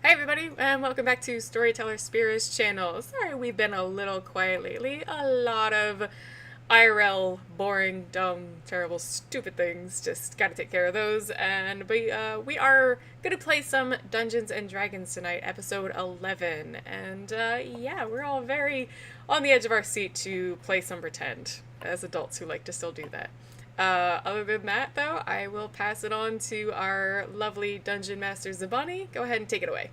Hi everybody, and welcome back to StorytellerSpira's channel. Sorry we've been a little quiet lately. A lot of IRL, boring, dumb, terrible, stupid things. Just gotta take care of those. And we are gonna play some Dungeons and Dragons tonight, episode 11. And yeah, we're all very on the edge of our seat to play some pretend, as adults who like to still do that. Other than that, though, I will pass it on to our lovely Dungeon Master Zabani. Go ahead and take it away.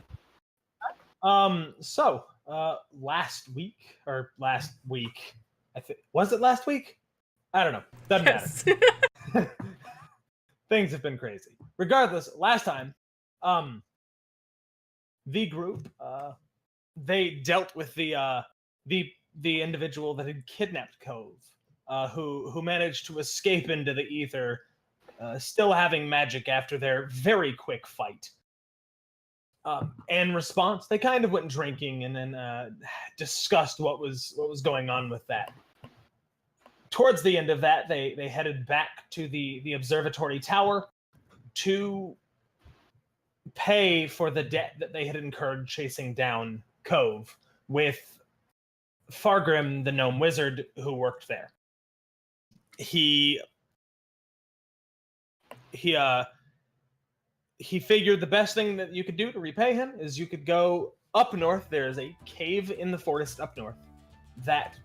Last week, was it last week? I don't know. Doesn't Yes. matter. Things have been crazy. Regardless, last time, the group, they dealt with the individual that had kidnapped Cove, who managed to escape into the ether, still having magic after their very quick fight. In response, they kind of went drinking and then discussed what was going on with that. Towards the end of that, they headed back to the observatory tower to pay for the debt that they had incurred chasing down Cove with Fargrim, the gnome wizard who worked there. He figured the best thing that you could do to repay him is you could go up north. There is a cave in the forest up north that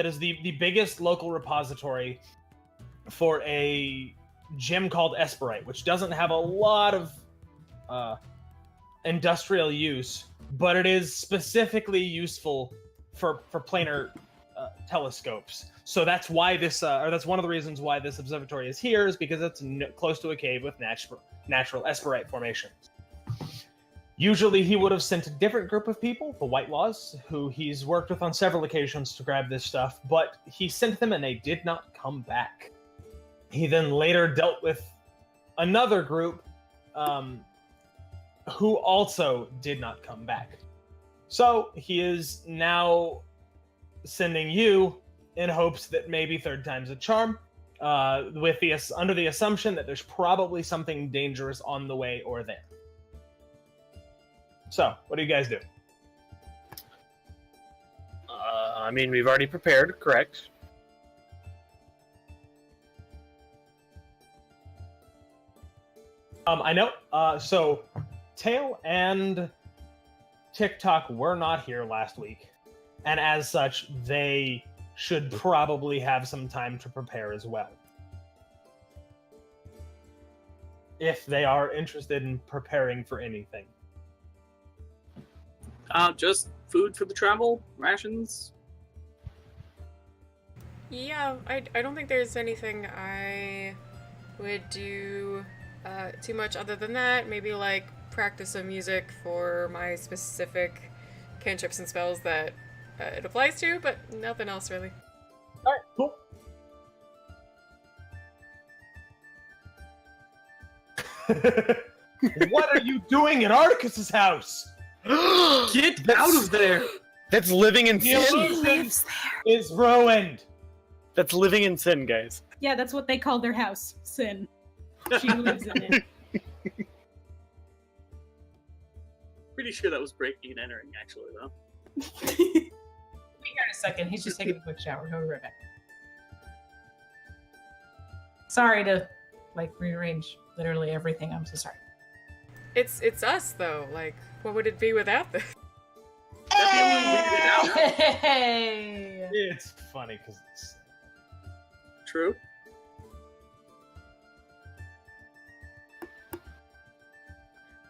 is the biggest local repository for a gem called Esperite, which doesn't have a lot of industrial use, but it is specifically useful for planar telescopes. So that's why that's one of the reasons why this observatory is here, is because it's close to a cave with natural Esperite formations. Usually he would have sent a different group of people, the Whitelaws, who he's worked with on several occasions to grab this stuff, but he sent them and they did not come back. He then later dealt with another group who also did not come back. So he is now sending you in hopes that maybe third time's a charm, under the assumption that there's probably something dangerous on the way or there. So, what do you guys do? I mean, we've already prepared, correct? I know. So, Tail and TikTok were not here last week, and as such, they should probably have some time to prepare as well. If they are interested in preparing for anything. Just food for the travel, rations. Yeah, I don't think there's anything I would do too much other than that. Maybe like practice some music for my specific cantrips and spells that it applies to, but nothing else really. Alright, cool. What are you doing at Articus's house? Get out of there! That's living in The sin. illusion is ruined. That's living in sin, guys. Yeah, that's what they call their house. Sin. She lives in it. Pretty sure that was breaking and entering, actually, though. Be here in a second. He's just taking a quick shower. He'll be right back. Sorry to, rearrange literally everything. I'm so sorry. It's us though. Like, what would it be without this? Hey! It's funny because it's... True.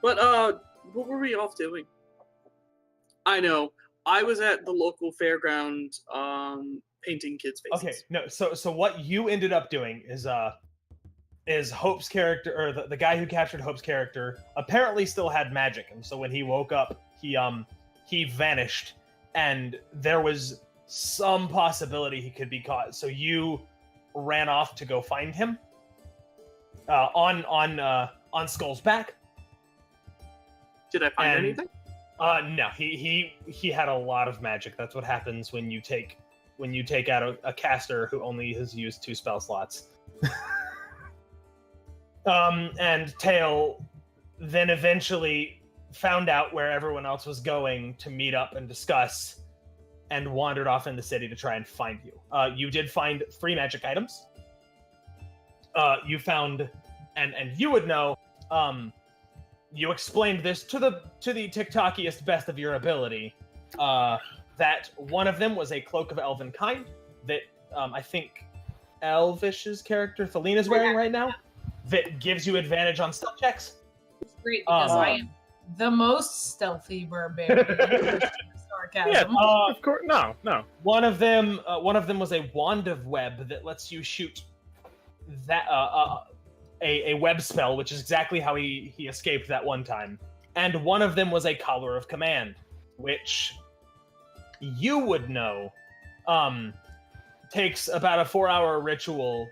But, what were we off doing? I know. I was at the local fairground, painting kids' faces. Okay, no, so what you ended up doing is Hope's character, or the guy who captured Hope's character, apparently still had magic, and so when he woke up, he vanished, and there was some possibility he could be caught. So you ran off to go find him on Skull's back. Did I find anything? No, he had a lot of magic. That's what happens when you take out a caster who only has used 2 spell slots. And Tail then eventually found out where everyone else was going to meet up and discuss, and wandered off in the city to try and find you. You did find 3 magic items. You found, and you would know. You explained this to the TikTokiest best of your ability. That one of them was a cloak of elven kind that I think Elvish's character Thelene is wearing right now. That gives you advantage on stealth checks. It's great because I am the most stealthy barbarian. Sarcasm. Yeah, of course. No. One of them was a wand of web that lets you shoot that a web spell, which is exactly how he escaped that one time. And one of them was a collar of command, which you would know takes about a 4-hour ritual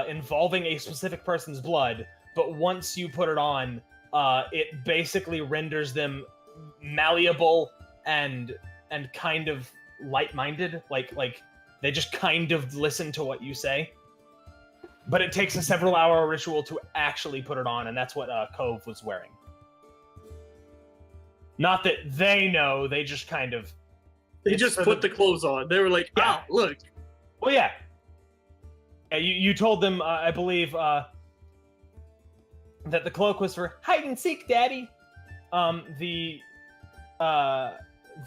involving a specific person's blood, but once you put it on, it basically renders them malleable and kind of light-minded, like they just kind of listen to what you say. But it takes a several-hour ritual to actually put it on, and that's what Cove was wearing. Not that they know, they just kind of... They just put the clothes on. They were like, Yeah. "Oh, look." Well, yeah. You told them, I believe, that the cloak was for hide and seek, Daddy. The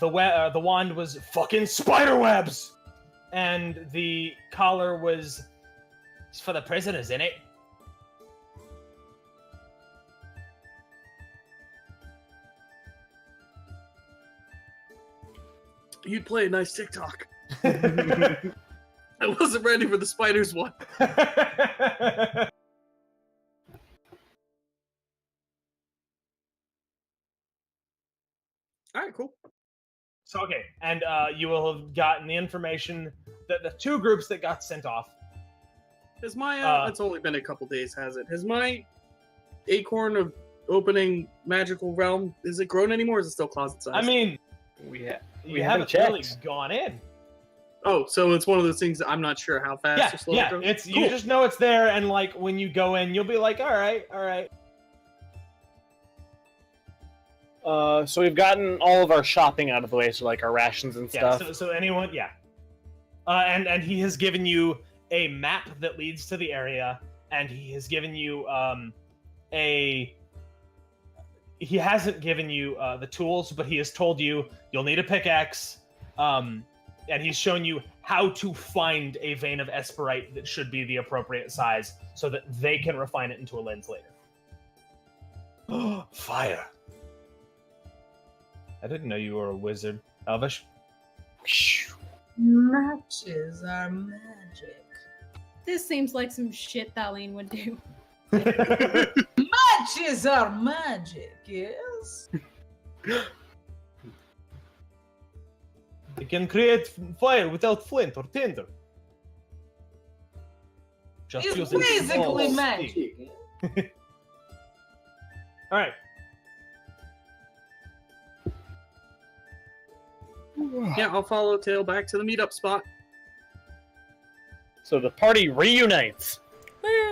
wand was fucking spider webs, and the collar was for the prisoners in it. You'd play a nice TikTok. I wasn't ready for the spiders one. All right, cool. So, okay, and you will have gotten the information that the 2 groups that got sent off. Has my it's only been a couple days, has it? Has my acorn of opening magical realm, is it grown anymore, or is it still closet size? I mean, We you haven't haven't really checked. gone in. Oh, so it's one of those things that I'm not sure how fast or slow it Yeah, grows? it's Cool. you just know it's there, and like when you go in, you'll be like, all right. So we've gotten all of our shopping out of the way, so like our rations and Yeah. stuff. So anyone, yeah. And he has given you a map that leads to the area, and he has given you He hasn't given you the tools, but he has told you you'll need a pickaxe. And he's shown you how to find a vein of esperite that should be the appropriate size so that they can refine it into a lens later. Fire. I didn't know you were a wizard, Elvish. Matches are magic. This seems like some shit Thelene would do. Matches are magic, yes? You can create fire without flint or tinder. Just It's using small basically stick. magic. All right. Yeah, I'll follow Tail back to the meetup spot. So the party reunites.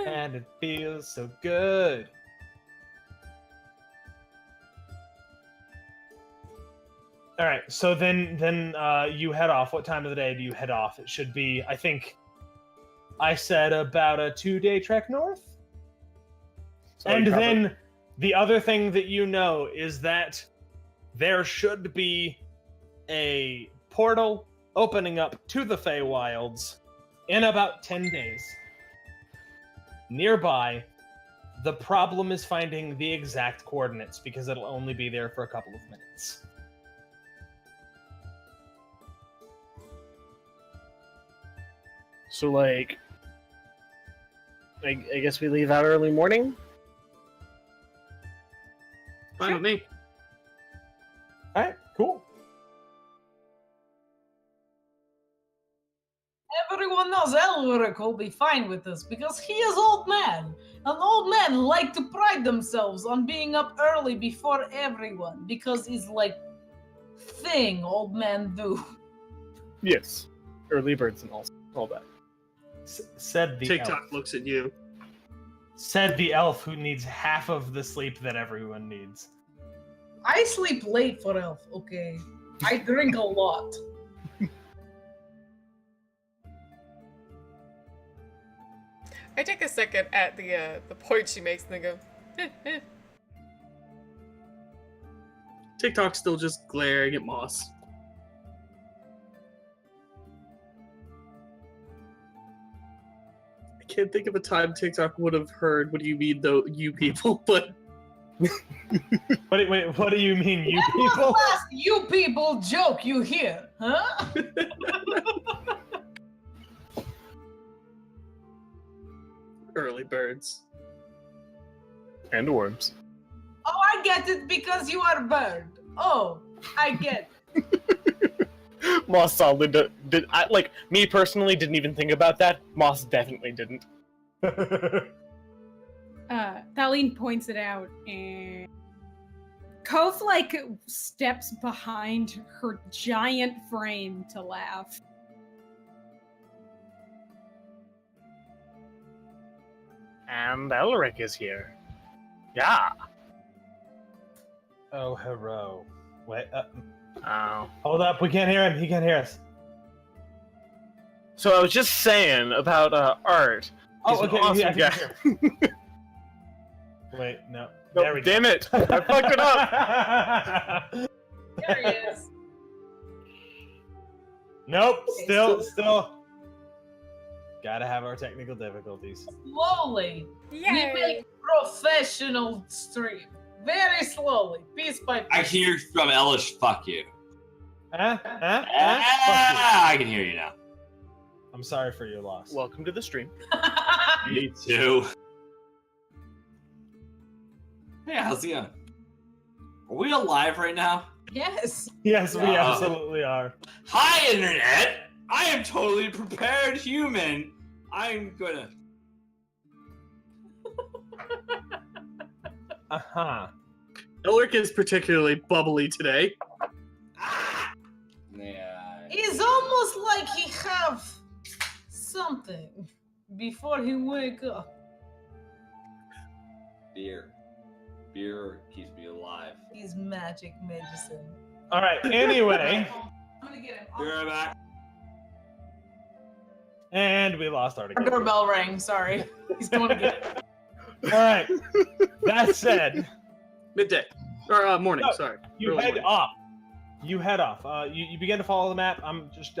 And it feels so good. All right, so then you head off. What time of the day do you head off? It should be, I think, I said about a 2-day trek north. So And we probably- then the other thing that you know is that there should be a portal opening up to the Feywilds in about 10 days. Nearby, the problem is finding the exact coordinates because it'll only be there for a couple of minutes. So like, I guess we leave out early morning. Fine with me. All right, cool. Everyone knows Elric will be fine with this because he is old man. And old men like to pride themselves on being up early before everyone because it's like thing old men do. Yes, early birds and all that. Said the TikTok elf. looks at you. Said the elf who needs half of the sleep that everyone needs. I sleep late for elf, okay? I drink a lot. I take a second at the point she makes and then go, TikTok's still just glaring at Moss. I can't think of a time TikTok would have heard, what do you mean, though, you people, but Wait, what do you mean, you When was the people? last you people joke you hear, huh? early birds. And worms. Oh, I get it because you are a bird. Oh, I get it. Moss solid did I like me personally didn't even think about that. Moss definitely didn't. Thaleen points it out, and Koth like steps behind her giant frame to laugh. And Elric is here. Yeah. Oh, hello. Wait, Oh. hold up. We can't hear him. He can't hear us. So I was just saying about Art. He's Oh, an okay. awesome yeah, I guy. can hear. Wait, no. No, There we damn go. it! I fucked it up. There he is. Nope. Okay, Still. Gotta have our technical difficulties. Slowly. We yay! make professional stream. Very slowly. Piece by piece. I hear from Elish, fuck you. Fuck you. Ah, I can hear you now. I'm sorry for your loss. Welcome to the stream. Me too. Hey, how's it going? Are we alive right now? Yes. Yes, we Uh, absolutely are. Hi, Internet! I am totally prepared human. I'm gonna... Uh-huh. Elric is particularly bubbly today. Ah! Yeah. It's almost like he have something before he wake up. Beer. Beer keeps me alive. He's magic medicine. All right. Anyway, I'm gonna get him. Be right back. and we lost Art Our again. doorbell rang. Sorry. He's going to get it. All right. That said, Midday. Or morning, No, sorry. you Early head morning. off. You head off. You begin to follow the map. I'm just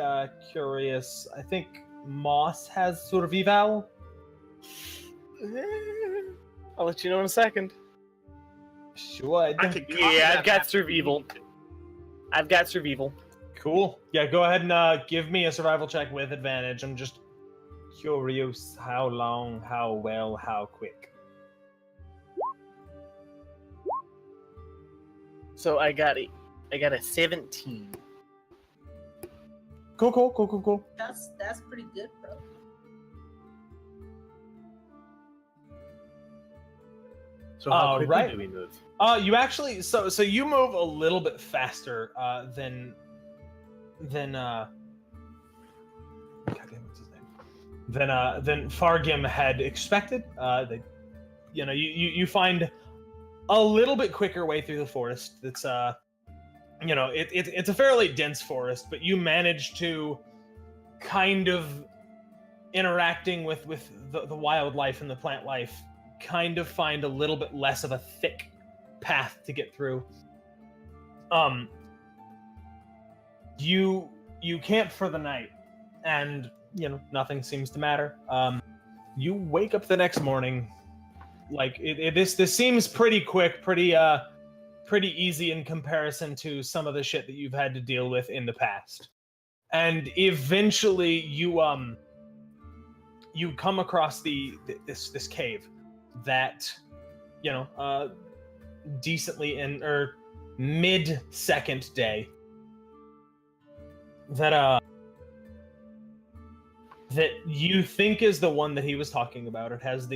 curious. I think Moss has survival. I'll let you know in a second. Should. I could copy Yeah, that I've got map. survival. I've got survival. Cool. Yeah, go ahead and give me a survival check with advantage. I'm just curious how long, how well, how quick. So I got a 17. Cool. That's pretty good, bro. So how quickly right. do we move? You actually so you move a little bit faster than God damn, what's his name? Than Fargim had expected. You find a little bit quicker way through the forest. It's it's a fairly dense forest, but you manage to kind of interacting with the wildlife and the plant life, kind of find a little bit less of a thick path to get through. You camp for the night, and nothing seems to matter. You wake up the next morning, like this seems pretty quick, pretty easy in comparison to some of the shit that you've had to deal with in the past. And eventually you come across this cave that decently in or mid second day that you think is the one that he was talking about. It has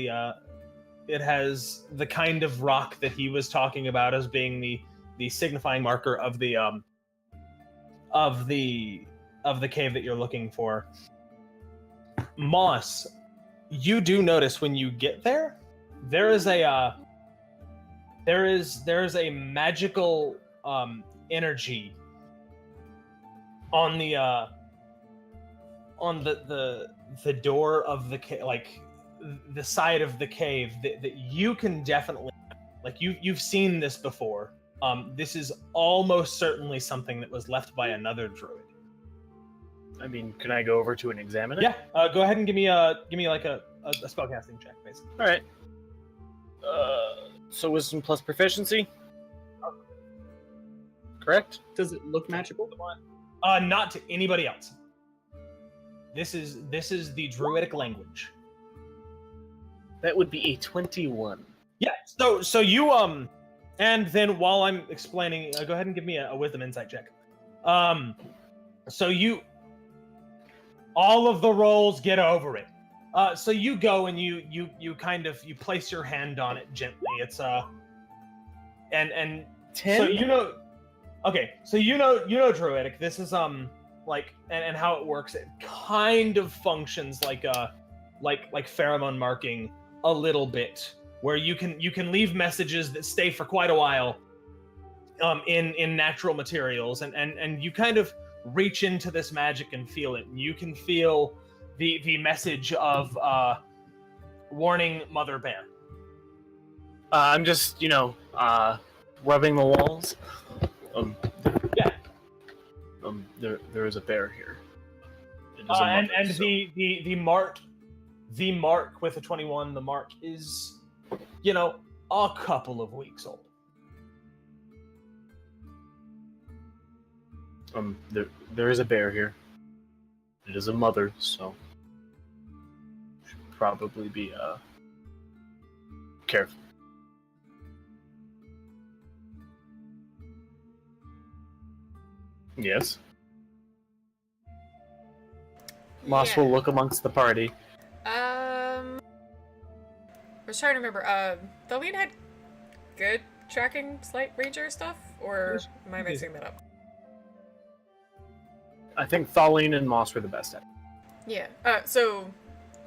the kind of rock that he was talking about as being the signifying marker of the cave that you're looking for. Moss, you do notice when you get there is a there's a magical energy on the door of the like the side of the cave that you can definitely, like, you've seen this before. This is almost certainly something that was left by another druid. I mean, can I go over to and examine it? Yeah, go ahead and give me like a spellcasting check, basically. All right. So wisdom plus proficiency. Correct. Does it look magical? Not to anybody else. This is the druidic language. That would be a 21. Yeah. So you and then while I'm explaining, go ahead and give me a wisdom insight check. So you, all of the rolls, get over it. So you go and you kind of you place your hand on it gently. It's and 10. so you know. Okay, so you know druidic. This is like and how it works. It kind of functions like pheromone marking a little bit, where you can leave messages that stay for quite a while in natural materials, and you kind of reach into this magic and feel it. And you can feel the message of warning Mother Bear. I'm just, rubbing the walls. Yeah. There is a bear here. It is a And mother, so- the mark with a 21, the mark is, a couple of weeks old. There is a bear here. It is a mother, so should probably be careful. Yes. Moss will look amongst the party. I was trying to remember. Thaleen had good tracking slight ranger stuff, or am I messing that up? I think Thaleen and Moss were the best at it. Yeah. So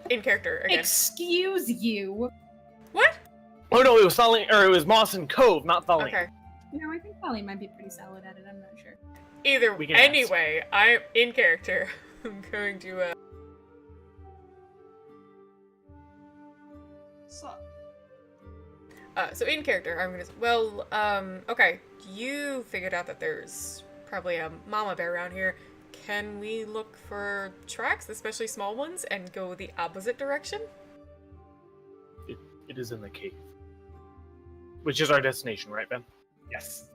in character again. Excuse you. What? Oh no, it was Thaleen, or it was Moss and Cove, not Thaleen. Okay. No, I think Polly might be pretty solid at it. I'm not sure. Either We can anyway, I'm in character. I'm going to. So in character, I'm gonna. Well, okay. You figured out that there's probably a mama bear around here. Can we look for tracks, especially small ones, and go the opposite direction? It is in the cave. Which is our destination, right, Ben? Yes.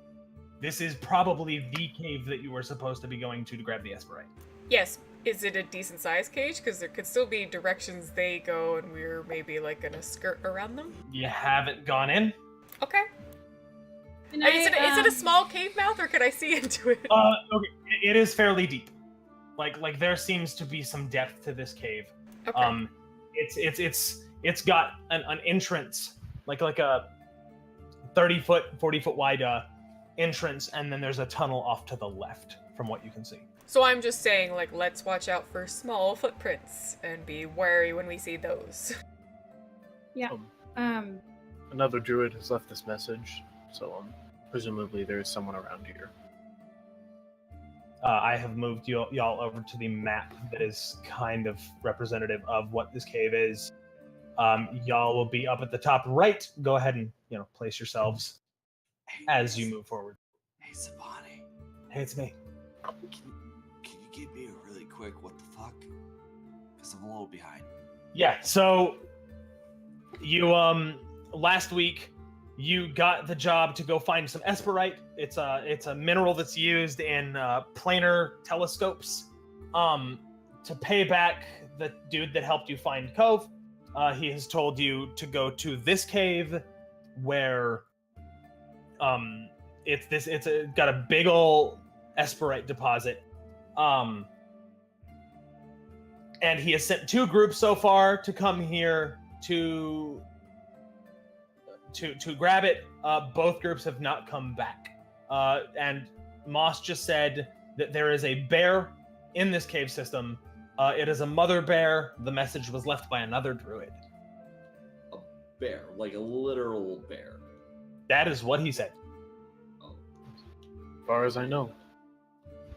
This is probably the cave that you were supposed to be going to grab the Esperite. Yes. Is it a decent sized cage? Because there could still be directions they go, and we're maybe like gonna skirt around them. You haven't gone in? Okay. And Is it a small cave mouth, or could I see into it? Okay. It is fairly deep. Like there seems to be some depth to this cave. Okay. It's got an entrance, like a 30-foot, 40-foot wide entrance, and then there's a tunnel off to the left, from what you can see. So I'm just saying, like, let's watch out for small footprints and be wary when we see those. Yeah. Um, Another druid has left this message, so presumably there is someone around here. I have moved y'all over to the map that is kind of representative of what this cave is. Y'all will be up at the top right. Go ahead and place yourselves as you move forward. Hey, Savani, Hey, it's me. can you give me a really quick what the fuck? Because I'm a little behind. Yeah, so you last week you got the job to go find some Esperite. It's a mineral that's used in planar telescopes. To pay back the dude that helped you find Cove, he has told you to go to this cave where it's got a big ol' Esperite deposit. And he has sent 2 groups so far to come here to grab it. Both groups have not come back. And Moss just said that there is a bear in this cave system. It is a mother bear. The message was left by another druid. A bear, like a literal bear. That is what he said. Oh, As far as I know.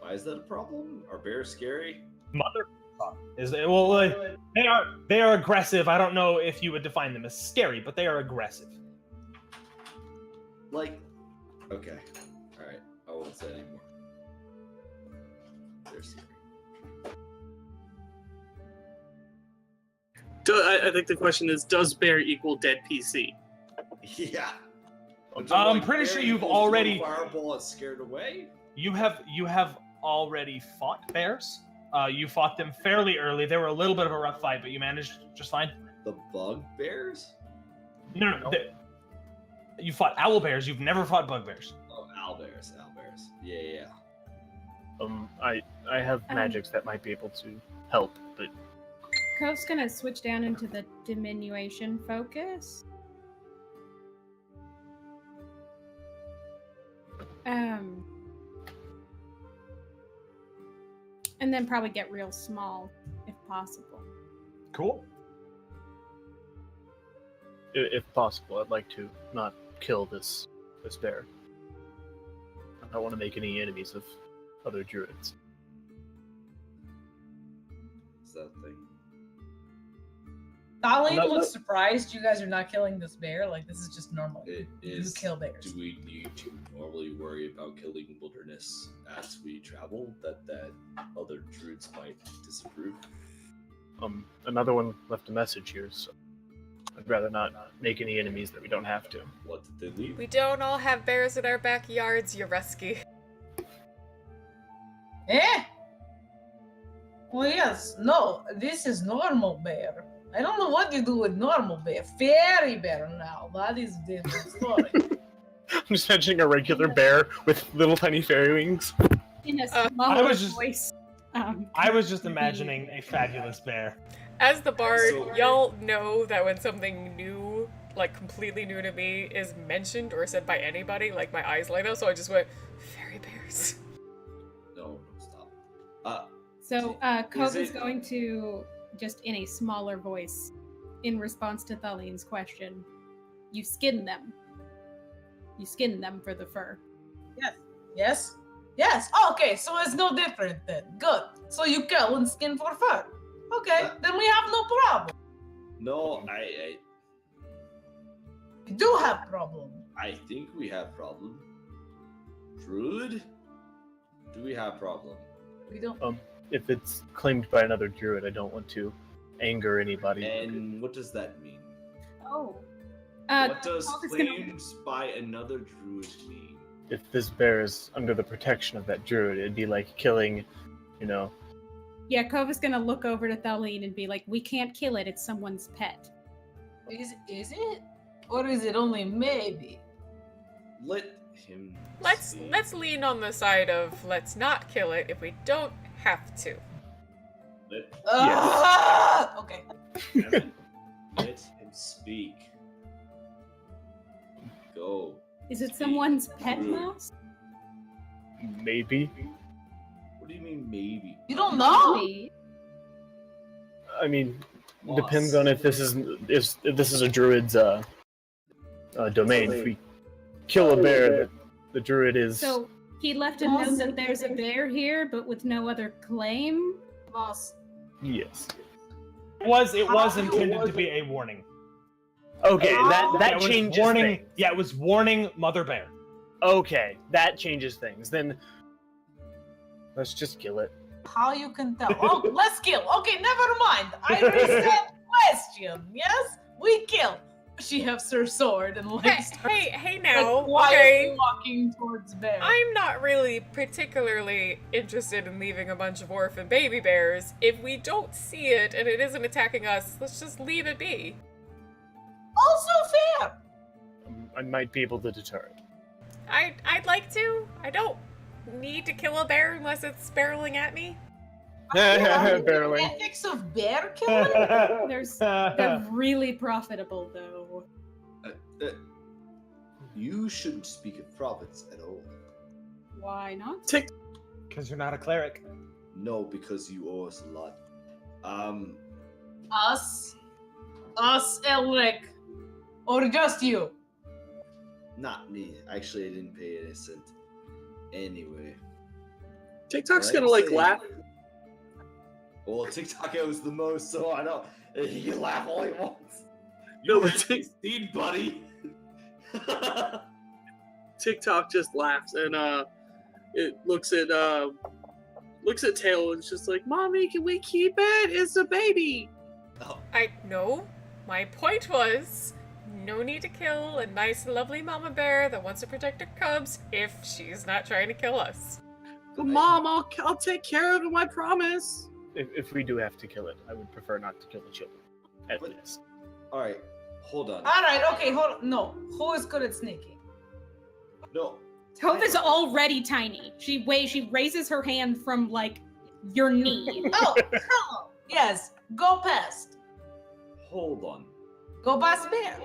why is that a problem? Are bears scary? Mother they are aggressive. I don't know if you would define them as scary, but they are aggressive. Like, okay, all right, I won't say anymore. They're scary. I think the question is, does bear equal dead PC? Yeah. I'm pretty sure you've already fireball is scared away. you have already fought bears. You fought them fairly early. They were a little bit of a rough fight, but you managed just fine. The bug bears? No. You fought owl bears. You've never fought bugbears. Oh, owlbears. Yeah. I have magics that might be able to help, but Cove's gonna switch down into the diminution focus. And then probably get real small, if possible. Cool. if possible, I'd like to not kill this bear. I don't want to make any enemies of other druids. Is that thing? Colleen No, looks surprised you guys are not killing this bear. Like, this is just normal. It You is. kill bears. Do we need to normally worry about killing wilderness as we travel? That other druids might disapprove. Another one left a message here, so I'd rather not make any enemies that we don't have to. What did they leave? We don't all have bears in our backyards, you resky. Eh? Well, yes. No, this is normal bear. I don't know what you do with normal bear. Fairy bear now. That is a different story. I'm just imagining a regular bear with little tiny fairy wings. In a I smaller was just- voice. I was just imagining a fabulous bear. As the bard, So- y'all know that when something new, like completely new to me, is mentioned or said by anybody, like my eyes light up, so I just went, fairy bears. No, stop. So, Cove is it- going to, just in a smaller voice, in response to Thalin's question, you skin them. You skin them for the fur. Yes? Yes. Okay, so it's no different then. Good. So you kill and skin for fur. Okay, then we have no problem. No, I We do have problem. think we have problem. Druid? Do we have problem? We don't. If it's claimed by another druid, I don't want to anger anybody. And what does that mean? Oh. What does Cove is gonna- claims by another druid mean? If this bear is under the protection of that druid, it'd be like killing, Yeah, Cove is gonna look over to Thalin and be like, we can't kill it, it's someone's pet. Is it? Or is it only maybe? Let him. Let's speak. let's lean on the side of let's not kill it if we don't have to. Let Okay. let him speak. Go. Is it someone's pet mouse? Maybe. What do you mean maybe? You don't know? Maybe. I mean, Moss. depends on if this is a druid's domain. If we kill a bear, the druid is. So, he left a note that there's a bear here, but with no other claim? Boss. Yes. It was intended to be a warning. Okay, Oh. that it was changes warning. things. Yeah, it was warning Mother Bear. Okay, that changes things. Then let's just kill it. How you can tell? Oh, let's kill. Okay, never mind. I reset question. Yes, we kill. She has her sword and like starts Hey like, now, quietly okay. walking towards bear. I'm not really particularly interested in leaving a bunch of orphan baby bears. If we don't see it and it isn't attacking us, let's just leave it be. Also fair. I might be able to deter it. I'd like to. I don't need to kill a bear unless it's barreling at me. Barely. Ethics of bear killing. They're really profitable, though. You shouldn't speak of profits at all. Why not? Because you're not a cleric. No, because you owe us a lot. Us, Elric, or just you. Not me. Actually, I didn't pay a cent. Anyway. TikTok's Like gonna I like say- laugh. Well, TikTok owes the most, so I don't. He can laugh all he wants. No, You but had me seed, buddy. TikTok just laughs and it looks at Tail and it's just like, "Mommy, can we keep it? It's a baby." No. My point was, no need to kill a nice, lovely mama bear that wants to protect her cubs if she's not trying to kill us. But Mom, I'll take care of him. I promise. If we do have to kill it, I would prefer not to kill the children. At But- least. All right, hold on. All right, okay, hold on. No, who is good at sneaking? No, Tove is already tiny. She raises her hand from like your knee. Oh, hello. Yes, go past. hold on. Go past Bear.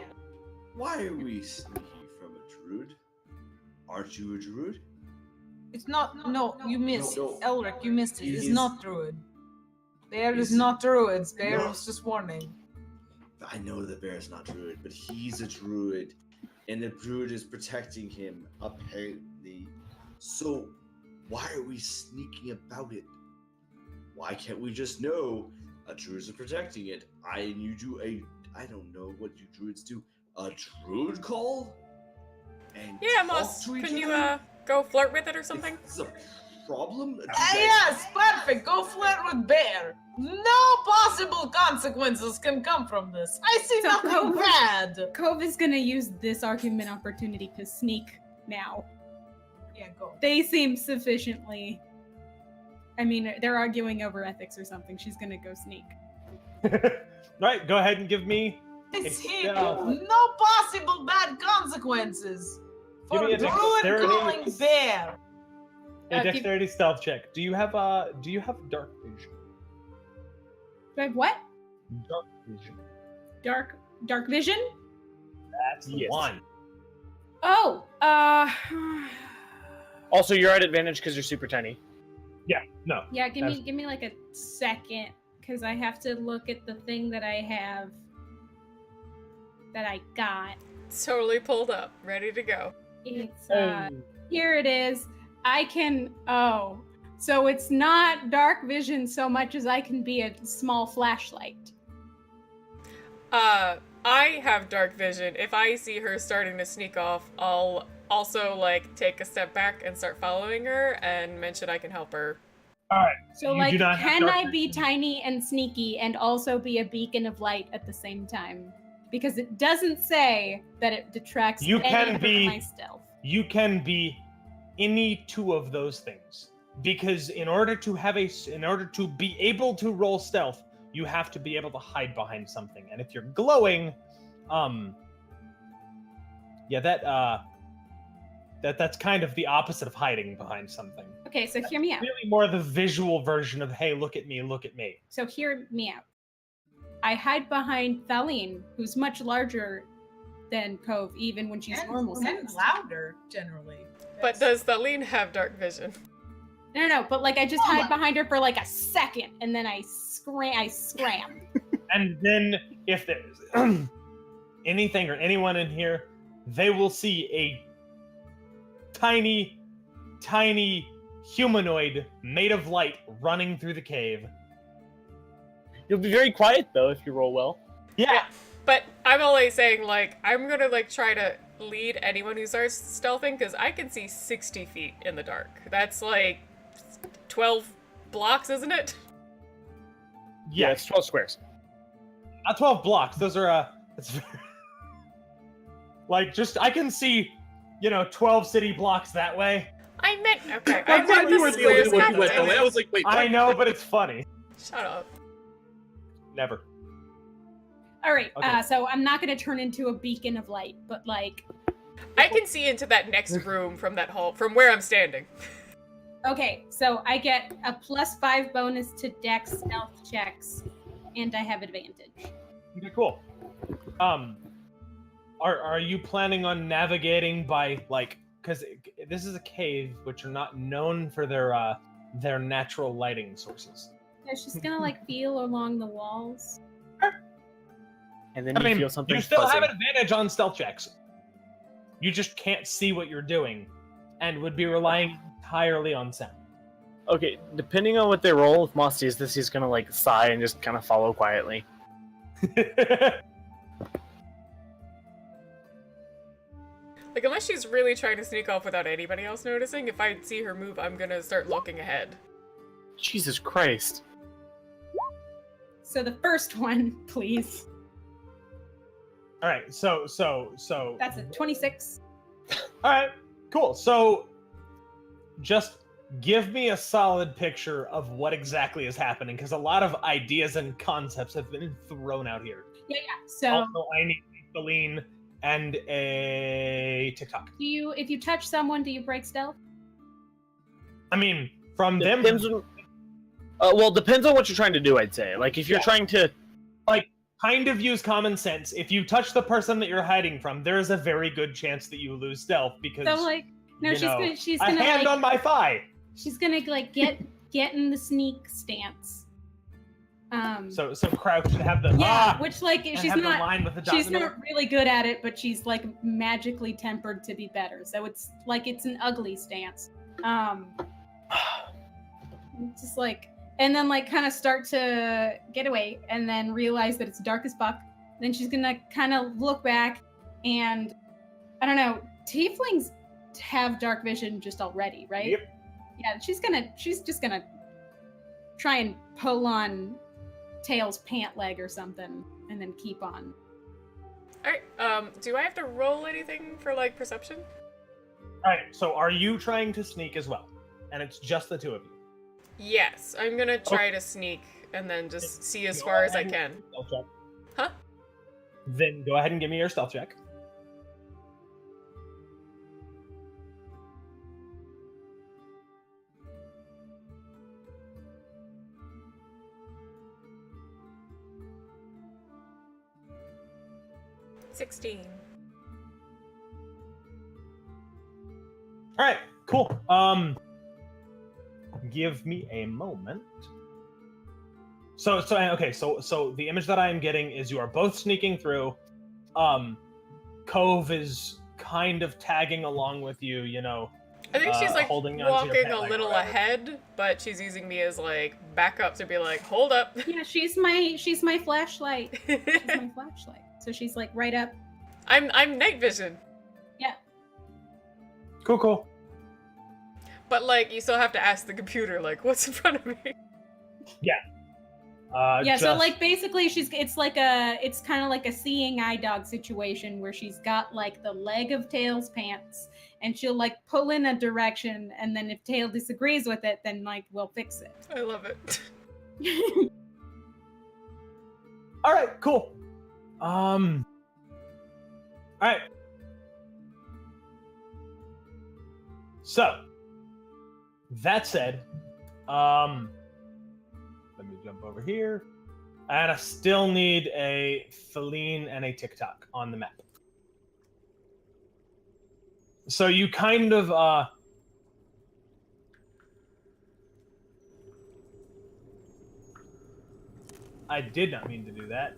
Why are we sneaking from a druid? Aren't you a druid? It's not. No, you missed. No. Elric, you missed it. He It's is- not druid. Bear is Is- not druids. Bear No. is just warning. I know the bear is not druid, but he's a druid, and the druid is protecting him, apparently. So, why are we sneaking about it? Why can't we just know a druid is protecting it? You do I don't know what you druids do. A druid call? And Yeah, talk Moss, to each can you other? go flirt with it or something? Is this a problem? Yes, perfect. Go flirt with Bear. No possible consequences can come from this. I see So nothing go- bad. Cove is gonna use this argument opportunity to sneak now. Yeah, go. They seem sufficiently. I mean, they're arguing over ethics or something. She's gonna go sneak. Right, go ahead and give me. It's It's here. stealth. No possible bad consequences Give for me a druid dexterity. calling Bear. A give- dexterity stealth check. Do you have dark vision? Do I have what? Dark vision. Dark vision? That's the Yes. one. Oh, Also, you're at advantage because you're super tiny. Yeah, no. yeah. Give me like a second, because I have to look at the thing that I have that I got. Totally pulled up, ready to go. It's here it is. I can so it's not dark vision so much as I can be a small flashlight. I have dark vision. If I see her starting to sneak off, I'll also like take a step back and start following her and mention I can help her. So You like, do not have can dark I be vision? tiny and sneaky and also be a beacon of light at the same time? Because it doesn't say that it detracts You any can of be- my stealth. You can be any two of those things, because in order to be able to roll stealth, you have to be able to hide behind something. And if you're glowing, that's kind of the opposite of hiding behind something. Okay, so hear me out. Really more the visual version of, hey, look at me, look at me. So hear me out. I hide behind Thaleen, who's much larger than Cove, even when she's normal and sized. louder generally. But does Thaleen have dark vision? No, but like I just Oh hide my- behind her for like a second, and then I scram. And then if there's anything or anyone in here, they will see a tiny, tiny humanoid made of light running through the cave. You'll be very quiet though if you roll well. Yeah. But I'm only saying, like, I'm gonna, like, try to lead anyone who starts stealthing, because I can see 60 feet in the dark. That's, like, 12 blocks, isn't it? Yeah, it's 12 squares. Not 12 blocks. Those are that's like just I can see, 12 city blocks that way. I meant, okay, I I thought meant you the were the only squares, one God who went damn that way. it. I was like, wait, I what? know, but it's funny. Shut up. Never. All right, Okay. so I'm not gonna turn into a beacon of light, but like, I can see into that next room from that hall, from where I'm standing. okay, so I get a +5 bonus to Dex stealth checks, and I have advantage. Okay, cool. Are you planning on navigating by because this is a cave, which are not known for their natural lighting sources. Yeah, she's gonna like feel along the walls. And then I you mean, feel something you still fuzzy. have an advantage on stealth checks. You just can't see what you're doing, and would be relying entirely on sound. Okay, depending on what they roll, if Moss sees this, he's gonna like sigh and just kind of follow quietly. Like, unless she's really trying to sneak off without anybody else noticing, if I see her move, I'm gonna start looking ahead. Jesus Christ. So the first one, please. All right, so That's a 26. all right, cool. So just give me a solid picture of what exactly is happening, because a lot of ideas and concepts have been thrown out here. Yeah. So Also, I need a lean and a TikTok. if you touch someone, do you break stealth? I mean, from them, Depends on, well, depends on what you're trying to do, I'd say. Like, if you're Yeah. trying to... kind of use common sense. If you touch the person that you're hiding from, there's a very good chance that you lose stealth because So like, no, she's a gonna hand like, on my thigh. she's gonna like get in the sneak stance. So crouch and have the which like and she's have the not line with the dot she's in the not really good at it, but she's like magically tempered to be better. So it's an ugly stance. Just like, and then like kind of start to get away, and then realize that it's dark as fuck. Then she's gonna kind of look back, and I don't know. Tieflings have dark vision just already, right? Yep. Yeah, she's just gonna try and pull on Tail's pant leg or something, and then keep on. Alright, do I have to roll anything for, like, perception? Alright, so are you trying to sneak as well? And it's just the two of you. Yes, I'm gonna try to sneak and then just see as far as I can. Stealth check. Huh? Then go ahead and give me your stealth check. $16. All right, cool. Give me a moment. So the image that I am getting is you are both sneaking through. Cove is kind of tagging along with you, you know. I think she's like holding onto your walking pant a leg little or whatever. ahead, but she's using me as like backup to be like, hold up. Yeah, she's my flashlight. She's my flashlight. So she's like right up. I'm night vision, Cool. but like you still have to ask the computer like, what's in front of me? So like basically it's kind of like a seeing eye dog situation where she's got like the leg of Tail's pants, and she'll like pull in a direction, and then if Tail disagrees with it, then like we'll fix it. I love it. All right, cool. All right. So, that said, let me jump over here. And I still need a Feline and a TikTok on the map. So you kind of, I did not mean to do that.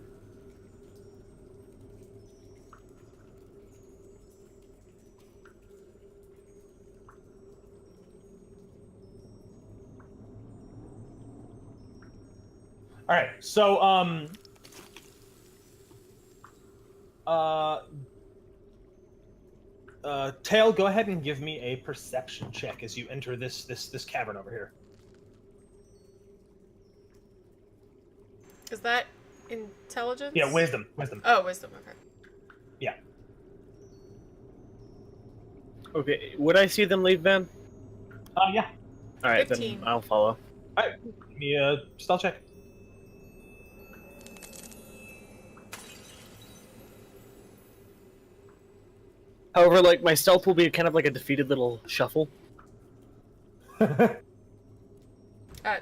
All right, so Tail, go ahead and give me a perception check as you enter this cavern over here. Is that intelligence? Yeah, wisdom. Oh, wisdom. Okay. Yeah. Okay, would I see them leave, Van? Yeah. Alright, 15. then I'll follow. All right, give me a stealth check. However, like, my stealth will be kind of like a defeated little shuffle.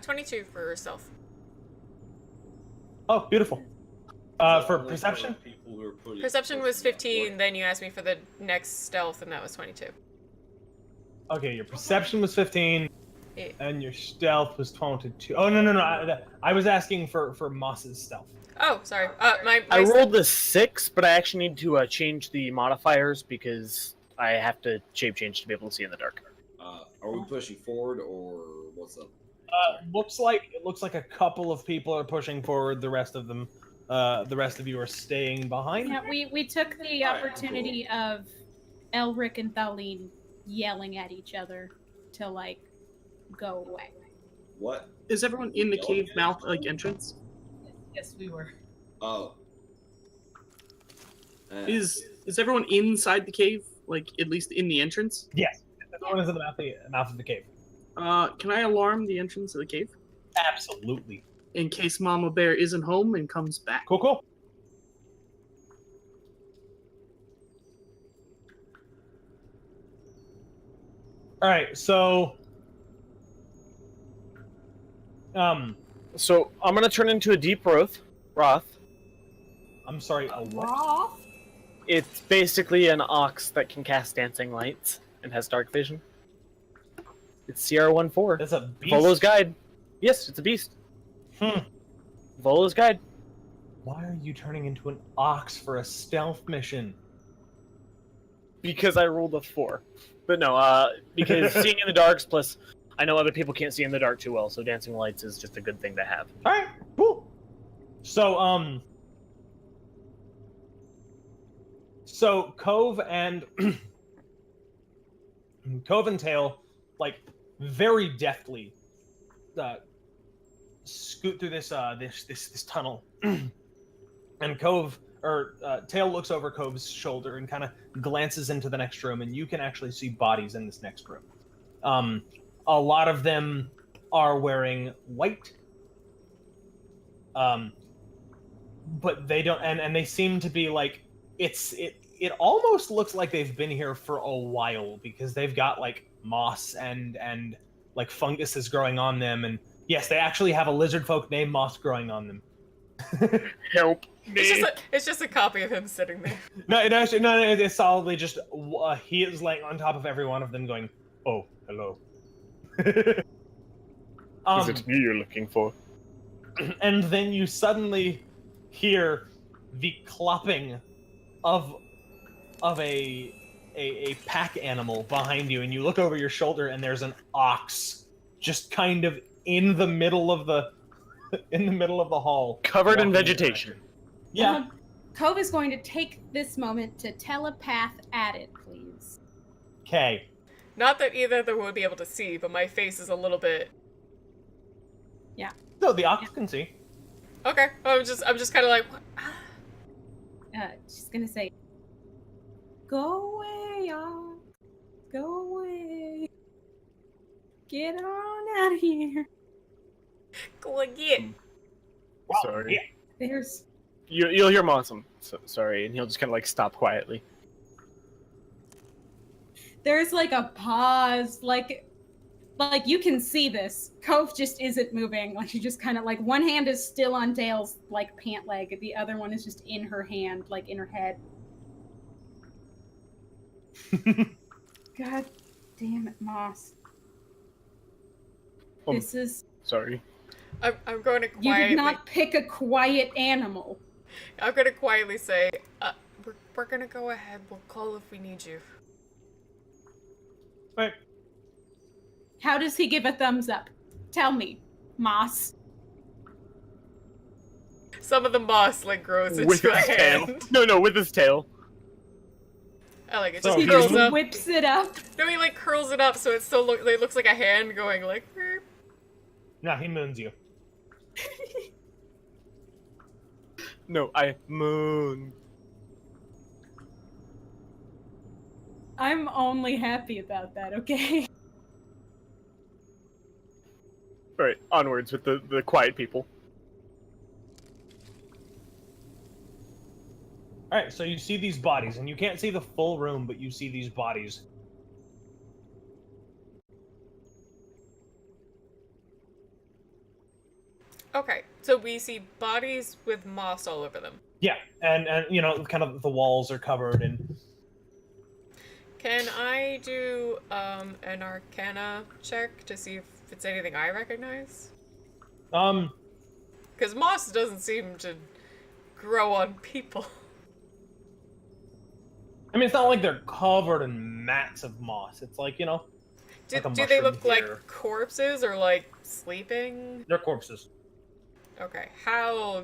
22 for stealth. Oh, beautiful. For Only perception? people who are pretty Perception close was to that 15, door. then you asked me for the next stealth, and that was 22. Okay, your perception was 15, Yeah. and your stealth was 22. Oh, no. I was asking for Moss's stealth. Oh, sorry. My I rolled a 6, but I actually need to change the modifiers because I have to shape change to be able to see in the dark. Are we pushing forward or what's up? It looks like a couple of people are pushing forward. The rest of you are staying behind. Yeah, we took the All right, opportunity of Elric and Thaleen yelling at each other to like go away. What? Is everyone in the cave mouth like entrance? Yes, we were. Oh. Is everyone inside the cave? Like at least in the entrance? Yes, everyone is in the mouth of the cave. Can I alarm the entrance of the cave Absolutely. in case Mama Bear isn't home and comes back? Cool. All right, so So I'm gonna turn into a deep Roth. I'm sorry, a what? Roth? It's basically an ox that can cast dancing lights and has dark vision. It's CR14. That's a beast. Volo's guide. Yes, it's a beast. Volo's guide. Why are you turning into an ox for a stealth mission? Because I rolled a 4. But no, because seeing in the darks, plus I know other people can't see in the dark too well, so dancing lights is just a good thing to have. All right, cool. So so Cove and Tail, like, very deftly scoot through this tunnel, and Tail looks over Cove's shoulder and kind of glances into the next room, and you can actually see bodies in this next room. A lot of them are wearing white, but they don't, and they seem to be like it almost looks like they've been here for a while because they've got like moss and like funguses growing on them, and yes, they actually have a lizard folk named Moss growing on them. Help me. It's just a copy of him sitting there. No, it's solidly just he is laying on top of every one of them, going, "Oh, hello." Is it me you're looking for? And then you suddenly hear the clopping of a pack animal behind you, and you look over your shoulder, and there's an ox just kind of in the middle of the hall, Covered in walking vegetation. Yeah. Cove is going to take this moment to telepath at it, please. Okay. Not that either of them would be able to see, but my face is a little bit. No, the ox can see. Okay, I'm just kind of like. What? She's gonna say, "Go away, ox. Go away. Get on out of here." Go again. Wow, Sorry. yeah. There's You'll hear Mossum. So, sorry, and he'll just kind of like stop quietly. there's like a pause, like you can see this. Cove just isn't moving. Like she just kind of like one hand is still on Dale's like pant leg, the other one is just in her hand, like in her head. God damn it, Moss. This is Sorry. I'm going to you quietly. did not pick a quiet animal. I'm going to quietly say, we're going to go ahead. We'll call if we need you. Right. How does he give a thumbs up? Tell me, Moss. Some of the moss like grows With into a his tail. hand. No, with his tail. I like it. So Just He he curls just up. whips it up. No, he like curls it up so it still it looks like a hand going like. "Beep." No, he moons you. No, I moon. I'm only happy about that, okay? Alright, onwards with the quiet people. All right, so you see these bodies, and you can't see the full room, but you see these bodies. Okay, so we see bodies with moss all over them. Yeah, and you know, kind of the walls are covered in. Can I do an Arcana check to see if it's anything I recognize? Because moss doesn't seem to grow on people. I mean, it's not like they're covered in mats of moss. It's like, Do, like a do they look mushroom like here. corpses or like sleeping? They're corpses. Okay, how?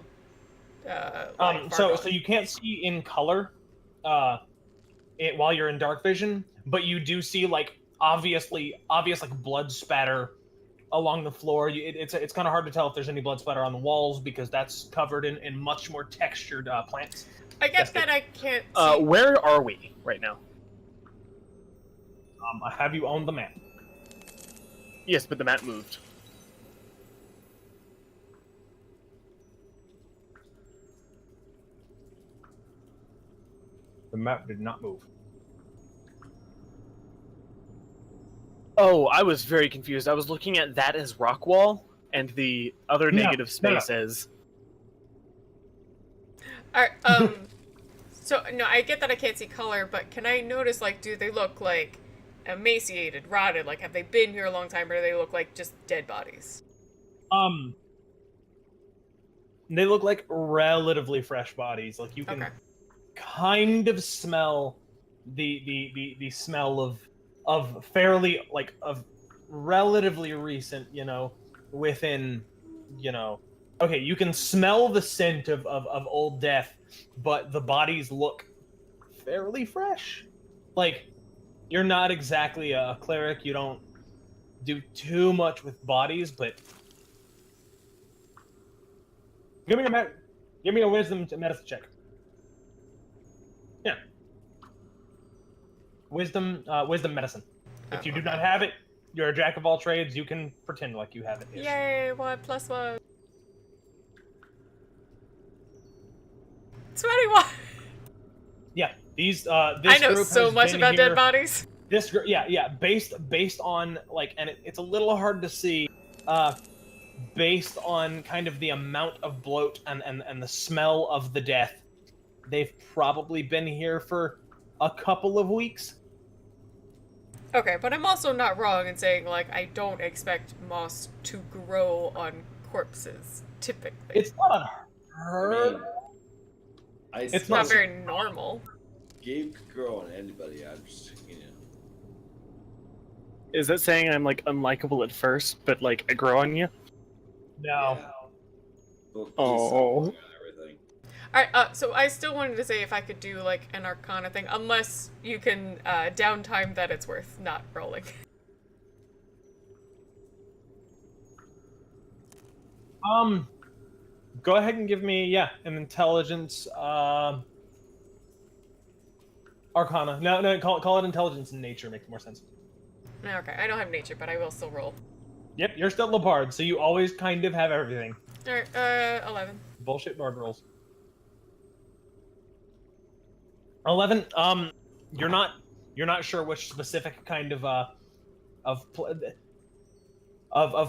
Far So gone? you can't see in color, while you're in dark vision, but you do see like obvious like blood spatter along the floor. It's kind of hard to tell if there's any blood splatter on the walls because that's covered in much more textured plants. I get Yes, that I can't see. Where are we right now? Have you owned the map? Yes, but the mat moved. The map did not move. Oh, I was very confused. I was looking at that as rock wall, and the other No, negative no, no. space as... Alright, so, no, I get that I can't see color, but can I notice, like, do they look, like, emaciated, rotted? Like, have they been here a long time, or do they look like just dead bodies? They look like relatively fresh bodies. Like, you can Okay. kind of smell the smell of fairly, like, of relatively recent, within, okay, you can smell the scent of old death, but the bodies look fairly fresh. Like, you're not exactly a cleric, you don't do too much with bodies, but give me a wisdom medicine check. Yeah. Wisdom medicine. If you do not have it, you're a jack of all trades, you can pretend like you have it. Yay, 1+1. 21! Yeah, this I know group so has much been about here, dead bodies. This group, based on, like, and it's a little hard to see, based on kind of the amount of bloat and the smell of the death, they've probably been here for a couple of weeks. Okay, but I'm also not wrong in saying, like, I don't expect moss to grow on corpses, typically. It's not I mean, It's not very normal. Gabe could grow on anybody. I'm just, Is that saying I'm, like, unlikable at first, but, like, I grow on you? No. Yeah. Oh. Everything. Alright, so I still wanted to say if I could do, like, an Arcana thing, unless you can downtime that it's worth not rolling. Go ahead and give me, an intelligence, Arcana. No, call it intelligence in nature, makes more sense. Okay, I don't have nature, but I will still roll. Yep, you're still Lepard, so you always kind of have everything. Alright, 11. Bullshit Bard rolls. 11. You're not sure which specific kind of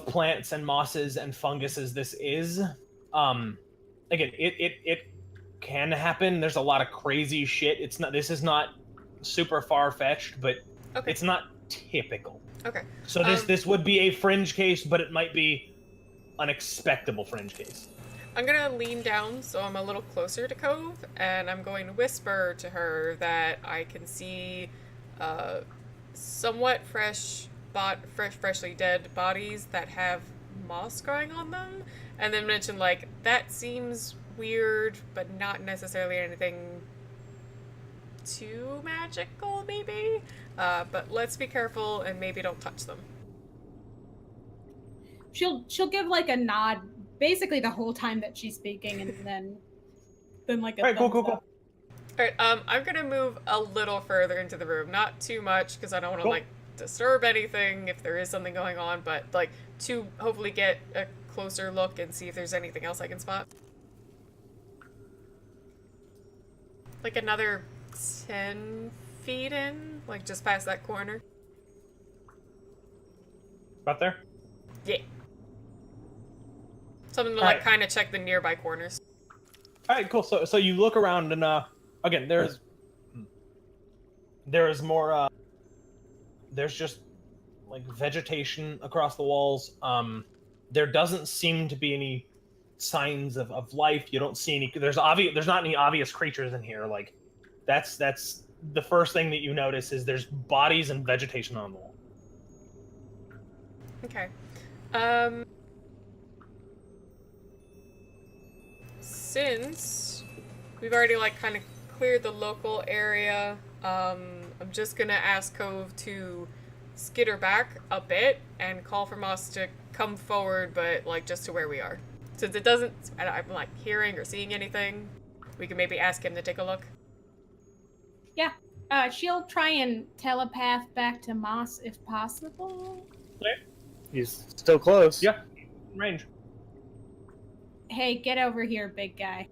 plants and mosses and funguses this is. Again, it can happen. There's a lot of crazy shit. This is not super far fetched, but Okay. it's not typical. Okay. So this would be a fringe case, but it might be an expectable fringe case. I'm gonna lean down so I'm a little closer to Cove, and I'm going to whisper to her that I can see somewhat freshly dead bodies that have moss growing on them, and then mention, like, that seems weird, but not necessarily anything too magical, maybe? But let's be careful and maybe don't touch them. She'll give like a nod basically the whole time that she's speaking, and then like a All right, cool. thumbs up. Alright, I'm gonna move a little further into the room. Not too much, because I don't want to, Cool. like, disturb anything if there is something going on, but, like, to hopefully get a closer look and see if there's anything else I can spot. Like, another 10 feet in? Like, just past that corner? About there? Yeah. Something to, All like, right. kind of check the nearby corners. All right, cool. So you look around and again, there's more there's just like vegetation across the walls. There doesn't seem to be any signs of life. You don't see any. There's not any obvious creatures in here. Like that's the first thing that you notice is there's bodies and vegetation on the wall. Okay. Since we've already like kind of cleared the local area, I'm just gonna ask Cove to skitter back a bit and call for Moss to come forward, but like just to where we are. Since it doesn't, I'm like hearing or seeing anything, we can maybe ask him to take a look. Yeah. She'll try and telepath back to Moss if possible. He's still close. Yeah, range. Hey, get over here, big guy.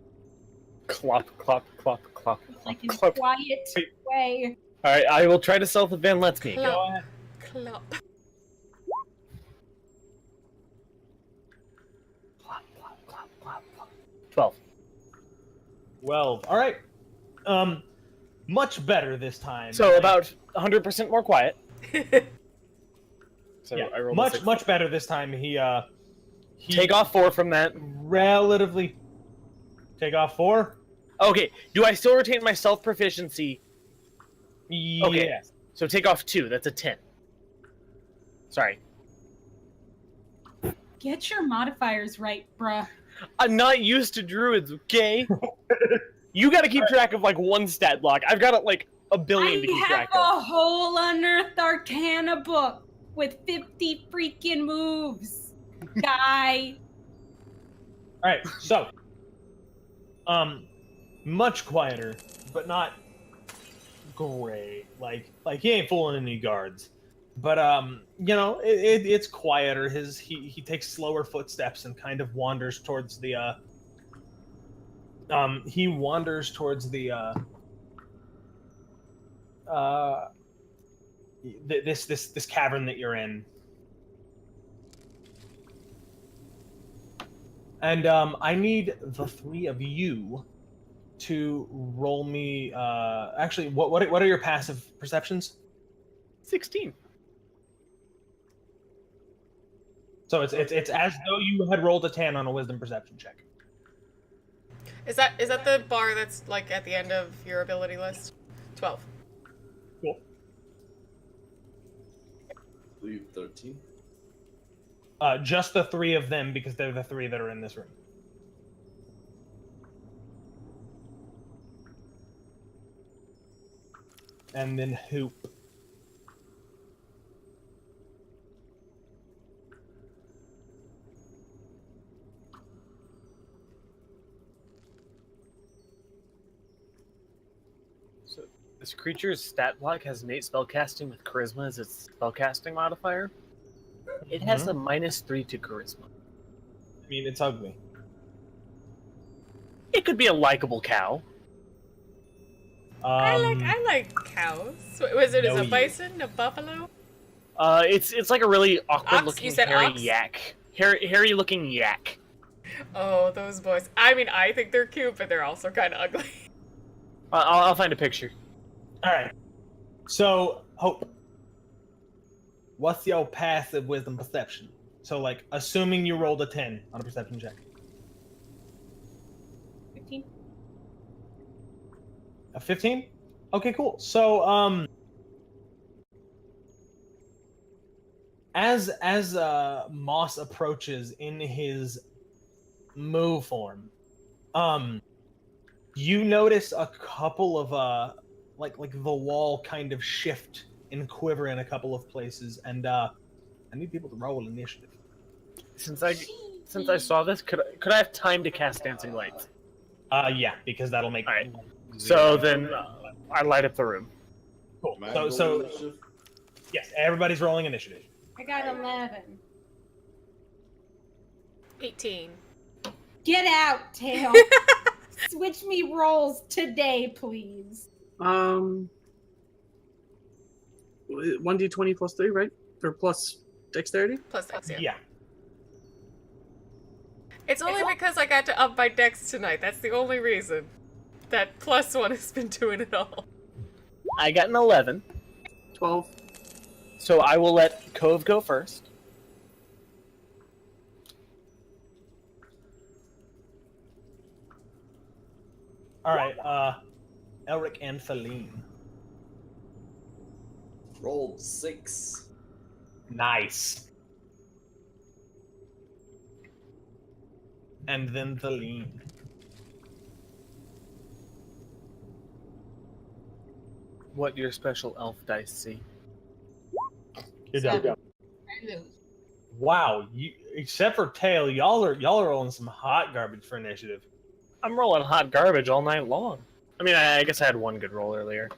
Clop, clop, clop, clop. Like in a clop. quiet way. All right, I will try to stealth if Van lets me. Clop. Go ahead. Clop. Clop, clop, clop, clop, clop. 12. 12. All right. Much better this time. So about 100% more quiet. So Yeah, I rolled a much 6. much better this time. He Take off 4 from that. relatively. Take off 4. Okay, do I still retain my stealth proficiency? Okay. Yes. So take off 2. That's a 10. Sorry. Get your modifiers right, bruh. I'm not used to druids, okay? You gotta keep track of like one stat block. I've got like a billion to keep I track have of. a whole Unearthed Arcana book with 50 freaking moves, guy. All right. So, much quieter, but not great. Like he ain't fooling any guards. But you know, it's quieter. He takes slower footsteps and kind of wanders towards the this cavern that you're in. And I need the 3 of you to roll me. Actually, what are your passive perceptions? 16. So it's as though you had rolled a 10 on a wisdom perception check. Is that the bar that's like at the end of your ability list? 12. Cool. I believe 13. Just the 3 of them, because they're the 3 that are in this room. And then Hoop. So this creature's stat block has innate spellcasting with charisma as its spellcasting modifier. It has a -3 to charisma. I mean, it's ugly. It could be a likable cow. I like cows. Was it no, a you- bison, a buffalo? It's like a really awkward Ox? looking You said hairy ox? yak. Hairy looking yak. Oh, those boys. I mean, I think they're cute, but they're also kind of ugly. I'll find a picture. All right. So Hope, what's your passive wisdom perception? So like, assuming you rolled a 10 on a perception check. 15. A 15? Okay, cool. So, as Moss approaches in his move form, you notice a couple of like the wall kind of shift and quiver in a couple of places, and I need people to roll initiative. Since I saw this, could I have time to cast Dancing Lights? Yeah, because that'll make. All right. So then, I light up the room. Cool. Am I So rolling initiative? yes, everybody's rolling initiative. I got 11. 18. Get out, Tail. Switch me roles today, please. 1d20 plus 3, right? Or plus dexterity? Plus Dex, yeah. Yeah. It's only because I got to up my Dex tonight. That's the only reason. That +1 has been doing it all. I got an 11, 12. so I will let Cove go first. All right. Elric and Feline. rolled 6. Nice. And then the lean. What your special elf dice see? You're done. 7. I lose. Wow, you except for Tail, y'all are rolling some hot garbage for initiative. I'm rolling hot garbage all night long. I mean, I guess I had one good roll earlier.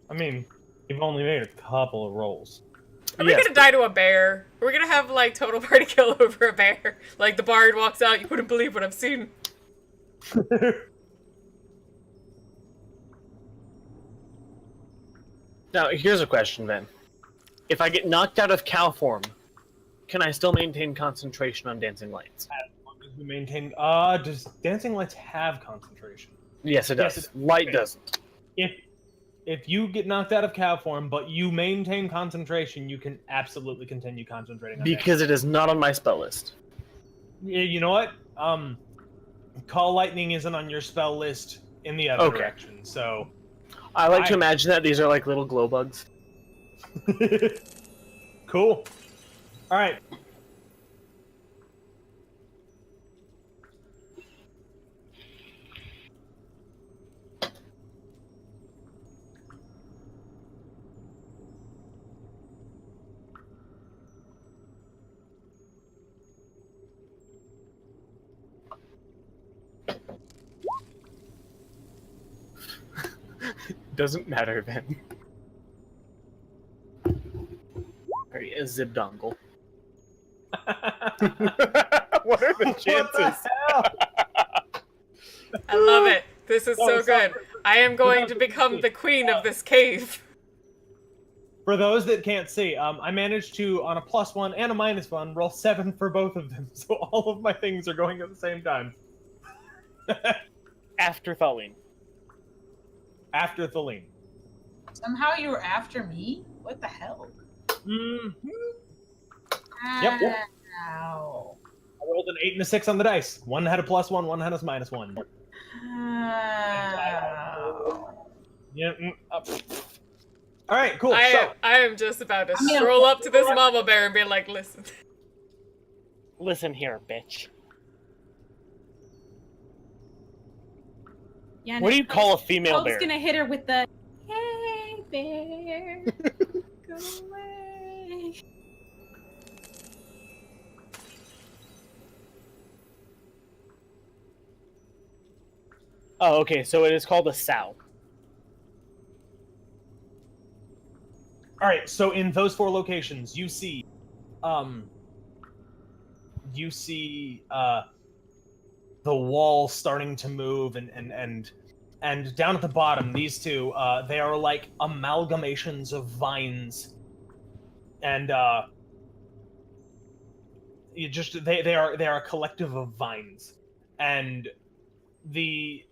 I mean, you've only made a couple of rolls. Are we gonna die to a bear? Are we gonna have, like, total party kill over a bear? Like, the bard walks out, you wouldn't believe what I've seen. Now, here's a question then. If I get knocked out of cow form, can I still maintain concentration on dancing lights? As long as we maintain. Does dancing lights have concentration? Yes, it does. Yes, Light doesn't. If you get knocked out of cow form, but you maintain concentration, you can absolutely continue concentrating on Because it is not on my spell list. dancing. You know what? Call lightning isn't on your spell list in the other direction, so. I like to imagine that these are like little glow bugs. Cool. All right. Doesn't matter then. Alright, a zip dongle. What are the chances? I love it. This is so No, good. I am going to become the queen of this cave. For those that can't see, I managed to, on a +1 and a -1, roll 7 for both of them. So all of my things are going at the same time. After Thaleen. After Thaleen. Somehow you were after me? What the hell? Mm-hmm. Yep. Ow. I rolled an 8 and a 6 on the dice. One had a +1, one had a -1. Ow. Yeah. All right, cool. I am just about to mean, stroll up to this mama bear and be like, listen. Listen here, bitch. Yeah, What do you call a female Hope's bear? gonna hit her with the, hey, bear, go away. Oh, okay, so it is called a sow. All right, so in those 4 locations, you see, the wall starting to move, and down at the bottom, these two, they are like amalgamations of vines, and they are a collective of vines, and the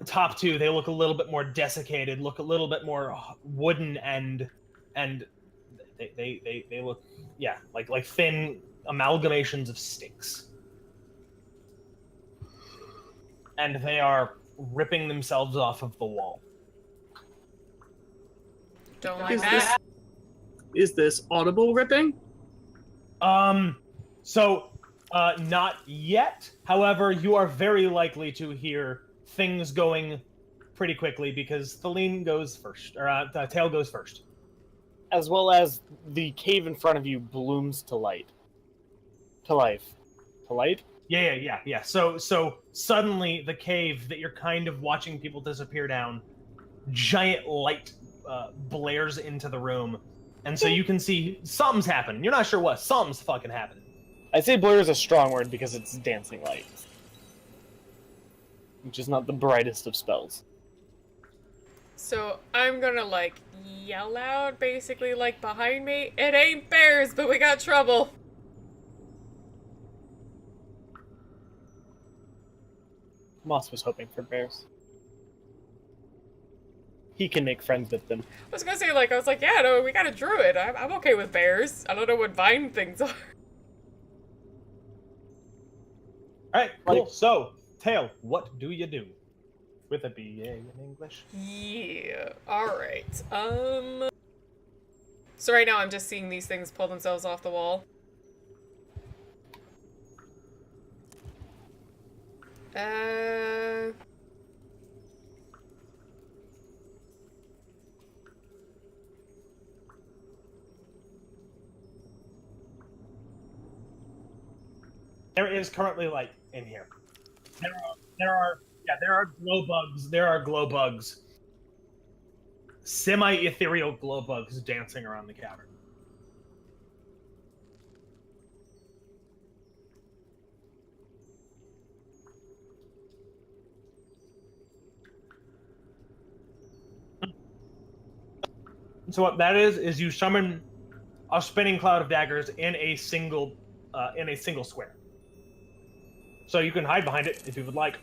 top 2, they look a little bit more desiccated, look a little bit more wooden, and they look, yeah, like thin amalgamations of sticks. And they are ripping themselves off of the wall. Don't like that. Is this audible ripping? So, not yet. However, you are very likely to hear things going pretty quickly because Thaleen goes first, or Tail goes first. As well as the cave in front of you blooms to light. To life. To light? Yeah. So suddenly the cave that you're kind of watching people disappear down, giant light blares into the room, and so you can see something's happening. You're not sure what. Something's fucking happening. I'd say blur is a strong word because it's dancing light. Which is not the brightest of spells. So I'm gonna, like, yell out, basically, like, behind me, it ain't bears, but we got trouble. Moss was hoping for bears. He can make friends with them. I was gonna say, like, I was like, yeah, no, we got a druid. I'm okay with bears. I don't know what vine things are. All right, cool. So, Tail, what do you do with a BA in English. Yeah. All right. So right now I'm just seeing these things pull themselves off the wall. Uh. There is currently light in here. There are glow bugs. There are glow bugs. Semi-ethereal glow bugs dancing around the cavern. So what that is you summon a spinning cloud of daggers in a single square. So you can hide behind it if you would like.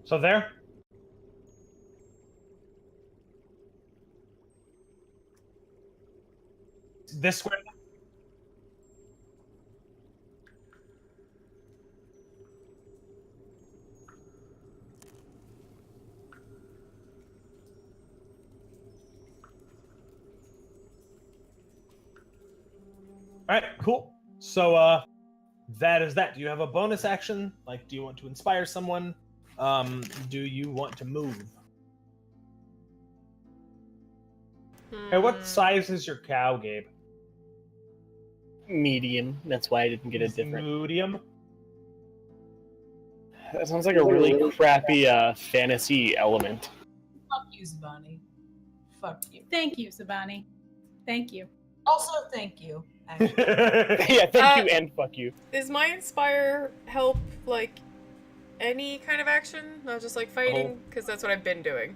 So there. This square. All right, cool. So that is that. Do you have a bonus action? Like, do you want to inspire someone? Do you want to move? Hey, what size is your cow, Gabe? Medium. That's why I didn't get a different. Medium. That sounds like a really crappy fantasy element. Fuck you, Zabani. Fuck you. Thank you, Sabani. Thank you. Also, thank you. Actually. Yeah, thank you and fuck you. Is my inspire help like any kind of action, not just like fighting? Because that's what I've been doing.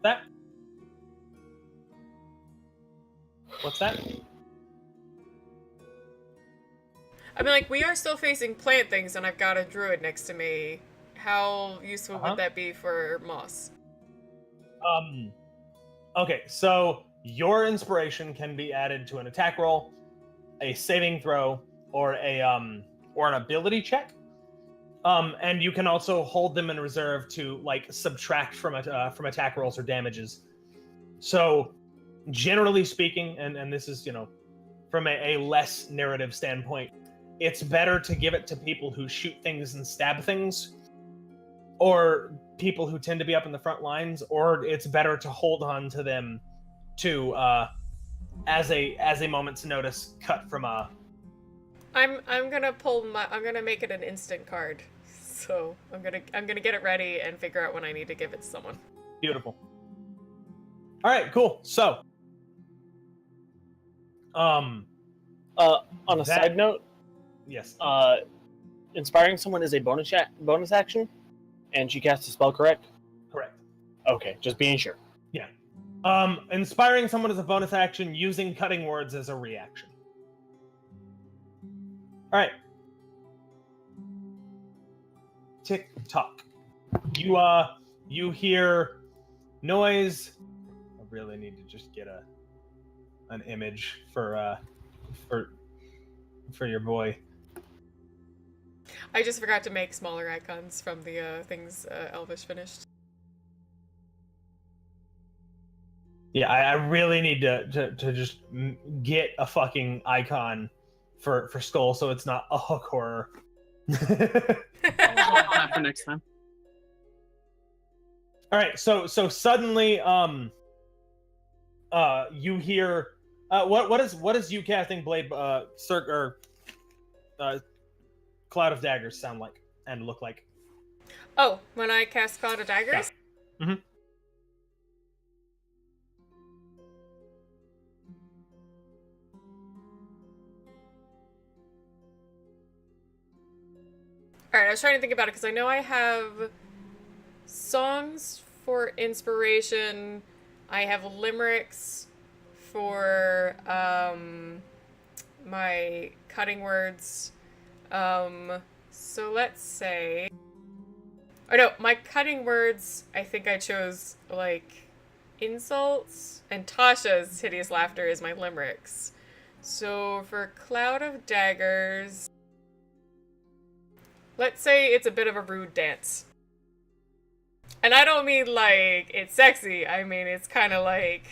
That. What's that? I mean, like, we are still facing plant things, and I've got a druid next to me. How useful would that be for Moss? Okay, so your inspiration can be added to an attack roll, a saving throw, or an ability check. And you can also hold them in reserve to like subtract from attack rolls or damages. So, generally speaking, and this is from a less narrative standpoint, it's better to give it to people who shoot things and stab things, or people who tend to be up in the front lines, or it's better to hold on to them to as a moment's notice cut from a. I'm gonna make it an instant card. So I'm gonna get it ready and figure out when I need to give it to someone. Beautiful. All right, cool. So, on a side note, yes. Inspiring someone is a bonus action, and she casts a spell, correct? Correct. Okay, just being sure. Yeah. Inspiring someone is a bonus action, using cutting words as a reaction. All right. Tick tock. You hear noise. I really need to just get an image for your boy. I just forgot to make smaller icons from the things Elvish finished. Yeah, I really need to just get a fucking icon for Skull, so it's not a hook horror. That for next time. All right, so suddenly, you hear, what is you casting Blade, Cloud of Daggers sound like and look like? Oh, when I cast Cloud of Daggers? Yeah. Mm-hmm. Alright, I was trying to think about it, because I know I have songs for inspiration. I have limericks for my cutting words. So let's say... Oh no, my cutting words, I think I chose, like, insults. And Tasha's hideous laughter is my limericks. So for Cloud of Daggers... Let's say it's a bit of a rude dance. And I don't mean, like, it's sexy. I mean, it's kind of like,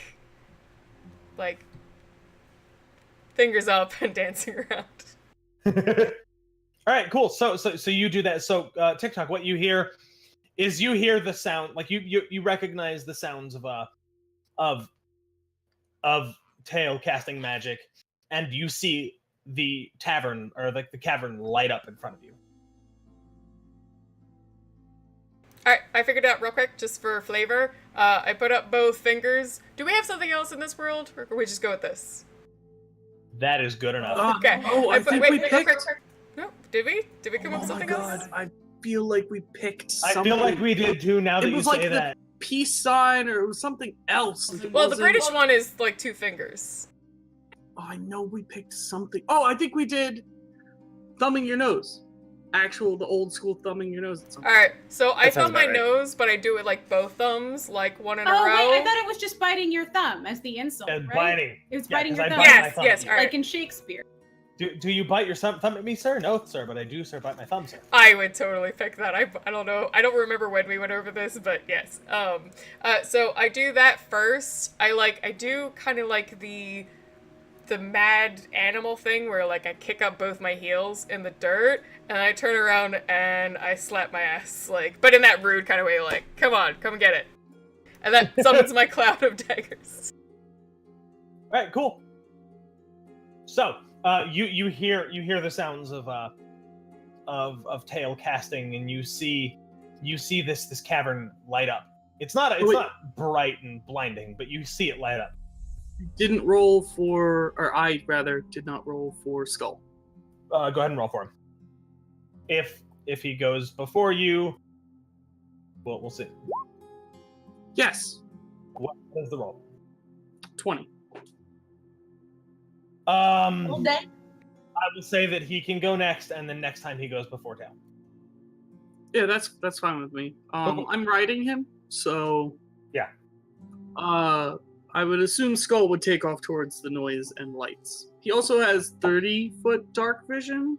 fingers up and dancing around. All right, cool. So you do that. So TikTok, what you hear is you hear the sound, like you recognize the sounds of tail casting magic, and you see the tavern or like the cavern light up in front of you. Alright, I figured it out real quick, just for flavor. I put up both fingers. Do we have something else in this world, or can we just go with this? That is good enough. Okay. I think we picked... No, did we? Did we come up with Oh my something god, else? I feel like we picked I something. feel like we did too. Now that It you was say like the that, peace sign, or it was something else. It Well, the wasn't- British one is like 2 fingers. Oh, I know we picked something. Oh, I think we did thumbing your nose. The old school thumbing your nose. Alright, so I That sounds thumb my about right. nose, but I do it like both thumbs, like one in a Oh, row. wait, I thought it was just biting your thumb as the insult, and right? biting. It was Yeah, biting 'cause your I thumb. bite my Yes, thumb. yes, alright. Like in Shakespeare. Do you bite your thumb at me, sir? No, sir, but I do, sir, bite my thumb, sir. I would totally pick that. I don't know. I don't remember when we went over this, but yes. So I do that first. I do kind of like the mad animal thing where like I kick up both my heels in the dirt and I turn around and I slap my ass, like, but in that rude kind of way, like, come on, come get it. And that summons my cloud of daggers. All right, cool. So, you hear the sounds of tail casting, and you see this cavern light up. It's not bright and blinding, but you see it light up. Didn't roll for, or I rather did not roll for Skull. Go ahead and roll for him. If he goes before you, well, we'll see. Yes, What is the roll? 20. All day. I will say that he can go next, and then next time he goes before tail. Yeah, that's fine with me. I'm riding him, so Yeah. I would assume Skull would take off towards the noise and lights. He also has 30-foot dark vision,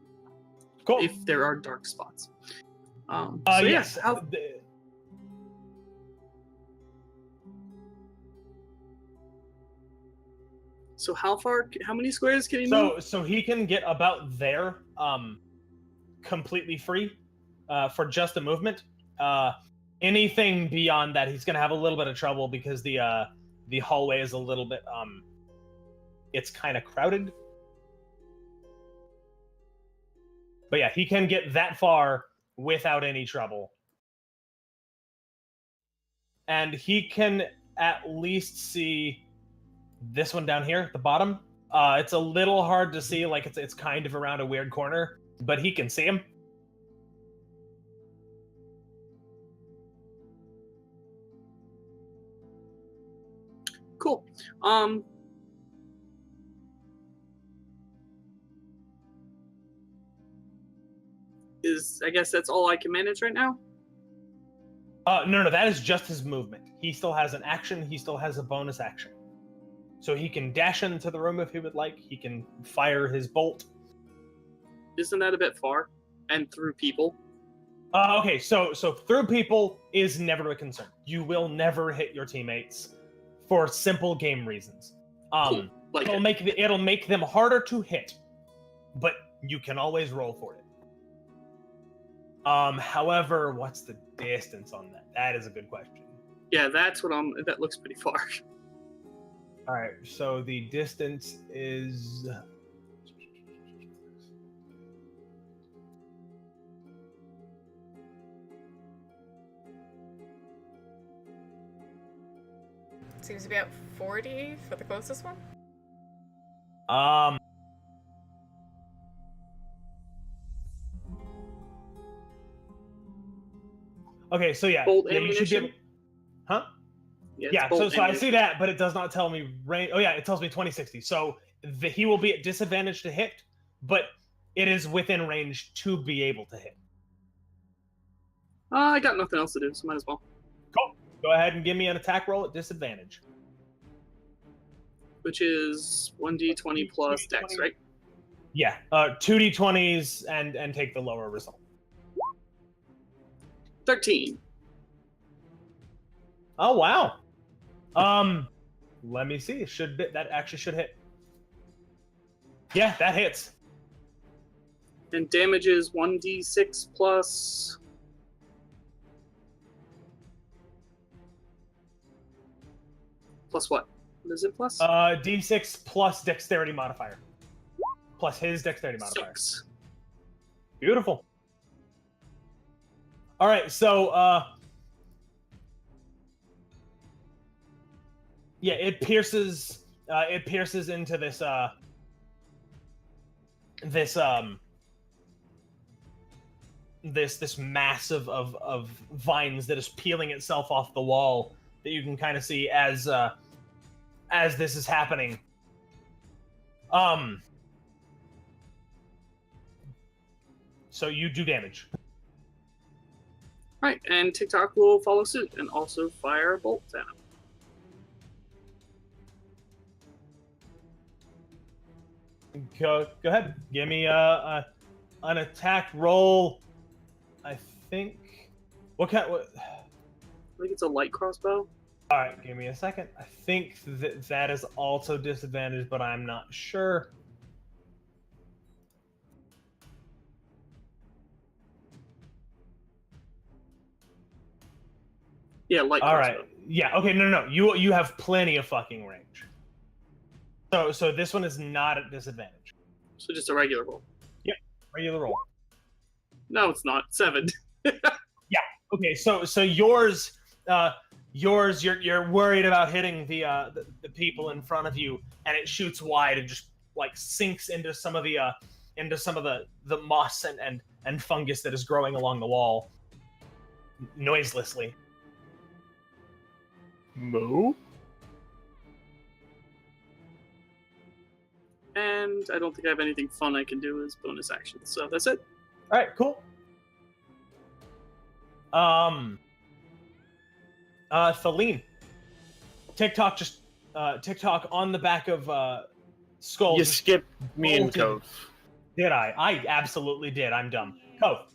Cool. if there are dark spots. So yes. yeah, so how many squares can he move? So he can get about there, completely free, for just a movement. Anything beyond that, he's gonna have a little bit of trouble because the hallway is a little bit it's kind of crowded. But yeah, he can get that far without any trouble. And he can at least see this one down here at the bottom. It's a little hard to see, like it's kind of around a weird corner, but he can see him. Cool. I guess that's all I can manage right now? No, that is just his movement. He still has an action, he still has a bonus action. So he can dash into the room if he would like, he can fire his bolt. Isn't that a bit far? And through people? Okay, so through people is never a concern. You will never hit your teammates for simple game reasons. Cool. Like It'll make them harder to hit, but you can always roll for it. However, what's the distance on that? That is a good question. Yeah, that looks pretty far. All right, so the distance is Seems to be at 40 for the closest one. Okay, so yeah, Bolt you should be able, ammunition? Huh? Yeah, Yeah, it's bolt so I damage. see that, but it does not tell me range. Oh yeah, it tells me 2060. So he will be at disadvantage to hit, but it is within range to be able to hit. I got nothing else to do, so might as well. Cool. Go ahead and give me an attack roll at disadvantage. Which is 1d20 plus dex, right? Yeah, 2d20s and take the lower result. 13. Oh wow. Let me see. That actually should hit? Yeah, that hits. And damage is 1d6 plus... Plus what? What is it plus? D6 plus dexterity modifier. Plus his dexterity modifier. 6. Beautiful. All right, so yeah, it pierces into this this mass of vines that is peeling itself off the wall that you can kind of see as this is happening. So you do damage. Right, and TikTok will follow suit and also fire bolts at him. Go ahead. Give me an attack roll. I think. What? I think it's a light crossbow. All right, give me a second. I think that is also disadvantage, but I'm not sure. Yeah, light All crossbow. right. Yeah. Okay. No. You have plenty of fucking range. So this one is not at disadvantage. So just a regular roll. Regular roll. No, it's not. 7. Okay. So yours. You're worried about hitting the people in front of you, and it shoots wide and just like sinks into some of the moss and fungus that is growing along the wall noiselessly. Moo? And I don't think I have anything fun I can do as bonus actions. So that's it. All right, cool. Thaleen. TikTok on the back of Skull. You just skipped me and bolted. Cove. Did I? I absolutely did. I'm dumb. Cove.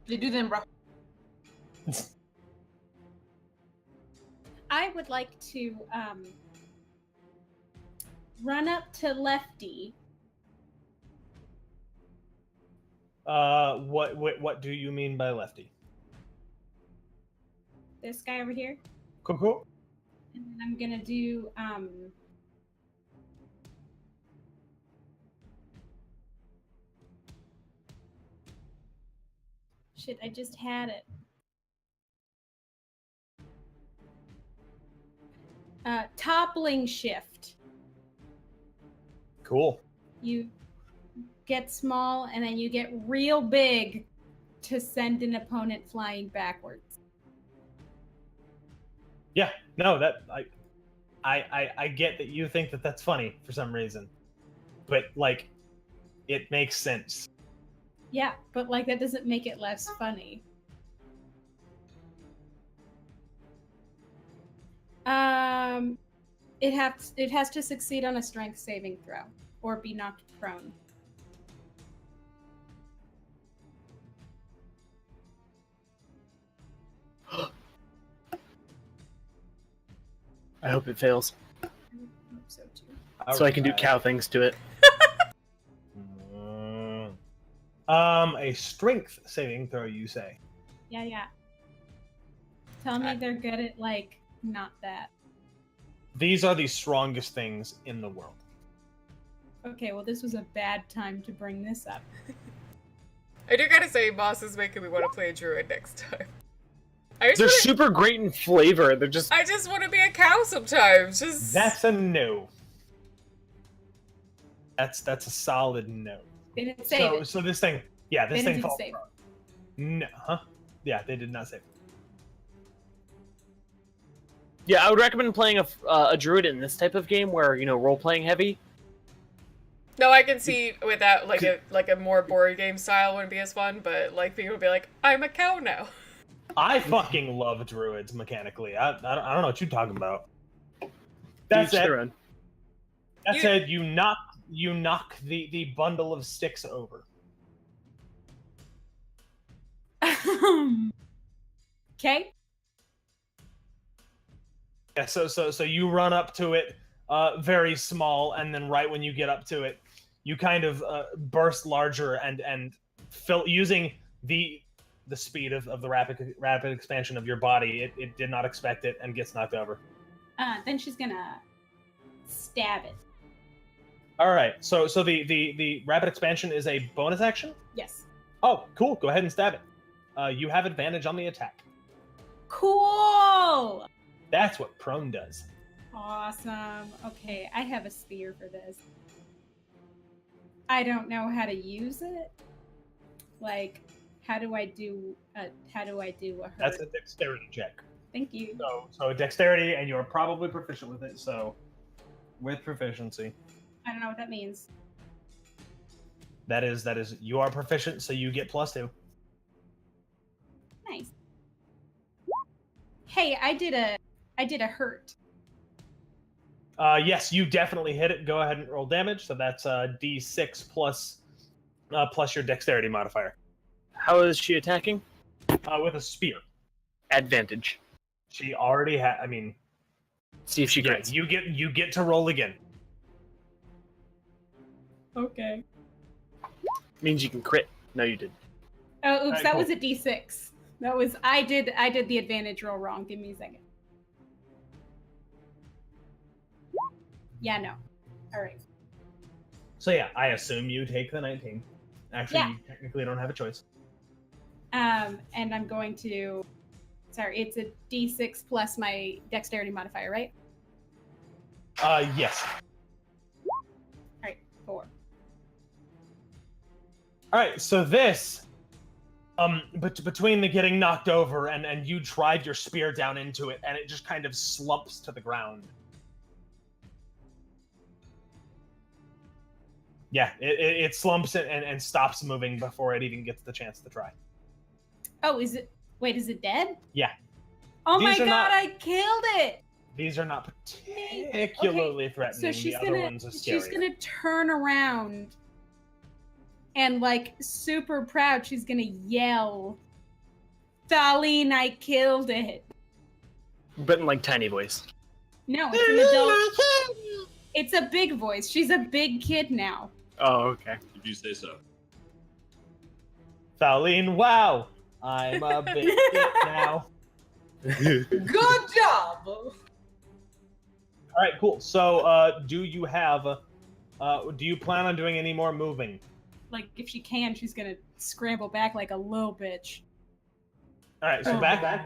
They do them, bro. I would like to run up to Lefty. What do you mean by lefty? This guy over here. Cool. And then I'm gonna do shit, I just had it. Toppling shift. Cool. You get small and then you get real big to send an opponent flying backwards. Yeah. No, that I get that you think that that's funny for some reason, but like, it makes sense. Yeah, but like that doesn't make it less funny. It has to succeed on a strength saving throw or be knocked prone. I hope it fails, I would hope so too. so I can do Alright. cow things to it. A strength saving throw, you say? Yeah. Tell me they're good at like not that. These are the strongest things in the world. Okay, well this was a bad time to bring this up. I do gotta say, Boss is making me want to play a druid next time. They're wanna, super great in flavor. They're just I just want to be a cow sometimes. Just That's a no. That's a solid no. They didn't save it. So this thing, yeah, this They thing didn't falls. save it. No, huh? Yeah, they did not save. Yeah, I would recommend playing a druid in this type of game where, role playing heavy. No, I can see without like a more board game style wouldn't be as fun, but like people would be like, I'm a cow now. I fucking love druids mechanically. I don't know what you're talking about. That's Each it. their own. That said, you knock the bundle of sticks over. Okay. Yeah, so you run up to it, very small, and then right when you get up to it, you kind of burst larger and fill using the speed of the rapid expansion of your body. It did not expect it and gets knocked over. Then she's gonna stab it. All right, so the rapid expansion is a bonus action. Yes. Oh, cool. Go ahead and stab it. You have advantage on the attack. Cool. That's what prone does. Awesome. Okay, I have a spear for this. I don't know how to use it. Like, how do I do a hurt? That's a dexterity check. Thank you. So dexterity, and you're probably proficient with it. So, with proficiency, I don't know what that means. that is you are proficient, so you get +2. Nice. Hey, I did a hurt. Yes, you definitely hit it. Go ahead and roll damage. So that's D6 plus your dexterity modifier. How is she attacking? With a spear. Advantage. She already had. I mean, See if she yeah, crits. you get to roll again. Okay. Means you can crit. No, you didn't. Oh, oops, Alright, that cool. was a D6. That was I did the advantage roll wrong. Give me a second. Yeah, no. All right. So yeah, I assume you take the 19. Actually, Yeah. you technically don't have a choice. And I'm going to. Sorry, it's a D6 plus my dexterity modifier, right? Yes. All right, 4. All right, so this, but between the getting knocked over and you drive your spear down into it, and it just kind of slumps to the ground. Yeah, it slumps and stops moving before it even gets the chance to try. Oh, is it? Wait, is it dead? Yeah. Oh my These are god, not- I killed it! These are not particularly threatening. So she's the other ones are scary. she's gonna turn around and like super proud, she's gonna yell, Thaleen, I killed it. But in like tiny voice. No, it's an adult. It's a big voice. She's a big kid now. Oh, okay. If you say so. Thaleen, wow! I'm a big kid now. Good job. All right, cool. So, do you plan on doing any more moving? Like if she can, she's gonna scramble back like a little bitch. All right, so back. I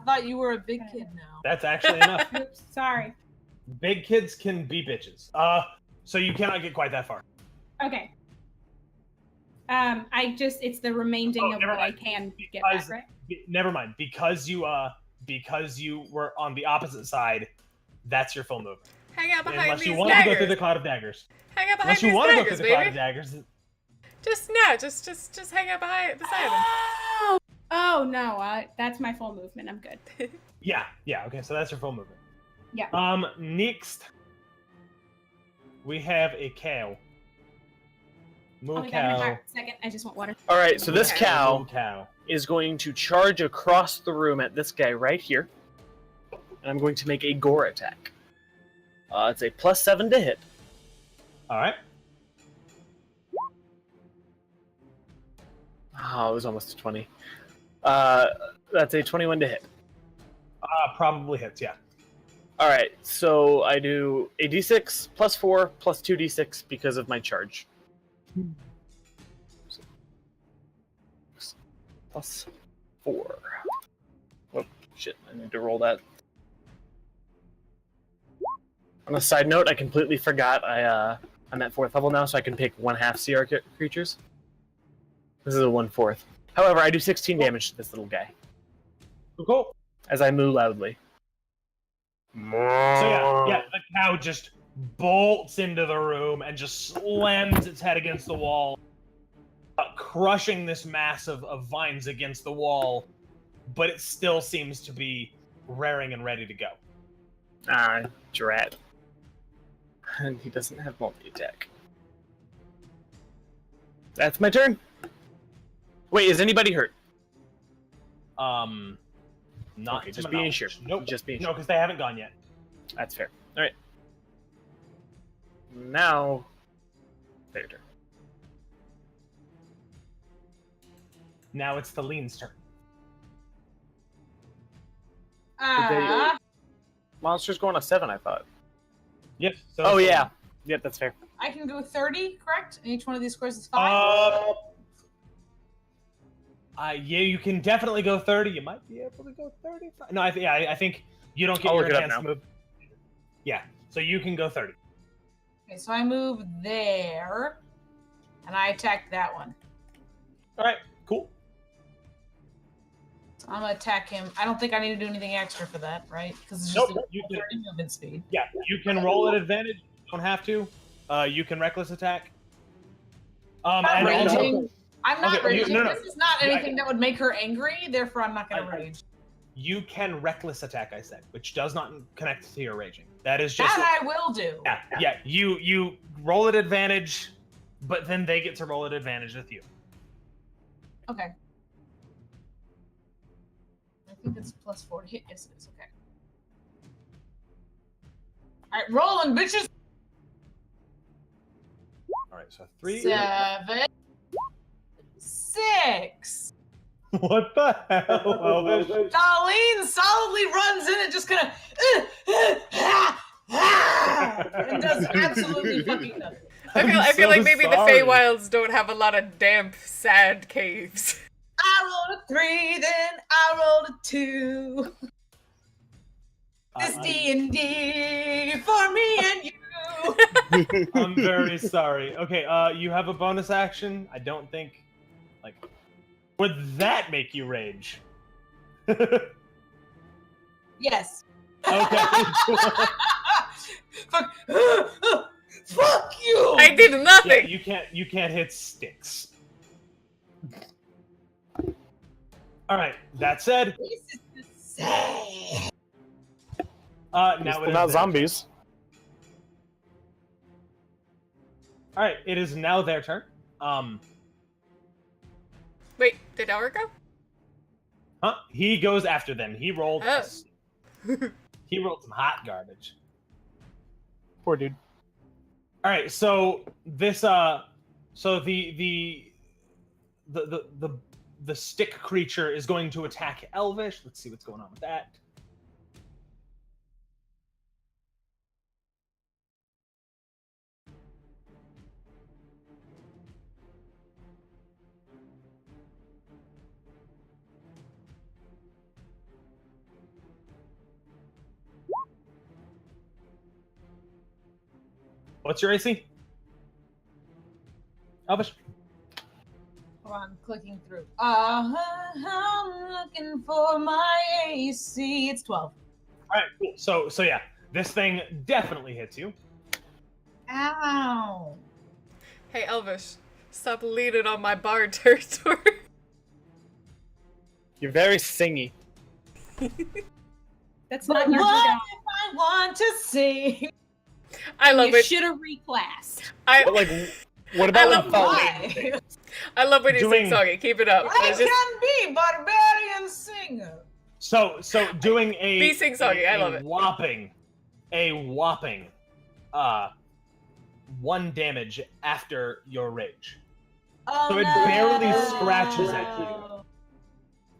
thought you were a big kid now. That's actually enough. Oops, sorry. Big kids can be bitches. So you cannot get quite that far. Okay. It's the remaining Oh, of never what I mind. can get Because- back, right? Never mind. Because you were on the opposite side, that's your full movement. Hang out behind Unless these you want to go through daggers. the cloud of daggers. Hang out behind Unless you these want to go daggers, through the cloud of baby. daggers. Just hang out beside them. Oh no, that's my full movement. I'm good. Yeah. Okay, so that's your full movement. Yeah. Next, we have a cow. Moo Oh my god, my cow. heart. Second, I just want water. All right, so this Okay. cow Moo cow. is going to charge across the room at this guy right here. And I'm going to make a gore attack. It's a +7 to hit. All right. Oh, it was almost a 20. That's a 21 to hit. Probably hits. Yeah. All right, so I do a d6 +4 +2d6 because of my charge. +4. Oh, shit, I need to roll that. On a side note, I completely forgot I'm at 4th level now, so I can pick 1/2 CR creatures. This is a 1/4. However, I do 16 damage to this little guy Cool. as I moo loudly. So yeah, the cow just bolts into the room and just slams its head against the wall, crushing this mass of vines against the wall, but it still seems to be raring and ready to go. Ah, drat. And he doesn't have multi-attack. That's my turn. Wait, is anybody hurt? Not Okay, to just my being knowledge. sure. Nope. Just being No, sure. because they haven't gone yet. That's fair. All right. Now, their turn. Now it's the lean's turn. Monster's going on 7, I thought. Yep. So Oh it's the yeah. lean. Yep, that's fair. I can go 30, correct? And each one of these scores is 5? Yeah, you can definitely go 30. You might be able to go 35. No, I think you don't get I'll your look it up enhanced now. move. Yeah, so you can go 30. Okay, so I move there, and I attack that one. All right, cool. So I'm gonna attack him. I don't think I need to do anything extra for that, right? Because it's Nope, just you a can- 30 movement speed. Yeah, you can roll at advantage. You don't have to. You can reckless attack. I'm And not also- raging. I'm not Okay, raging. no. This is not Yeah, anything that would make her angry, therefore I'm not gonna I- rage. you can reckless attack, I said, which does not connect to your raging. That is just That I will do. yeah. You roll at advantage, but then they get to roll at advantage with you. Okay. I think it's +4 to hit. Yes, it is. Okay. Alright, rolling, bitches! All right, so 3. 7, 6. What the hell, Elvish? Darlene solidly runs in and just kind of and does absolutely fucking nothing. I feel so like maybe sorry. the Feywilds don't have a lot of damp, sad caves. I rolled a 3, then I rolled a 2. This D&D for me and you. I'm very sorry. Okay, you have a bonus action. I don't think, would that make you rage? Yes. Okay. Fuck. Fuck you. I did Yeah, nothing! you can't hit sticks. All right. That said, This is sad. now Still it is not their zombies. All right, it is now their turn. Wait, did Elric go? He goes after them. He rolled. Oh. He rolled some hot garbage. Poor dude. All right, so this so the stick creature is going to attack Elvish. Let's see what's going on with that. What's your AC? Elvish? Hold on, I'm clicking through. I'm looking for my AC. It's 12. All right, cool. So yeah, this thing definitely hits you. Ow. Hey, Elvish, stop leaning on my bar territory. You're very singy. That's But not your what job. if I want to sing? I love You it. should have reclassed. But like, what about love when Paul Why? I love when you Doing- sing songy. Keep it up. I It's just- can be barbarian singer. So doing a Be sing-songy, I love it. whopping 1 damage after your rage. Oh, So it no. barely scratches at you.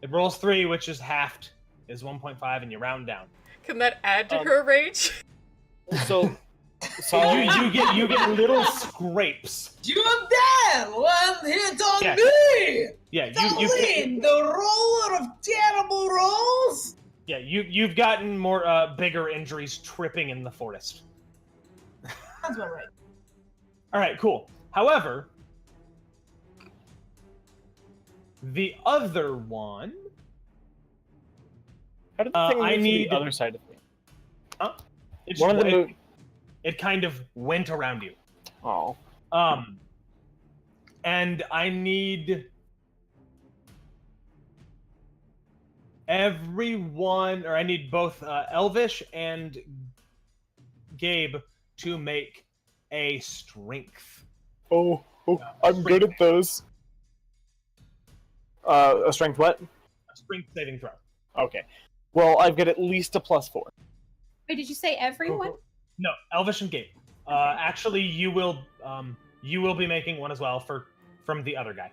It rolls 3, which is halved, is 1.5, and you round down. Can that add to her rage? So, So you get little scrapes. You're dead. One hit on Yeah. me. Yeah, Darlene, the roller of terrible rolls. you've gotten more bigger injuries tripping in the forest. Sounds about right. All right, cool. However, the other one, how did the thing I move to need- the other side of me? It, One of the it, it kind of went around you. Oh. And I need everyone, or I need both Elvish and Gabe to make a strength. Oh, I'm good at those. A strength what? A strength saving throw. Okay. Well, I've got at least a +4. Wait, did you say everyone? No, Elvish and Gabe. Actually, you will be making one as well from the other guy.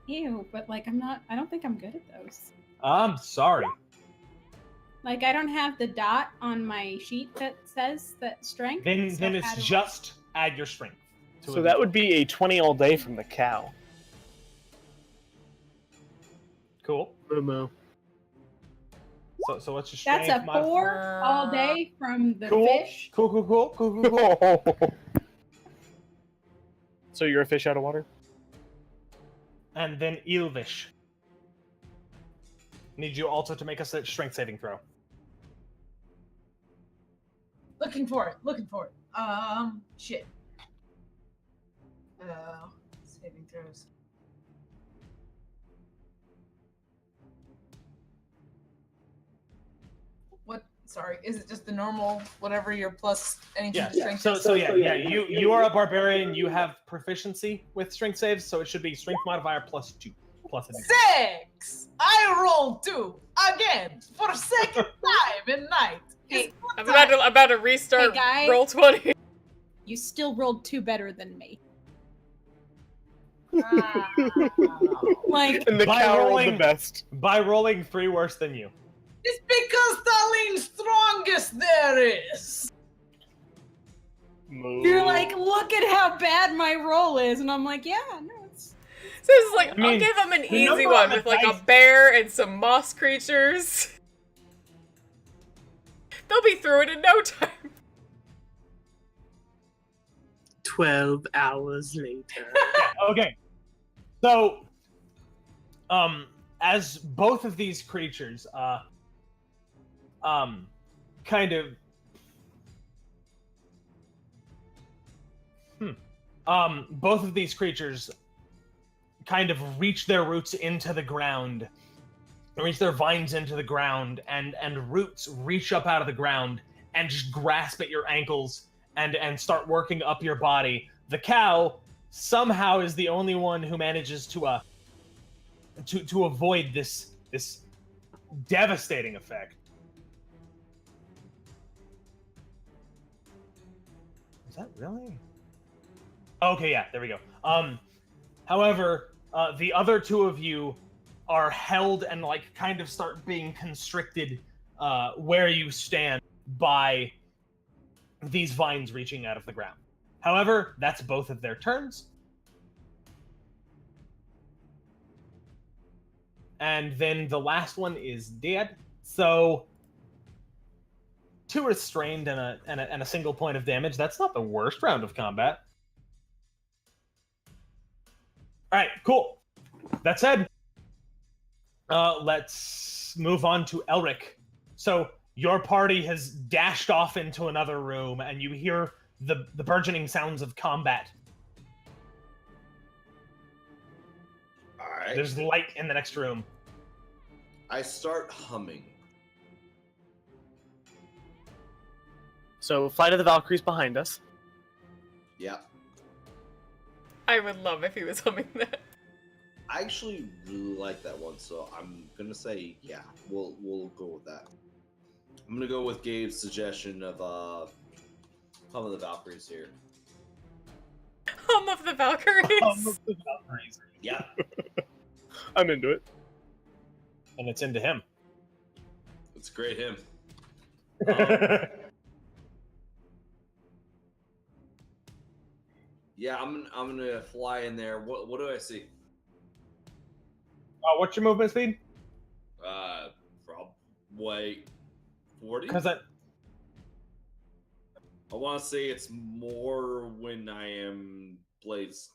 Ew, but like I don't think I'm good at those. I'm sorry. Like I don't have the dot on my sheet that says that strength. Then so it's how do I- just add your strength. So that would be a 20 all day from the cow. Cool. Moo. So what's your strength? That's a 4 modifier? all day from the Cool. fish. Cool. So you're a fish out of water? And then Elvish. Need you also to make a strength saving throw. Looking for it. Shit. Saving throws. What? Sorry, is it just the normal whatever your plus anything Yeah. to strength? So you are a barbarian. You have proficiency with strength saves, so it should be strength modifier +2 plus a d6. 6. I rolled 2 again for second time in night. Hey, I'm about to restart Hey, guy. roll 20. You still rolled 2 better than me. Like And the By cow rolled the rolling- best. By rolling 3 worse than you. It's because Taline's strongest there is. Moo. you're like, look at how bad my roll is, and I'm like, yeah, no, it's So this is like, I mean, I'll give him an the easy number one on the with like dice- a bear and some moss creatures. They'll be through it in no time. 12 hours later. Okay. So, as both of these creatures, kind of, both of these creatures kind of reach their roots into the ground, reach their vines into the ground, and roots reach up out of the ground and just grasp at your ankles and start working up your body. The cow somehow is the only one who manages to avoid this devastating effect. Is that really? Okay, yeah, there we go. However, the other two of you are held and like kind of start being constricted where you stand by these vines reaching out of the ground. However, that's both of their turns. And then the last one is dead. So 2 restrained and a single point of damage. That's not the worst round of combat. All right, cool. That said, let's move on to Elric. So your party has dashed off into another room, and you hear the burgeoning sounds of combat. All right. There's light in the next room. I start humming. So, Flight of the Valkyries behind us. Yeah. I would love if he was humming that. I actually really like that one, so I'm gonna say yeah. We'll go with that. I'm gonna go with Gabe's suggestion of Hum of the Valkyries here. Hum of the Valkyries. Yeah. I'm into it. And it's into him. It's a great hymn. Yeah, I'm gonna fly in there. What do I see? What's your movement speed? Probably 40. Because I want to say it's more when I am Blaze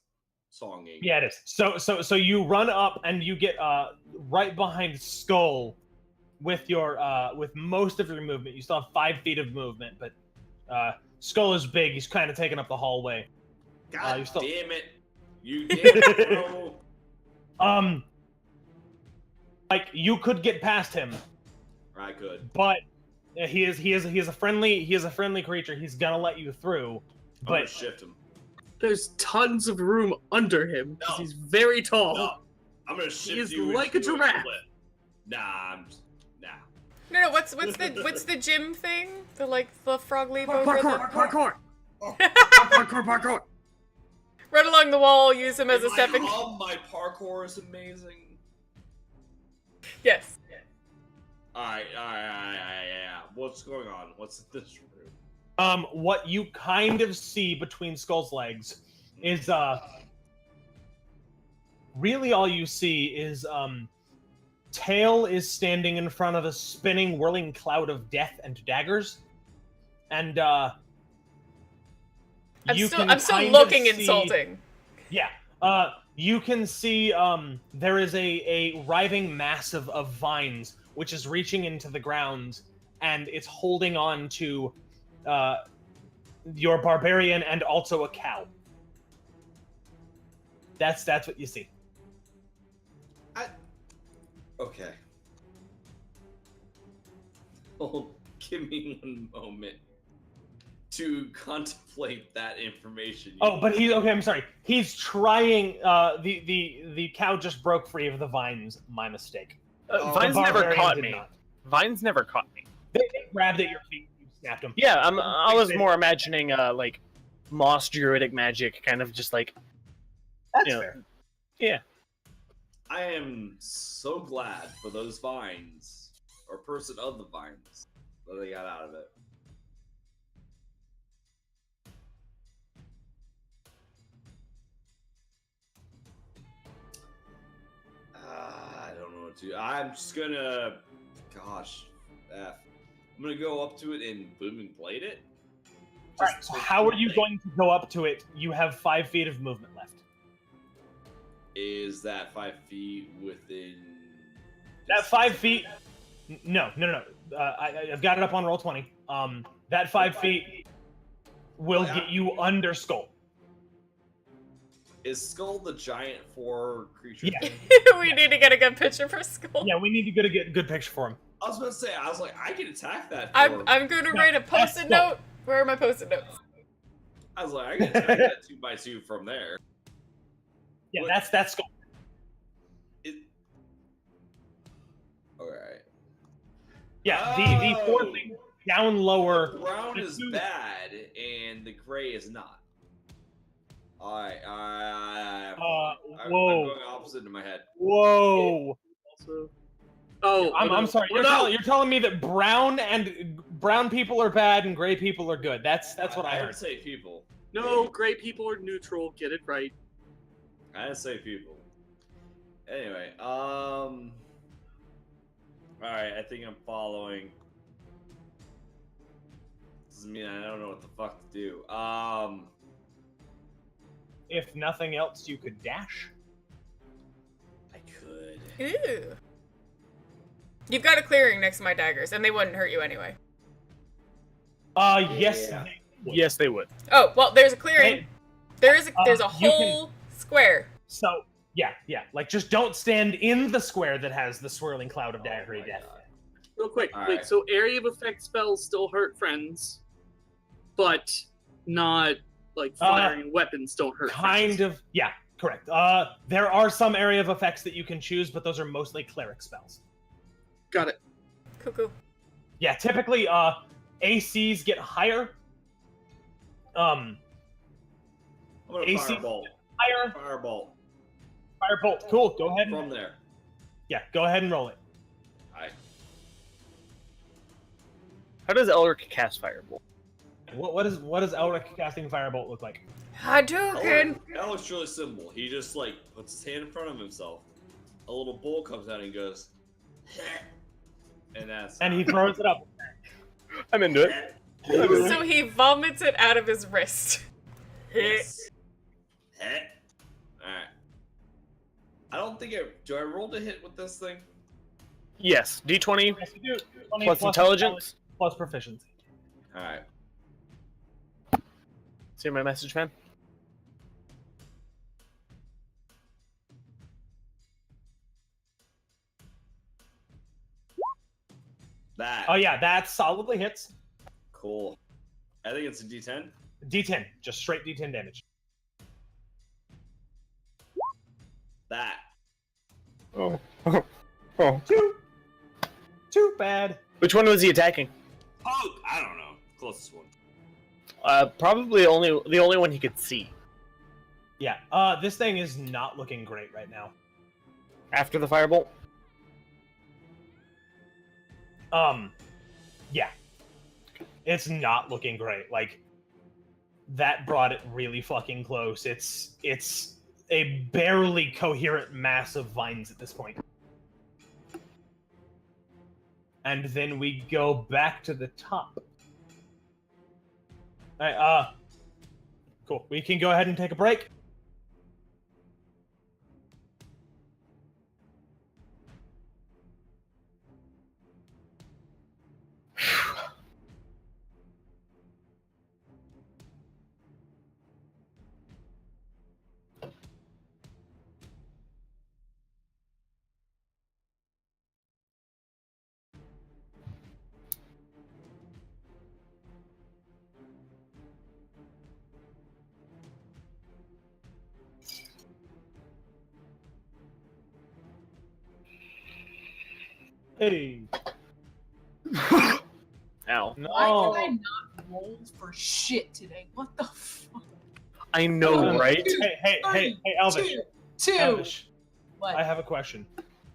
songing. yeah, it is. So you run up and you get right behind Skull, with your with most of your movement. You still have 5 feet of movement, but Skull is big. He's kind of taking up the hallway. God you're still- damn it! You did it, bro. Like you could get past him, I could. but he is a friendly creature. He's gonna let you through, I'm gonna but shift him. There's tons of room under him because No. he's very tall. No, I'm gonna shift is you like a into giraffe. cliff. Nah. No, what's the gym thing? The frog leap over Parkour! Parkour! Run along the wall, use him as a stepping. My parkour is amazing. Yes. Alright, yeah. What's going on? What's this room? what you kind of see between Skull's legs is really all you see is Tail is standing in front of a spinning, whirling cloud of death and daggers, and I'm you still can still kind of looking see- insulting. Yeah. You can see there is a writhing mass of vines which is reaching into the ground, and it's holding on to your barbarian and also a cow. That's what you see. Okay. Oh, give me one moment to contemplate that information. Oh, but I'm sorry. He's trying. The cow just broke free of the vines. My mistake. Vines The never barbarian caught did me. not. Vines never caught me. They grabbed at your feet. You snapped them. Yeah, I was more imagining like moss druidic magic, kind of just like That's you know, fair. yeah. I am so glad for those vines, or person of the vines, that they got out of it. I don't know what to. I'm just gonna, gosh, F. I'm gonna go up to it and booming blade it. All right. So how are you going to go up to it? You have 5 feet of movement left. Is that 5 feet within? That 5 feet. No. I've got it up on roll 20. That 5 feet will get you under Skull. Is Skull the giant 4 creature? Yeah. We need to get a good picture for Skull. Yeah, we need to get a good picture for him. I was about to say, I was like, I can attack that. I'm going to write a post-it Skull. note. Where are my post-it notes? I was like, I can attack that 2x2 from there. Yeah, What- that's Skull. Alright. Yeah, the Oh. 4 thing down lower. Brown the is two- bad, and the gray is not. Alright, I'm Whoa. going opposite in my head. Whoa. Also, oh, I'm sorry. no. You're telling me that brown people are bad and gray people are good. That's what I didn't heard. say people. No, gray people are neutral. Get it right. I didn't say people. Anyway, alright, I think I'm following. Doesn't mean I don't know what the fuck to do. If nothing else, you could dash. I could. Ew. You've got a clearing next to my daggers, and they wouldn't hurt you anyway. Yes. Yeah. Yes, they would. Oh, well, there's a clearing. Hey, There's a you can- whole square. So yeah. Like just don't stand in the square that has the swirling cloud of daggery my death. God. Real quick, All wait. right. So area of effect spells still hurt friends, but not like firing weapons don't hurt. Kind friends. of. Yeah. Correct. There are some area of effects that you can choose, but those are mostly cleric spells. Got it. Cuckoo. Yeah. Typically, ACs get higher. I'm gonna AC firebolt. Higher. Firebolt. Firebolt. Cool. Go ahead. From there. Yeah. Go ahead and roll it. Alright. How does Elric cast Firebolt? What does Elric casting Firebolt look like? Hadouken! That looks really simple. He just like puts his hand in front of himself. A little bull comes out and he goes, and that's And he throws it up. I'm into it. So he vomits it out of his wrist. Yes. Alright. I don't think do I roll to hit with this thing? Yes, D20 Yes, you do. 20 plus intelligence. plus proficiency. All right. See my message, man? That. Oh yeah, that solidly hits. Cool. I think it's a D10. D10, just straight D10 damage. That. Oh. Oh. Too bad. Which one was he attacking? Oh, I don't know. Closest one. Probably the only one he could see. Yeah. This thing is not looking great right now. After the firebolt? Yeah. It's not looking great. Like, that brought it really fucking close. It's a barely coherent mass of vines at this point. And then we go back to the top. Alright, cool. We can go ahead and take a break. Hey. Ow. No. Why can I not roll for shit today? What the fuck? I know, right? Hey, Elvish. Two. Elvish, What? I have a question.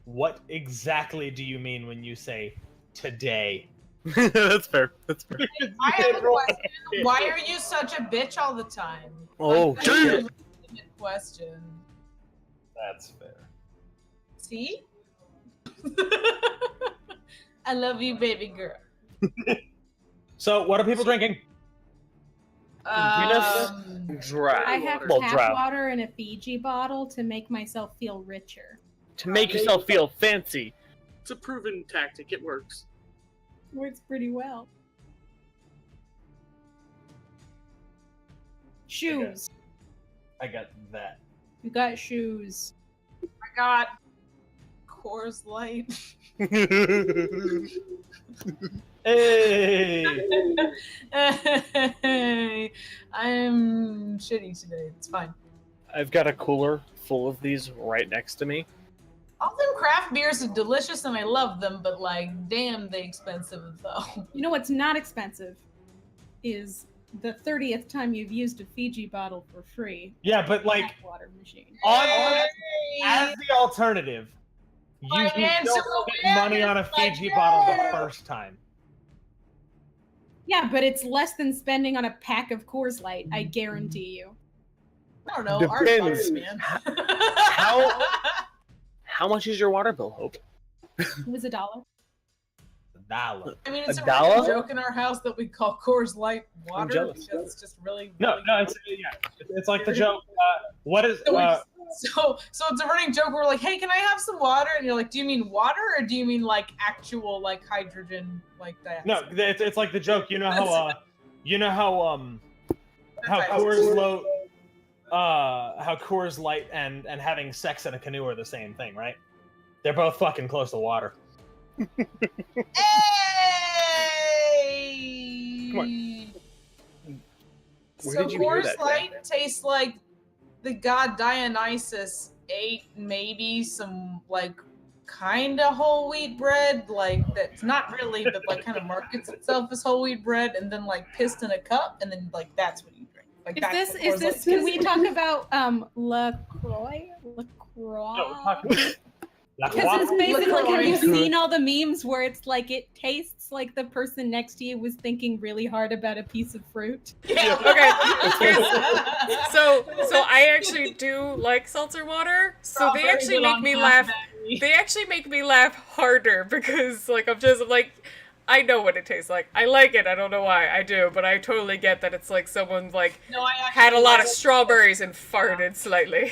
What exactly do you mean when you say today? That's fair. That's fair. I have a question. Why are you such a bitch all the time? Oh, Like, that's a shit. legitimate question. That's fair. See? I love you, baby girl. So, what are people drinking? Dry. I have Well, tap dry. water in a Fiji bottle to make myself feel richer. To make yourself feel fancy. It's a proven tactic. It works. Works pretty well. Shoes. I got that. You got shoes. I got Coors Light. Hey! Hey, I'm shitty today. It's fine. I've got a cooler full of these right next to me. All them craft beers are delicious and I love them, but like, damn, they expensive though. You know what's not expensive is the 30th time you've used a Fiji bottle for free. Yeah, but like, Tap water machine. as the alternative, you can Financial still spend money on a awareness, Fiji like, bottle the yeah. first time. Yeah, but it's less than spending on a pack of Coors Light, I guarantee you. I don't know. Depends. Art man. How much is your water bill, Hope? It was $1. $1. I mean, it's $1? a running joke in our house that we call Coors Light water jealous. because it's just really. No, really no, it's like the joke. What is? So it's a running joke. We're like, hey, can I have some water? And you're like, do you mean water or do you mean like actual like hydrogen like that? No, it's like the joke. You know how how Coors Light and having sex in a canoe are the same thing, right? They're both fucking close to water. Hey! Come on. Where So did you hear Coors that, Light tastes like the god Dionysus ate maybe some like kind of whole wheat bread, like that's not really, but like kind of markets itself as whole wheat bread, and then like pissed in a cup, and then like that's what you drink. Like that's what Coors Light Can we tastes talk about LaCroix? LaCroix? Because it's basically like, have you seen all the memes where it's like it tastes like the person next to you was thinking really hard about a piece of fruit? Yeah. Okay. So I actually do like seltzer water. So they actually make me laugh. They actually make me laugh harder because like I'm like I know what it tastes like. I like it. I don't know why. I do, but I totally get that it's like someone like No, I had a actually lot like of it. strawberries and farted slightly.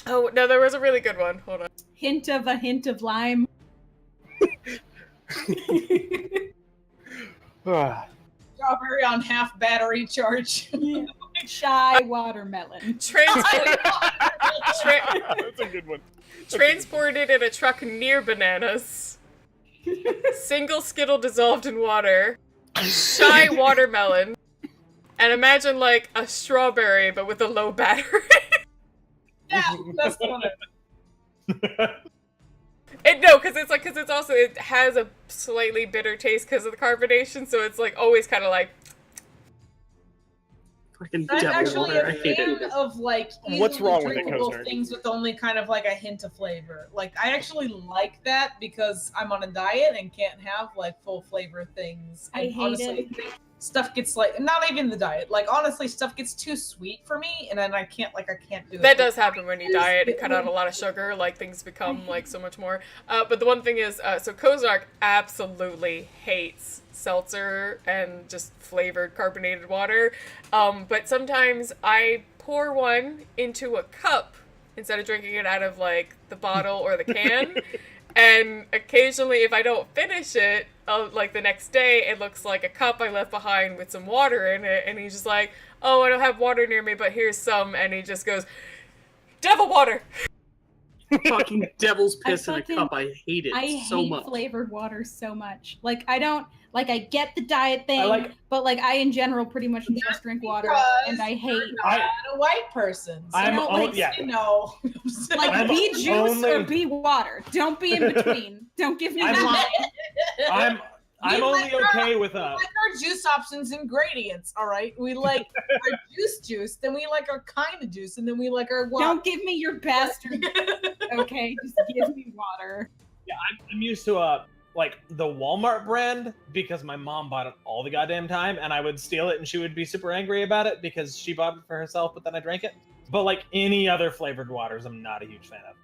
Oh, no, there was a really good one. Hold on. Hint of lime. Strawberry on half battery charge. Shy watermelon. Transport- That's a good one. transported in a truck near bananas. Single Skittle dissolved in water. Shy watermelon. And imagine like a strawberry, but with a low battery. Yeah, that's the one. No, because it has a slightly bitter taste because of the carbonation, so it's like always kind of like. Fucking I'm devil actually water. a I hate it. fan of like What's easily wrong with it, drinkable Kozner? things with only kind of like a hint of flavor. Like I actually like that because I'm on a diet and can't have like full flavor things. I And hate honestly, stuff gets like not even the diet. Like honestly, stuff gets too sweet for me, and then I can't do it. That does happen when you diet and cut out a lot of sugar, like things become like so much more. But the one thing is, so Kozark absolutely hates seltzer and just flavored carbonated water. But sometimes I pour one into a cup instead of drinking it out of like the bottle or the can. And occasionally, if I don't finish it, like the next day, it looks like a cup I left behind with some water in it. And he's just like, oh, I don't have water near me, but here's some. And he just goes, devil water! Fucking devil's piss in a fucking- cup. I hate it I so hate much. flavored water so much. Like I get the diet thing, like- but like I in general pretty much just drink water, and I hate Not a white person. So I'm don't, o- like, yeah. say no. like I'm be juice only- or be water. Don't be in between. Don't give me I'm- the line. I'm We only like our- okay with We a. like our juice options and gradients, all right? We like our juice, then we like our kind of juice, and then we like our water. Don't give me your bastard. Okay, just give me water. I'm used to like the Walmart brand because my mom bought it all the goddamn time, and I would steal it, and she would be super angry about it because she bought it for herself, but then I drank it. But like any other flavored waters, I'm not a huge fan of.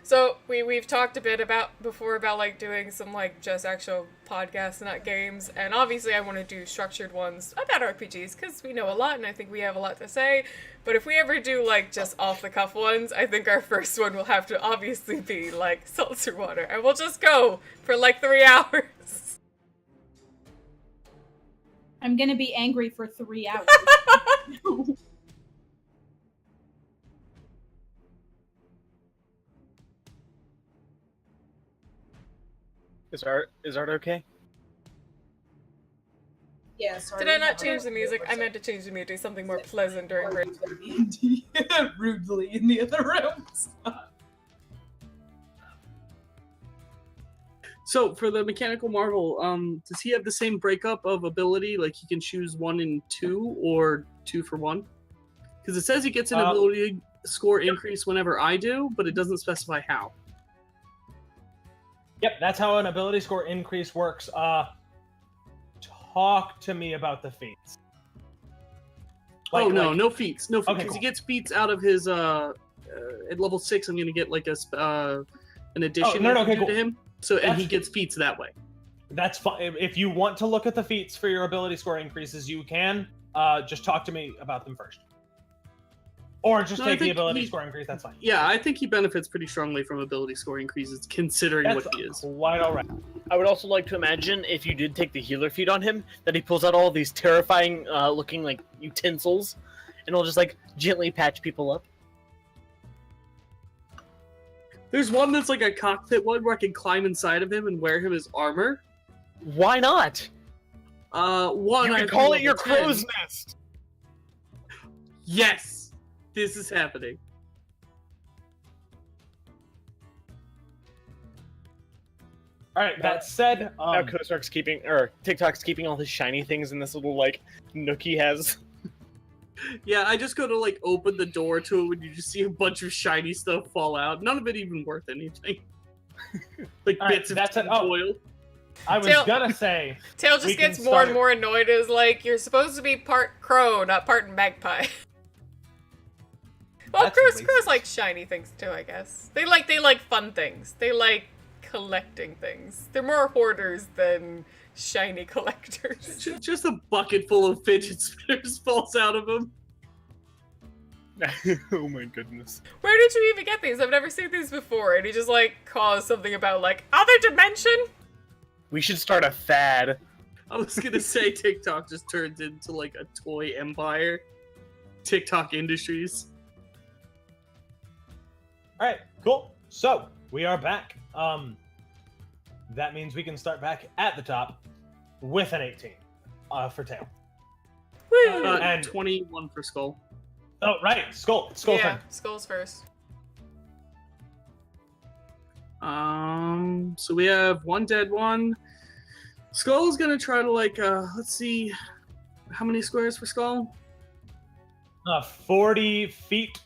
So we've talked a bit before about like doing some like just actual podcasts, not games, and obviously I want to do structured ones about RPGs because we know a lot and I think we have a lot to say. But if we ever do like just off the cuff ones, I think our first one will have to obviously be like seltzer water, and we'll just go for like 3 hours. I'm gonna be angry for 3 hours. Is Art okay? Yeah, sorry. Did I not change the music? I meant to change the music to something more pleasant during break. Rudely in the other rooms. So for the mechanical marvel, does he have the same breakup of ability? Like he can choose 1 and 2 or 2 for 1? Because it says he gets an ability score increase whenever I do, but it doesn't specify how. Yep, that's how an ability score increase works. Talk to me about the feats. No feats, no feats. Okay, Because cool. he gets feats out of his at level 6. I'm gonna get like an addition no, I can okay, do cool. to him. So and he That's- gets feats that way. That's fine. If you want to look at the feats for your ability score increases, you can. Just talk to me about them first. Or just No, I take the think ability he- score increase, that's fine. Yeah, I think he benefits pretty strongly from ability score increases, considering That's what he is. quite alright. I would also like to imagine if you did take the healer feat on him, that he pulls out all these terrifying looking like utensils, and he'll just like gently patch people up. There's one that's like a cockpit one where I can climb inside of him and wear him as armor. Why not? One You I can have call it level your 10. crow's nest. Yes, this is happening. Alright, that said, Now Kozark's TikTok's keeping all his shiny things in this little like nook he has. Yeah, I just go to like open the door to it when you just see a bunch of shiny stuff fall out. None of it even worth anything. Like All right, bits of that's it. tinfoil. I was Tail- gonna say, Tail We just can gets more and start- more annoyed as like you're supposed to be part crow, not part magpie. Well, That's crows racist. like shiny things too, I guess. They like fun things. They like collecting things. They're more hoarders than shiny collectors. Just a bucket full of fidget spinners falls out of him. Oh my goodness. Where did you even get these? I've never seen these before. And he just like caused something about like other dimension. We should start a fad. I was gonna say TikTok just turns into like a toy empire. TikTok Industries. All right, cool. So we are back. That means we can start back at the top with an 18 for tail. Woo! And 21 for Skull. oh, right, skull Yeah, turn. skulls first. So we have one dead one. Skull's gonna try to like let's see, how many squares for Skull? 40 feet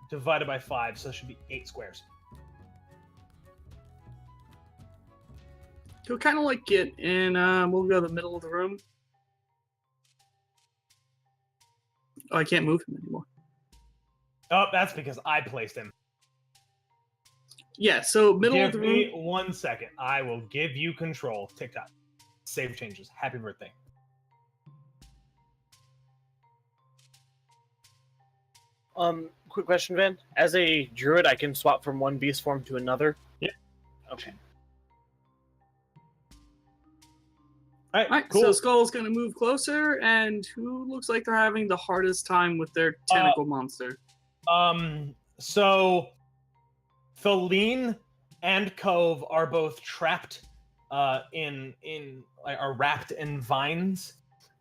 divided by 5, so it should be 8 squares. He'll kind of like get in. We'll go to the middle of the room. Oh, I can't move him anymore. Oh, that's because I placed him. Yeah, so middle of Give the me room. 1 second. I will give you control. TikTok. Save changes. Happy birthday. Quick question, Van. As a druid, I can swap from one beast form to another? Yeah. Okay. All right, Alright, cool. so Skull's gonna move closer, and who looks like they're having the hardest time with their tentacle monster? So Feline and Cove are both trapped are wrapped in vines.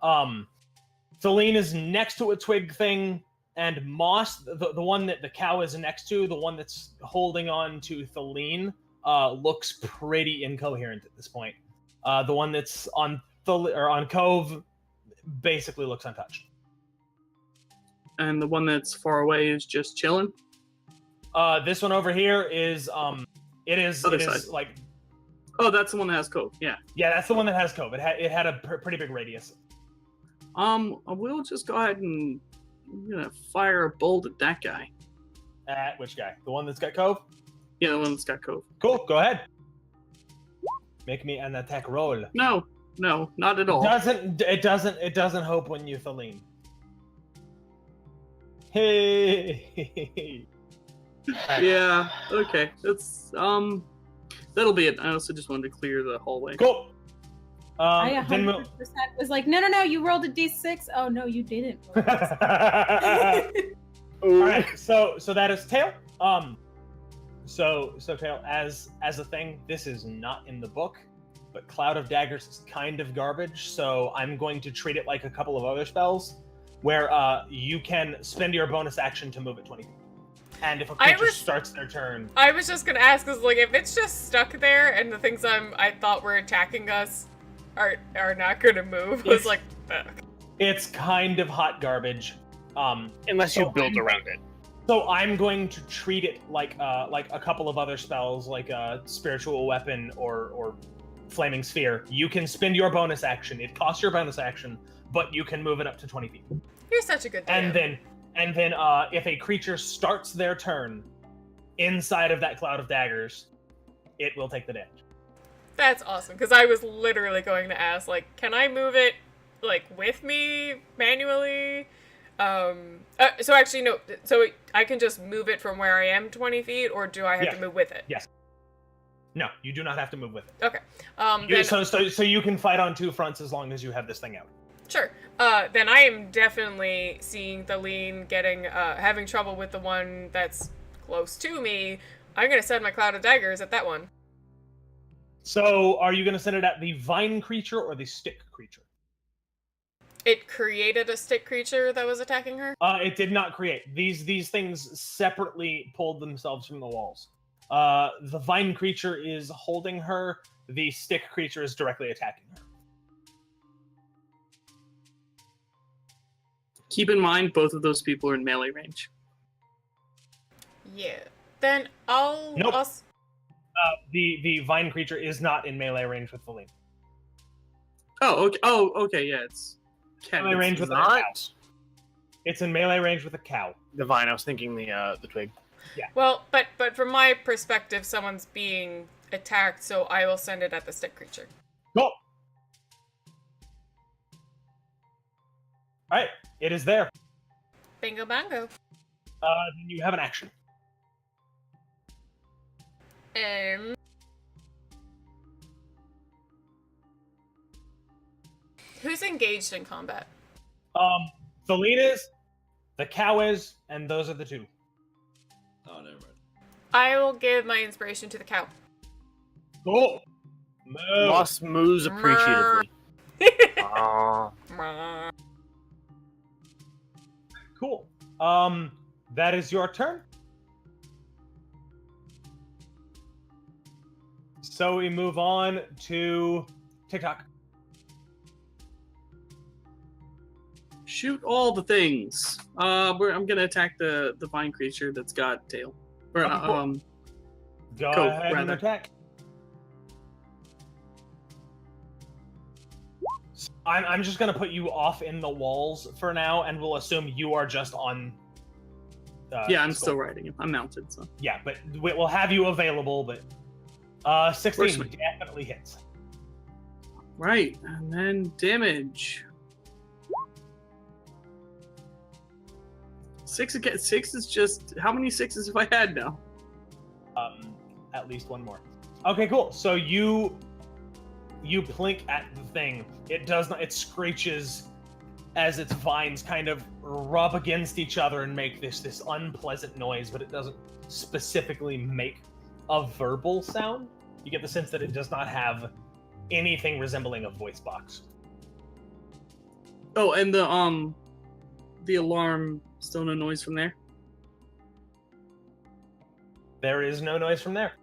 Feline is next to a twig thing, and Moss, the one that the cow is next to, the one that's holding on to Feline, looks pretty incoherent at this point. The one that's on Cove basically looks untouched. And the one that's far away is just chilling. This one over here is it is Other it is side. like Oh, that's the one that has Cove. Yeah. that's the one that has Cove. It had a pretty big radius. We'll just go ahead and I'm gonna fire a bolt at that guy. At which guy? The one that's got Cove? Yeah, the one that's got Cove. Cool. Go ahead. Make me an attack roll. No, not at all. It doesn't hope when you Feline. Hey. Yeah. Okay. That's that'll be it. I also just wanted to clear the hallway. Cool. I Then 100% was like, no, you rolled a d6. Oh no, you didn't. All right, so that is tail. So tail as a thing, this is not in the book, but Cloud of Daggers is kind of garbage. So I'm going to treat it like a couple of other spells, where you can spend your bonus action to move it 20 feet, and if a creature starts their turn, I was just gonna ask, cause like if it's just stuck there and the things I thought were attacking us are not gonna move, I was like, ugh. it's kind of hot garbage. Unless you build around it. So I'm going to treat it like a couple of other spells, like a spiritual weapon or flaming sphere. You can spend your bonus action. It costs your bonus action, but you can move it up to 20 feet. You're such a good And DM. then if a creature starts their turn inside of that cloud of daggers, it will take the damage. That's awesome, because I was literally going to ask, like, can I move it, like, with me manually? So actually, no. So I can just move it from where I am 20 feet, or do I have to move with it? Yes. No, you do not have to move with it. Okay. So you can fight on two fronts as long as you have this thing out. Sure. Then I am definitely seeing Feline getting, having trouble with the one that's close to me. I'm gonna send my Cloud of Daggers at that one. So, are you going to send it at the vine creature or the stick creature? It created a stick creature that was attacking her? It did not create. These things separately pulled themselves from the walls. The vine creature is holding her. The stick creature is directly attacking her. Keep in mind, both of those people are in melee range. Yeah. Then I'll... Nope. I'll... The vine creature is not in melee range with Feline. Oh, okay. Oh, okay. Yeah, it's Melee range with a cow. It's in melee range with a cow. The vine. I was thinking the twig. Yeah. Well, but from my perspective, someone's being attacked, so I will send it at the stick creature. Cool. All right, it is there. Bingo bango. Then you have an action. Who's engaged in combat? Selena's, the cow is, and those are the two. Oh, never mind. I will give my inspiration to the cow. Cool. Move. Moss moves appreciatively. Aw. Cool. That is your turn. So we move on to TikTok. Shoot all the things. I'm gonna attack the vine creature that's got tail. Or Okay, cool. Go Cool, ahead and rather. attack. I'm just gonna put you off in the walls for now, and we'll assume you are just on. yeah, I'm skull. still riding him. I'm mounted, so. Yeah, but we'll have you available. But 16 Works for me. definitely hits. Right, and then damage. 6 again. 6 is just how many 6s have I had now? At least one more. Okay, cool. So you plink at the thing. It does not. It screeches as its vines kind of rub against each other and make this unpleasant noise, but it doesn't specifically make a verbal sound. You get the sense that it does not have anything resembling a voice box. Oh, and the alarm, still no noise from there? There is no noise from there.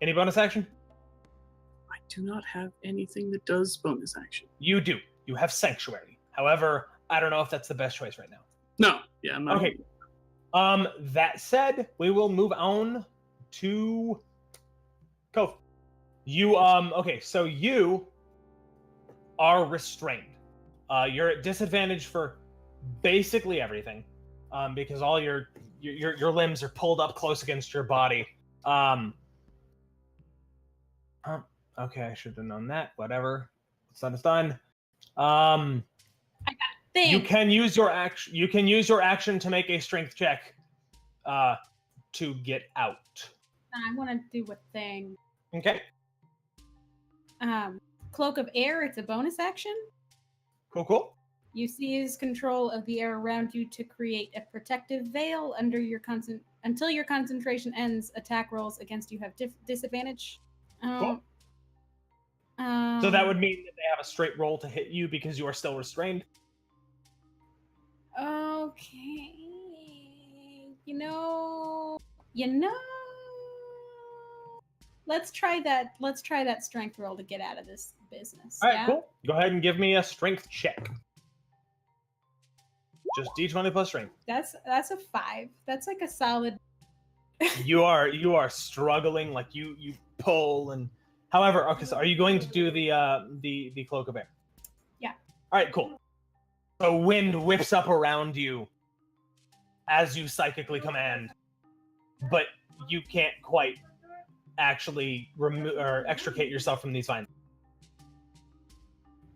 Any bonus action? I do not have anything that does bonus action. You do. You have Sanctuary. However, I don't know if that's the best choice right now. No. Yeah, I'm not. Okay. That said, we will move on to Cove. You okay, so you are restrained. You're at disadvantage for basically everything. Because all your limbs are pulled up close against your body. Okay, I should have known that. Whatever. It's done. It's done. Thanks. You can use your action. You can use your action to make a strength check, to get out. I want to do a thing. Okay. Cloak of Air. It's a bonus action. Cool. Cool. You seize control of the air around you to create a protective veil under your until your concentration ends. Attack rolls against you have disadvantage. Cool. So that would mean that they have a straight roll to hit you because you are still restrained. Okay. You know. Let's try that. Let's try that strength roll to get out of this business. All right, yeah? cool. Go ahead and give me a strength check. Just d20 plus strength. That's a 5. That's like a solid. You are struggling, like you pull and. However, okay. So are you going to do the cloak of air? Yeah. All right, cool. So wind whips up around you as you psychically command, but you can't quite actually remove or extricate yourself from these vines.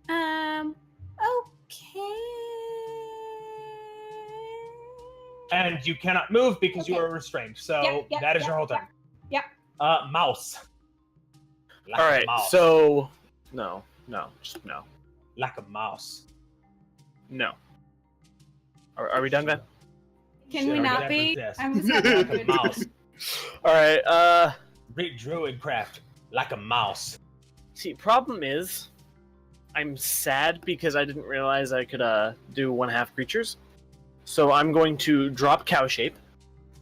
Okay. And you cannot move because you are restrained. So that is your whole turn. Yeah. Mouse. Like All a right, mouse. so just no. Like a mouse. No. Are we done, Ben? Can we not be? Yes. I'm just not Like a good. mouse. All right. Great druid craft. Like a mouse. See, problem is, I'm sad because I didn't realize I could do 1/2 creatures. So I'm going to drop cow shape.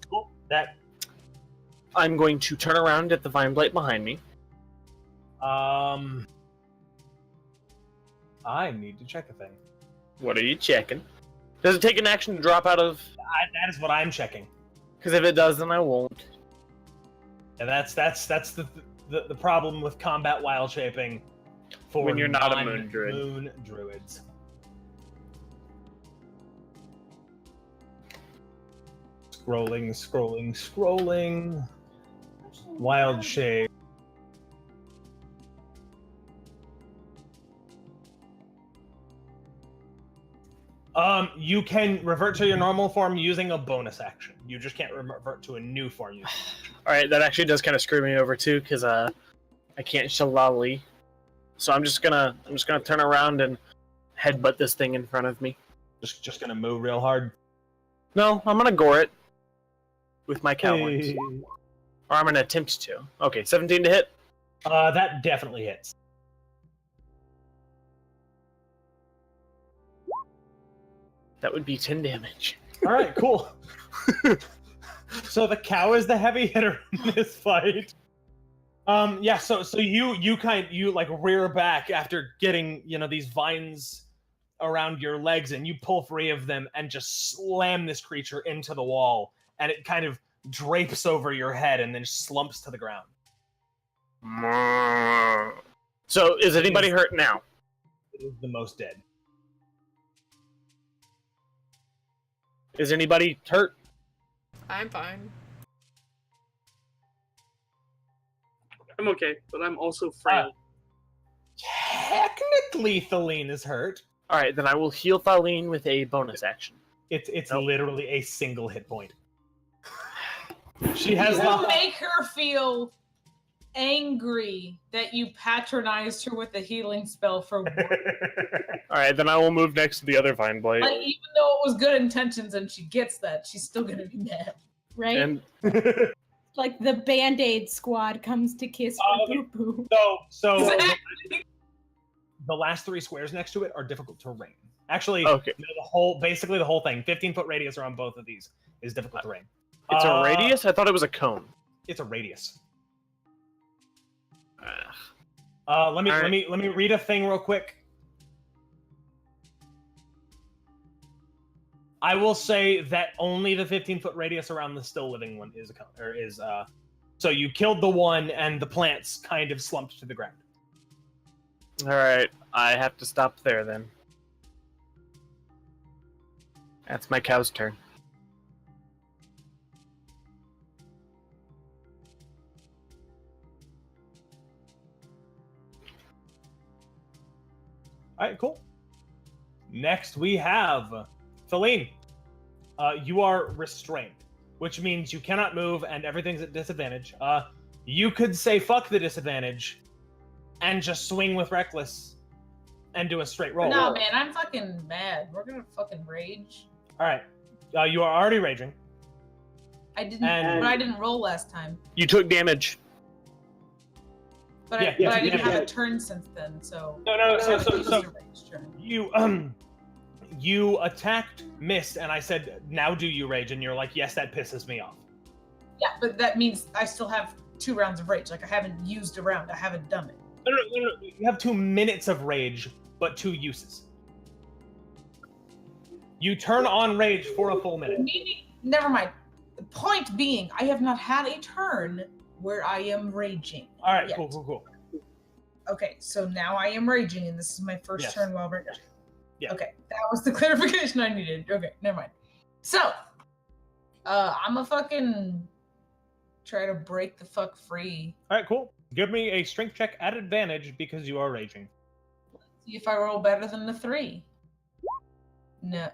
Cool. That. I'm going to turn around at the vine blight behind me. I need to check a thing. What are you checking? Does it take an action to drop out of? That is what I'm checking. Because if it does, then I won't. And that's the problem with combat wild shaping for When you're not a moon druid. Moon druids. Scrolling. Wild shape. You can revert to your normal form using a bonus action. You just can't revert to a new form. All right, that actually does kind of screw me over too, because I can't shillelagh. So I'm just gonna turn around and headbutt this thing in front of me. Just gonna move real hard. No, I'm gonna gore it with my cow horns, Hey. or I'm gonna attempt to. Okay, 17 to hit. That definitely hits. That would be 10 damage. All right, cool. So the cow is the heavy hitter in this fight. Yeah. So you like rear back after getting these vines around your legs, and you pull free of them and just slam this creature into the wall, and it kind of drapes over your head and then slumps to the ground. So is anybody hurt now? It is the most dead. Is anybody hurt? I'm fine. I'm okay, but I'm also frail. Technically, Thaleen is hurt. All right, then I will heal Thaleen with a bonus action. It's literally a single hit point. She has You make her feel angry that you patronized her with a healing spell for one. All right, then I will move next to the other vine blade. Like, even though it was good intentions and she gets that, she's still gonna be mad. Right? And Like the Band-Aid squad comes to kiss for Boo Boo. so Exactly. the last 3 squares next to it are difficult terrain. Actually, okay, no, basically the whole thing, 15-foot radius around both of these is difficult terrain. it's a radius. I thought it was a cone. It's a radius. Ugh. Let me read a thing real quick. I will say that only the 15-foot radius around the still living one is a cone, or is so you killed the one and the plants kind of slumped to the ground. All right, I have to stop there then. That's my cow's turn. All right, cool. Next we have Thaleen. You are restrained, which means you cannot move and everything's at disadvantage. You could say fuck the disadvantage and just swing with Reckless and do a straight roll. No, man, I'm fucking mad. We're gonna fucking rage. All right. You are already raging. I didn't, And- but I didn't roll last time. You took damage. But Yeah, I didn't yeah. have a turn since then, so. No. It was So a rage turn. you attacked, missed, and I said, "Now do you rage?" And you're like, "Yes, that pisses me off." Yeah, but that means I still have 2 rounds of rage. Like, I haven't used a round. I haven't done it. No. You have 2 minutes of rage, but 2 uses. You turn on rage for a full minute. Never mind. The point being, I have not had a turn where I am raging. All right, yet. cool. Okay, so now I am raging, and this is my first Yes. turn while raging. Yeah. Okay, that was the clarification I needed. Okay, never mind. So, I'm a fucking try to break the fuck free. All right, cool. Give me a strength check at advantage because you are raging. See if I roll better than the 3. No,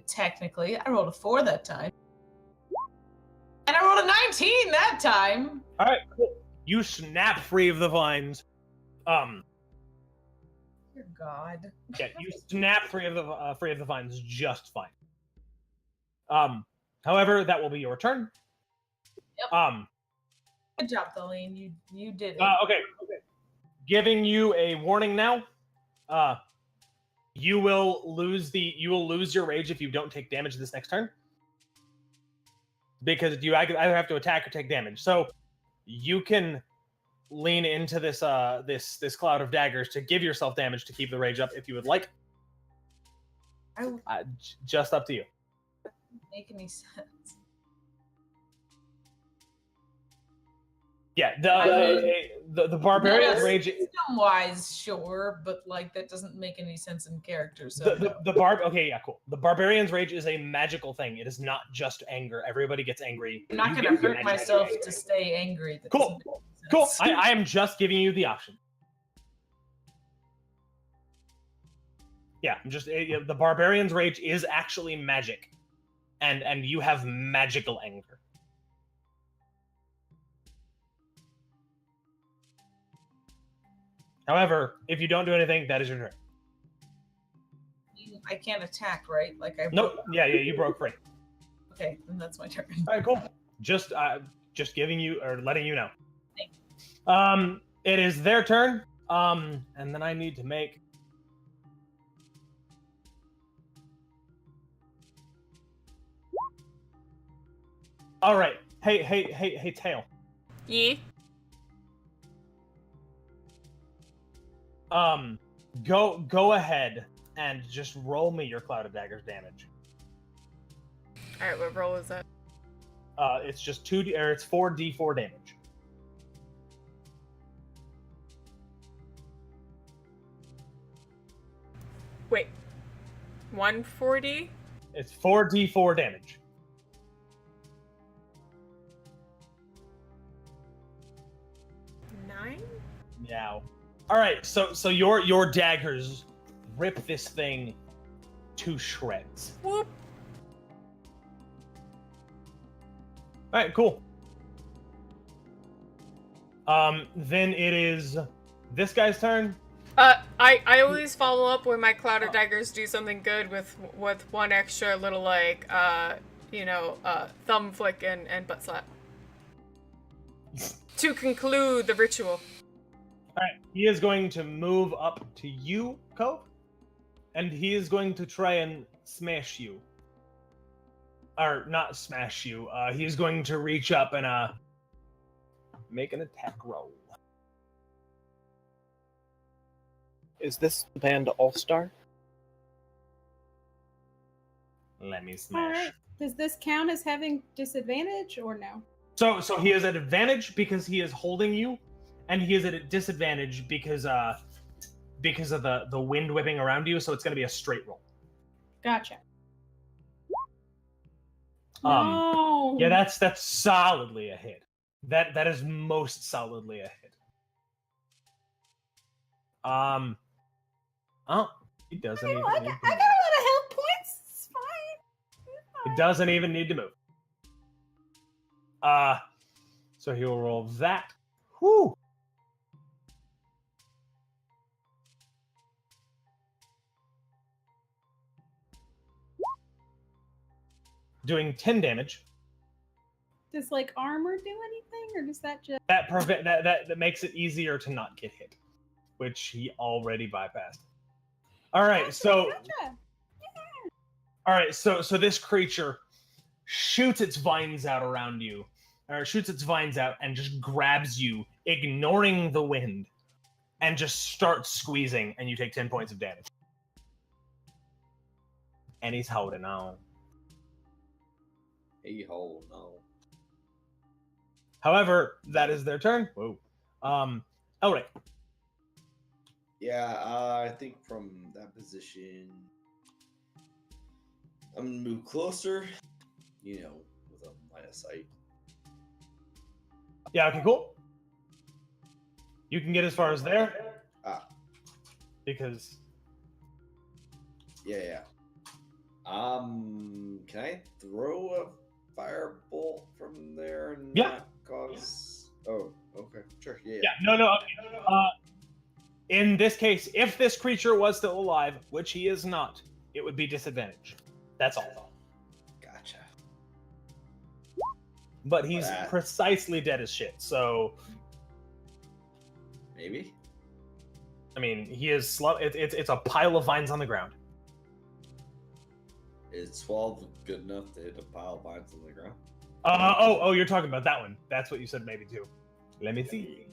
technically, I rolled a 4 that time. And I rolled a 19 that time. All right, cool. You snap free of the vines. Dear God. Yeah, you snap free of the vines just fine. However, that will be your turn. Yep. Good job, Thaleen. You did it. Okay. Giving you a warning now. You will lose your rage if you don't take damage this next turn. Because you either have to attack or take damage. So you can lean into this this cloud of daggers to give yourself damage to keep the rage up if you would like. Just up to you. Doesn't make any sense. Yeah, the barbarian's rage. System wise, sure, but like that doesn't make any sense in character. So Okay, yeah, cool. The barbarian's rage is a magical thing. It is not just anger. Everybody gets angry. I'm not You gonna get hurt magic myself angry. to stay angry. That Cool. doesn't make Cool. sense. I am just giving you the option. Yeah, the barbarian's rage is actually magic, and you have magical anger. However, if you don't do anything, that is your turn. I can't attack, right? Like I. Nope. Yeah, you broke free. Okay, then that's my turn. All right, cool. Just giving you or letting you know. Thanks. It is their turn. And then I need to make. All right. Hey, Tail. Yee. Go ahead and just roll me your Cloud of Daggers damage. All right, what roll is that? It's just 2D or it's 4d4 damage. Wait, 140? It's 4d4 damage. Nine? Yeah. All right. So your daggers rip this thing to shreds. Whoop. All right. Cool. Then it is this guy's turn. I always follow up when my Cloud of Daggers do something good with one extra little like thumb flick and butt slap. To conclude the ritual. All right, he is going to move up to you, Cove, and he is going to try and smash you. Or not smash you. He is going to reach up and make an attack roll. Is this the band All-Star? Let me All smash. right. Does this count as having disadvantage or no? So he is at advantage because he is holding you, and he is at a disadvantage because of the wind whipping around you. So it's going to be a straight roll. Gotcha. Um, No. Yeah, that's solidly a hit. That is most solidly a hit. Oh, he doesn't even I got need a to lot move. of health points. It's fine. He doesn't even need to move. So he will roll that. Whew. Doing 10 damage. Does like armor do anything, or does that just? That makes it easier to not get hit, which he already bypassed. All right, Gotcha, so gotcha. all right, so this creature shoots its vines out around you, or shoots its vines out and just grabs you, ignoring the wind, and just starts squeezing, and you take 10 points of damage. And he's holding on. Hey ho, no. However, that is their turn. Whoa. Elric. Yeah, I think from that position, I'm gonna move closer, with a line of sight. Yeah, okay, cool. You can get as far as there. Because Yeah. Can I throw a firebolt from there and not cause? Oh, okay, sure. Yeah. no. In this case, if this creature was still alive, which he is not, it would be disadvantage. That's all. Gotcha. But he's precisely dead as shit. So Maybe. I mean, he is slow. It's a pile of vines on the ground. Is 12 good enough to hit a pile of vines on the ground? Oh, you're talking about that one. That's what you said maybe too. Let me see.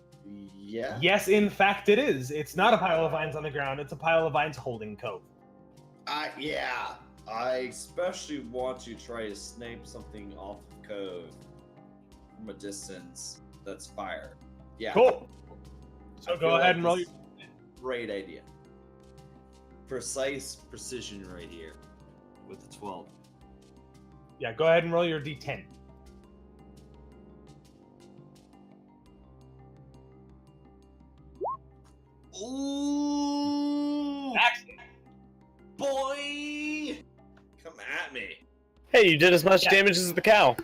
Yeah. Yes, in fact, it is. It's not a pile of vines on the ground. It's a pile of vines holding Cove. Yeah. I especially want to try to snipe something off of Cove from a distance that's fire. Yeah. Cool. So I go feel ahead and roll this your. is a great idea. Precise precision right here with the 12. Yeah, go ahead and roll your d10. Ooh! Excellent. Hey, you did as much Yeah. damage as the cow.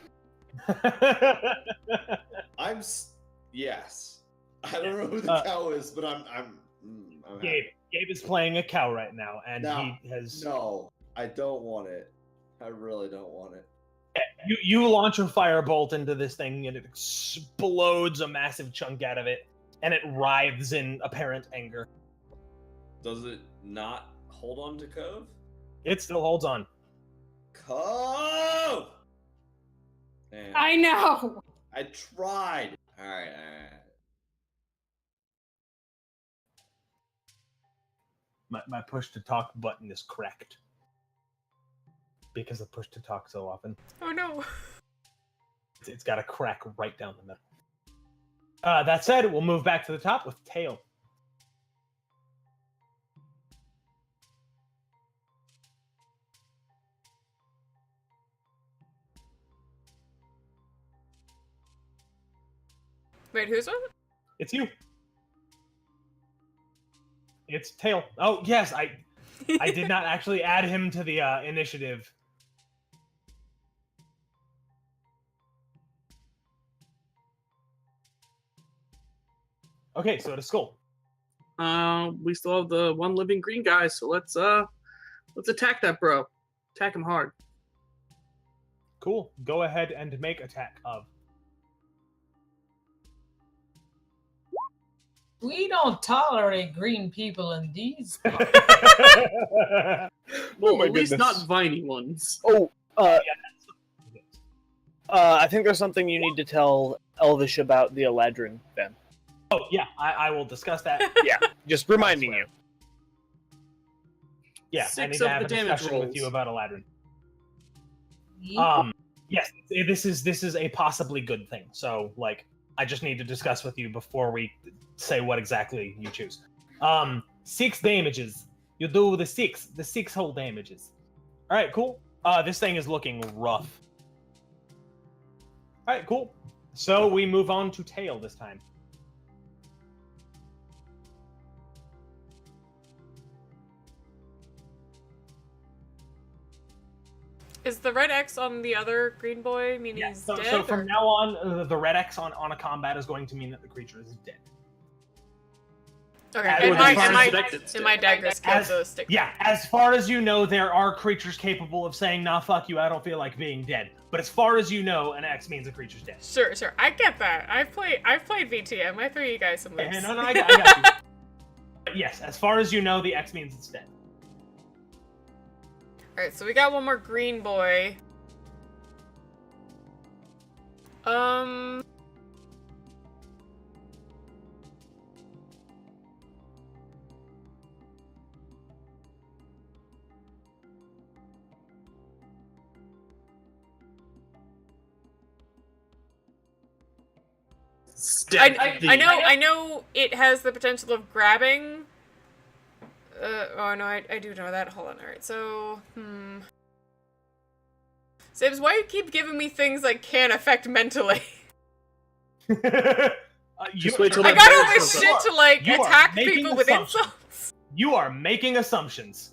Yes. I don't know who the cow is, but I'm Gabe. happy. Gabe is playing a cow right now, and No, he has. No, I don't want it. I really don't want it. You launch a firebolt into this thing, and it explodes a massive chunk out of it, and it writhes in apparent anger. Does it not hold on to Cove? It still holds on. Cove! Man, I know. I tried. All right. My push to talk button is cracked because I push to talk so often. Oh no. It's got a crack right down the middle. That said, we'll move back to the top with Tail. Wait, who's on? It's you. It's Tail. Oh yes, I did not actually add him to the initiative. Okay, so to Skull. We still have the one living green guy, so let's attack that bro. Attack him hard. Cool. Go ahead and make attack of. We don't tolerate green people in these. Well, my at least not goodness. viney ones. Oh, I think there's something you need to tell Elvish about the Eladrin, Ben. Oh yeah, I will discuss that. Yeah, just reminding you. Yeah, I 6 need of to have a the damage discussion with rolls. you about Eladrin. Yeah. Yes, this is a possibly good thing. So like, I just need to discuss with you before we say what exactly you choose. 6 damages. You do the 6 whole damages. All right, cool. This thing is looking rough. All right, cool. So we move on to Tail this time. Is the red X on the other green boy mean Yeah. he's So, dead? so from or- now on, the red X on a combat is going to mean that the creature is dead. Okay, As and far my, as and my, expected and my dagger skill, As- so stick. Yeah, as far as you know, there are creatures capable of saying, nah, fuck you, I don't feel like being dead. But as far as you know, an X means a creature's dead. Sure, I get that. I've played VTM. I threw you guys some loops. No, I got you. But yes, as far as you know, the X means it's dead. Alright, so we got one more green boy. Stab thee. I know it has the potential of grabbing. Oh no, I do know that. Hold on, alright, so, Sibs, why you keep giving me things like can't affect mentally? Just wait till I that got bear all this shows shit up. to, like, You are attack making people with assumptions. insults. You are making assumptions.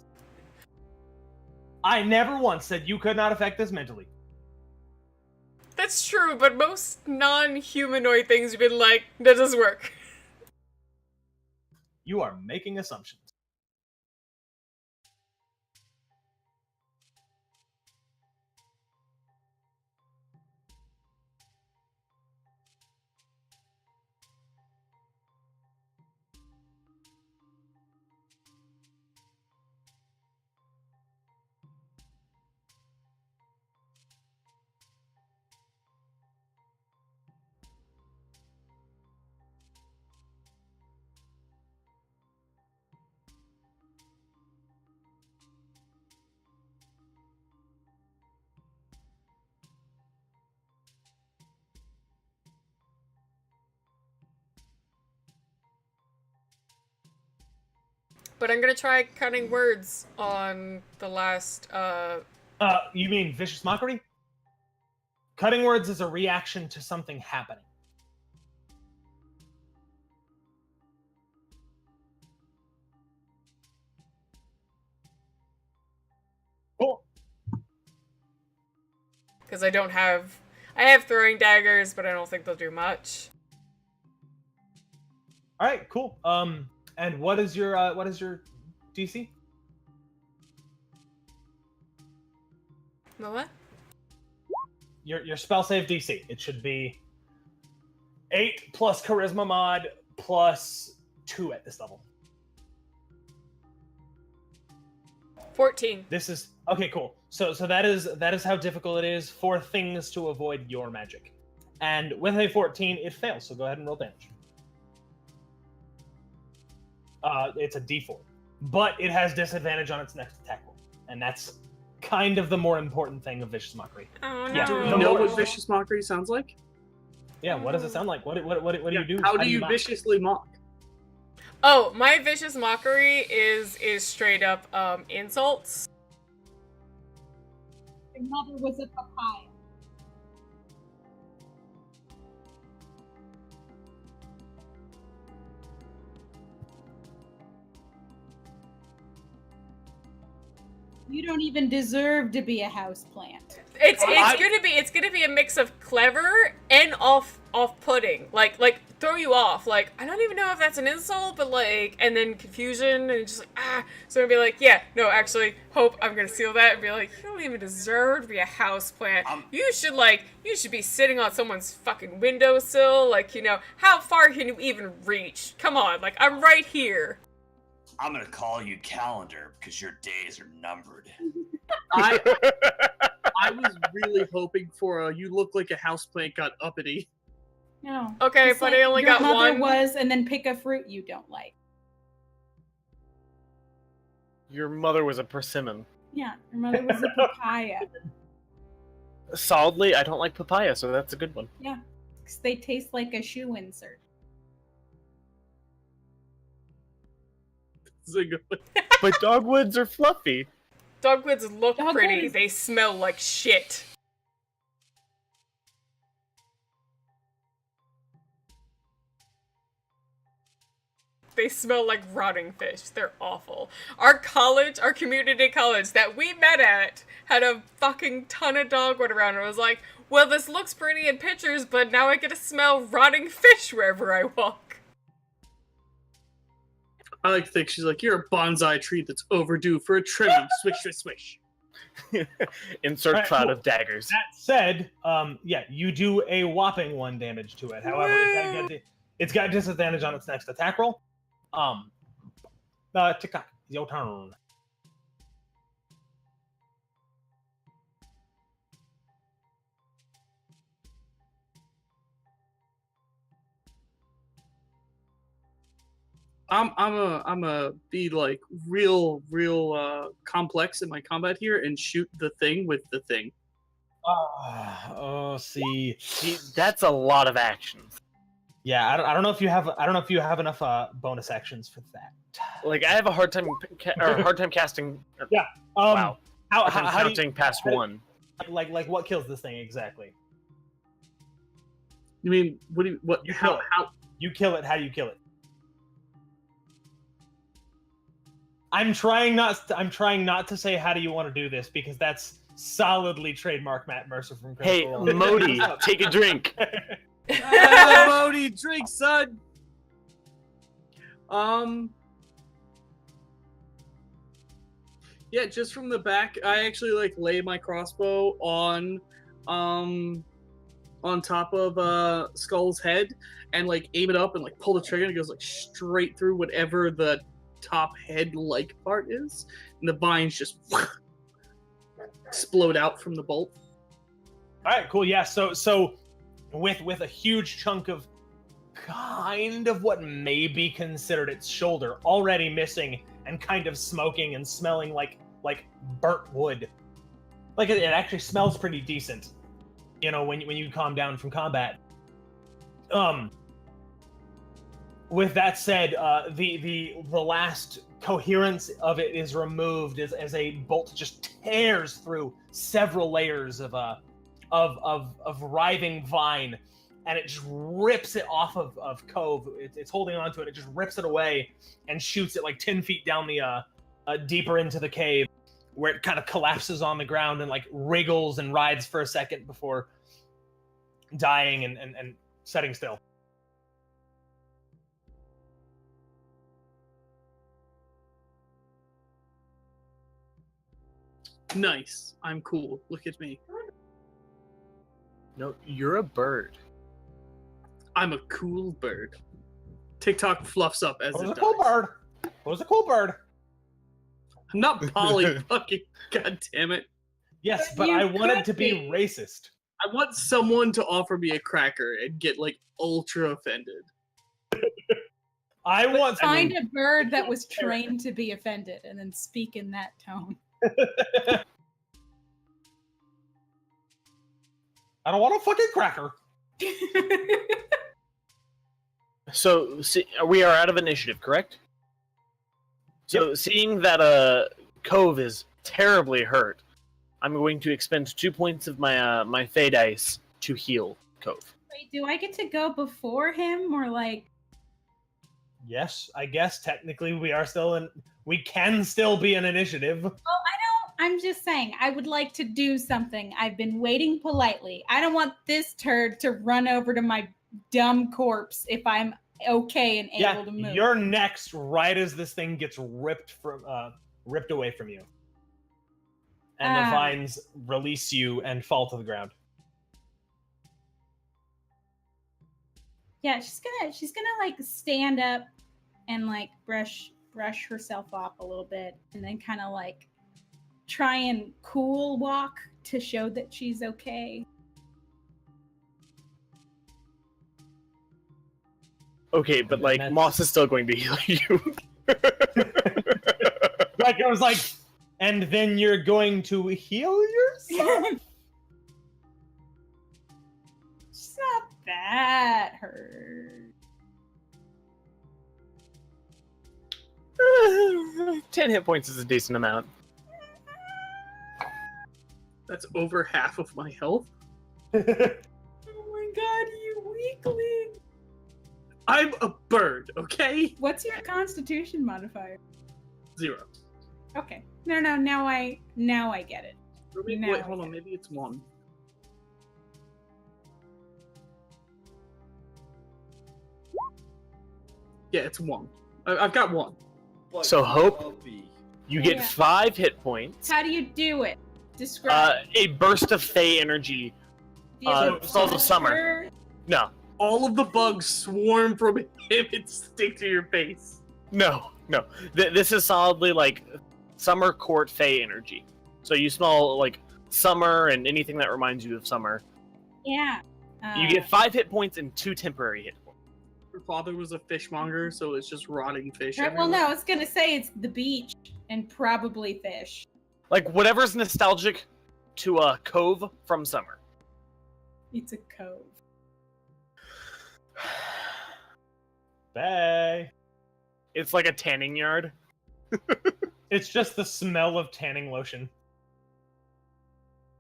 I never once said you could not affect this mentally. That's true, but most non-humanoid things have been like, that doesn't work. You are making assumptions. But I'm gonna try cutting words on the last, You mean vicious mockery? Cutting words is a reaction to something happening. Cool. because I have throwing daggers, but I don't think they'll do much. All right, cool. And what is your DC? The what? Your spell save DC. It should be 8 plus charisma mod plus 2 at this level. 14. This is okay, cool. So that is how difficult it is for things to avoid your magic. And with a 14, it fails. So go ahead and roll damage. It's a D4, but it has disadvantage on its next attack roll, and that's kind of the more important thing of Vicious Mockery. Oh no. Yeah. Do we The know more- what vicious mockery sounds like? Yeah, what does it sound like? What do you do? How do you mock? viciously mock? Oh, my vicious mockery is straight up insults. Your mother was a papaya. You don't even deserve to be a houseplant. It's gonna be a mix of clever and off-putting. Like throw you off. Like, I don't even know if that's an insult, but like, and then confusion and just like, so I'm gonna be like, yeah, no, actually, Hope, I'm gonna seal that and be like, you don't even deserve to be a houseplant. You should be sitting on someone's fucking windowsill. Like, you know, how far can you even reach? Come on, like, I'm right here. I'm gonna call you Calendar because your days are numbered. I was really hoping for a you look like a houseplant got uppity. No. Okay, It's but like I only your got mother one. was, and then pick a fruit you don't like. Your mother was a persimmon. Yeah, your mother was a papaya. Solidly, I don't like papaya, so that's a good one. Yeah, because they taste like a shoe insert. This is a good one. But dogwoods are fluffy. Dogwoods look pretty. Dogwoods- They smell like shit. They smell like rotting fish. They're awful. Our community college that we met at, had a fucking ton of dogwood around. And I was like, well, this looks pretty in pictures, but now I get to smell rotting fish wherever I walk. I like to think she's like, you're a bonsai tree that's overdue for a trimming. Swish, swish, swish. Insert Alright, cloud cool. of daggers. That said, yeah, you do a whopping 1 damage to it. However, it's got disadvantage on its next attack roll. Tiktok, your turn. I'm a be like real complex in my combat here and shoot the thing with the thing. See, That's a lot of actions. yeah, I don't know if you have enough bonus actions for that. Like, I have a hard time casting. Yeah. Wow. How I'm do you, counting past how do- one. like what kills this thing exactly? You mean what do you what You how kill it. how You kill it. How do you kill it? I'm trying not to say how do you want to do this because that's solidly trademark Matt Mercer from Hey, Critical Role. Modi, take a drink. Modi, drink, son. Yeah, just from the back, I actually like lay my crossbow on top of Skull's head and like aim it up and like pull the trigger and it goes like straight through whatever the top head like part is, and the vines just explode out from the bolt. All right, cool. Yeah, so with a huge chunk of kind of what may be considered its shoulder already missing and kind of smoking and smelling like burnt wood. Like it actually smells pretty decent, you know, when you calm down from combat. With that said, the last coherence of it is removed as a bolt just tears through several layers of writhing vine, and it just rips it off of Cove. It's holding onto it. It just rips it away and shoots it like 10 feet down the deeper into the cave. where it kind of collapses on the ground and like wriggles and rides for a second before dying and setting still. Nice. I'm cool. Look at me. No, you're a bird. I'm a cool bird. TikTok fluffs up as Who's it a cool dies. bird? Who's a cool bird? I'm not Polly fucking. God damn it. Yes, But but you I wanted could to be be. racist. I want someone to offer me a cracker and get like ultra offended. I want. Find a bird that was trained to be offended and then speak in that tone. I don't want a fucking cracker. So we are out of initiative, correct? So seeing that Cove is terribly hurt, I'm going to expend 2 points of my my Fey dice to heal Cove. Wait, do I get to go before him or like? Yes, I guess technically we are still in. We can still be an initiative. Well, I'm just saying, I would like to do something. I've been waiting politely. I don't want this turd to run over to my dumb corpse if I'm okay and able to move. You're next, right as this thing gets ripped away from you, and the vines release you and fall to the ground. Yeah, she's gonna like stand up and like brush herself off a little bit, and then kind of like try and cool walk to show that she's okay. Okay, but like Moss is still going to heal you. Like I was like, and then you're going to heal yourself. It's not that hurt. 10 hit points is a decent amount. That's over half of my health. Oh my god, you weakling! I'm a bird, okay? What's your Constitution modifier? 0. Okay. No, now I get it. Now Wait, I hold on. get it. Maybe it's 1. Yeah, it's 1. I've got 1. So Hope, Puppy. you get Yeah. 5 hit points. How do you do it? Describe. A burst of Fey energy. Do you have a Salts of Summer. filter? No, All of the bugs swarm from him and stick to your face. no. This is solidly like Summer Court Fey energy. So you smell like summer and anything that reminds you of summer. Yeah. You get 5 hit points and 2 temporary hit points. Her father was a fishmonger, so it's just rotting fish. Well, everywhere. no, I was gonna say it's the beach and probably fish. Like whatever's nostalgic to a Cove from summer. It's a cove. Bay. It's like a tanning yard. It's just the smell of tanning lotion.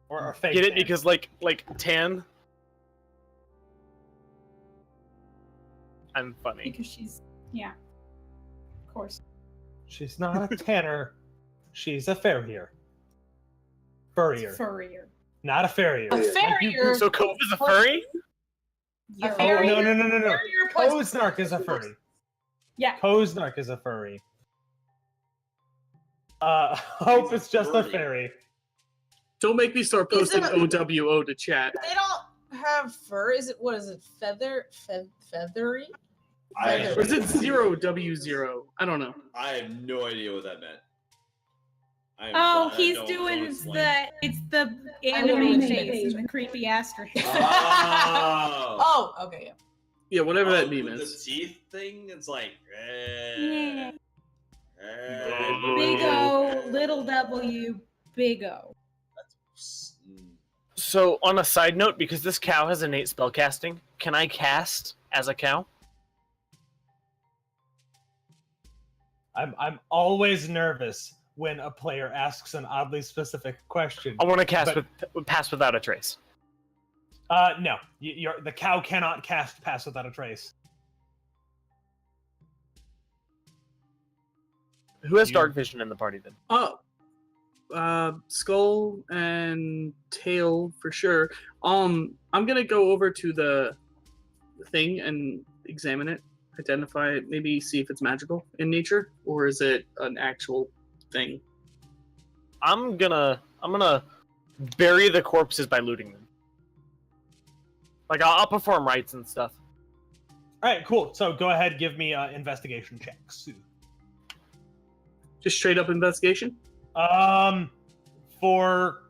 Or fake Get it? tan. Because like tan. I'm funny. Because she's of course. She's not a tanner. She's a farrier. Furrier. Furrier. Not a farrier. A Like you- farrier. So Cove is a furry? You're Oh, farrier. no. Farrier plays- Koznark is a furry. Yeah. Koznark is a furry. Hope is just a fairy. Don't make me start Is posting it a- OWO to chat. They don't have fur. Is it, what is it? Feathery? Or is it 0W0? I don't know. I have no idea what that meant. Oh, he's doing it's the anime face and the creepy asterisk. Oh. Oh, okay, yeah. Yeah, whatever that with meme the is. teeth thing, it's like. Yeah. Big O, little W, big O. So on a side note, because this cow has innate spellcasting, can I cast as a cow? I'm always nervous when a player asks an oddly specific question. I want to cast But- with pass without a trace. No, the cow cannot cast Pass Without a Trace. Who has You- dark vision in the party then? Oh, skull and tail for sure. I'm gonna go over to the thing and examine it, identify it, maybe see if it's magical in nature or is it an actual thing. I'm gonna bury the corpses by looting them. Like I'll perform rites and stuff. All right, cool. So go ahead, give me investigation checks. Just straight up investigation? For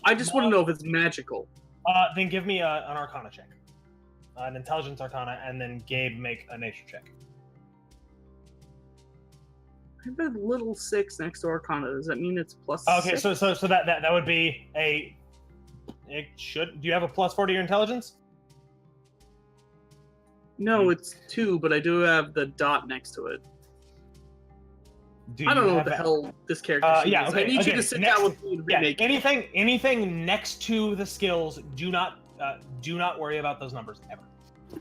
I just want to know if it's magical. then give me an Arcana check, an Intelligence Arcana, and then Gabe make a Nature check. I have a little 6 next to Arcana. Does that mean it's plus? Okay, 6? so that would be a. It should. Do you have a +4 to your intelligence? No, it's 2, but I do have the dot next to it. I don't know what the hell this character is. Yeah, okay, I need okay. you to sit Next, down with me and remake it. anything next to the skills, do not worry about those numbers ever.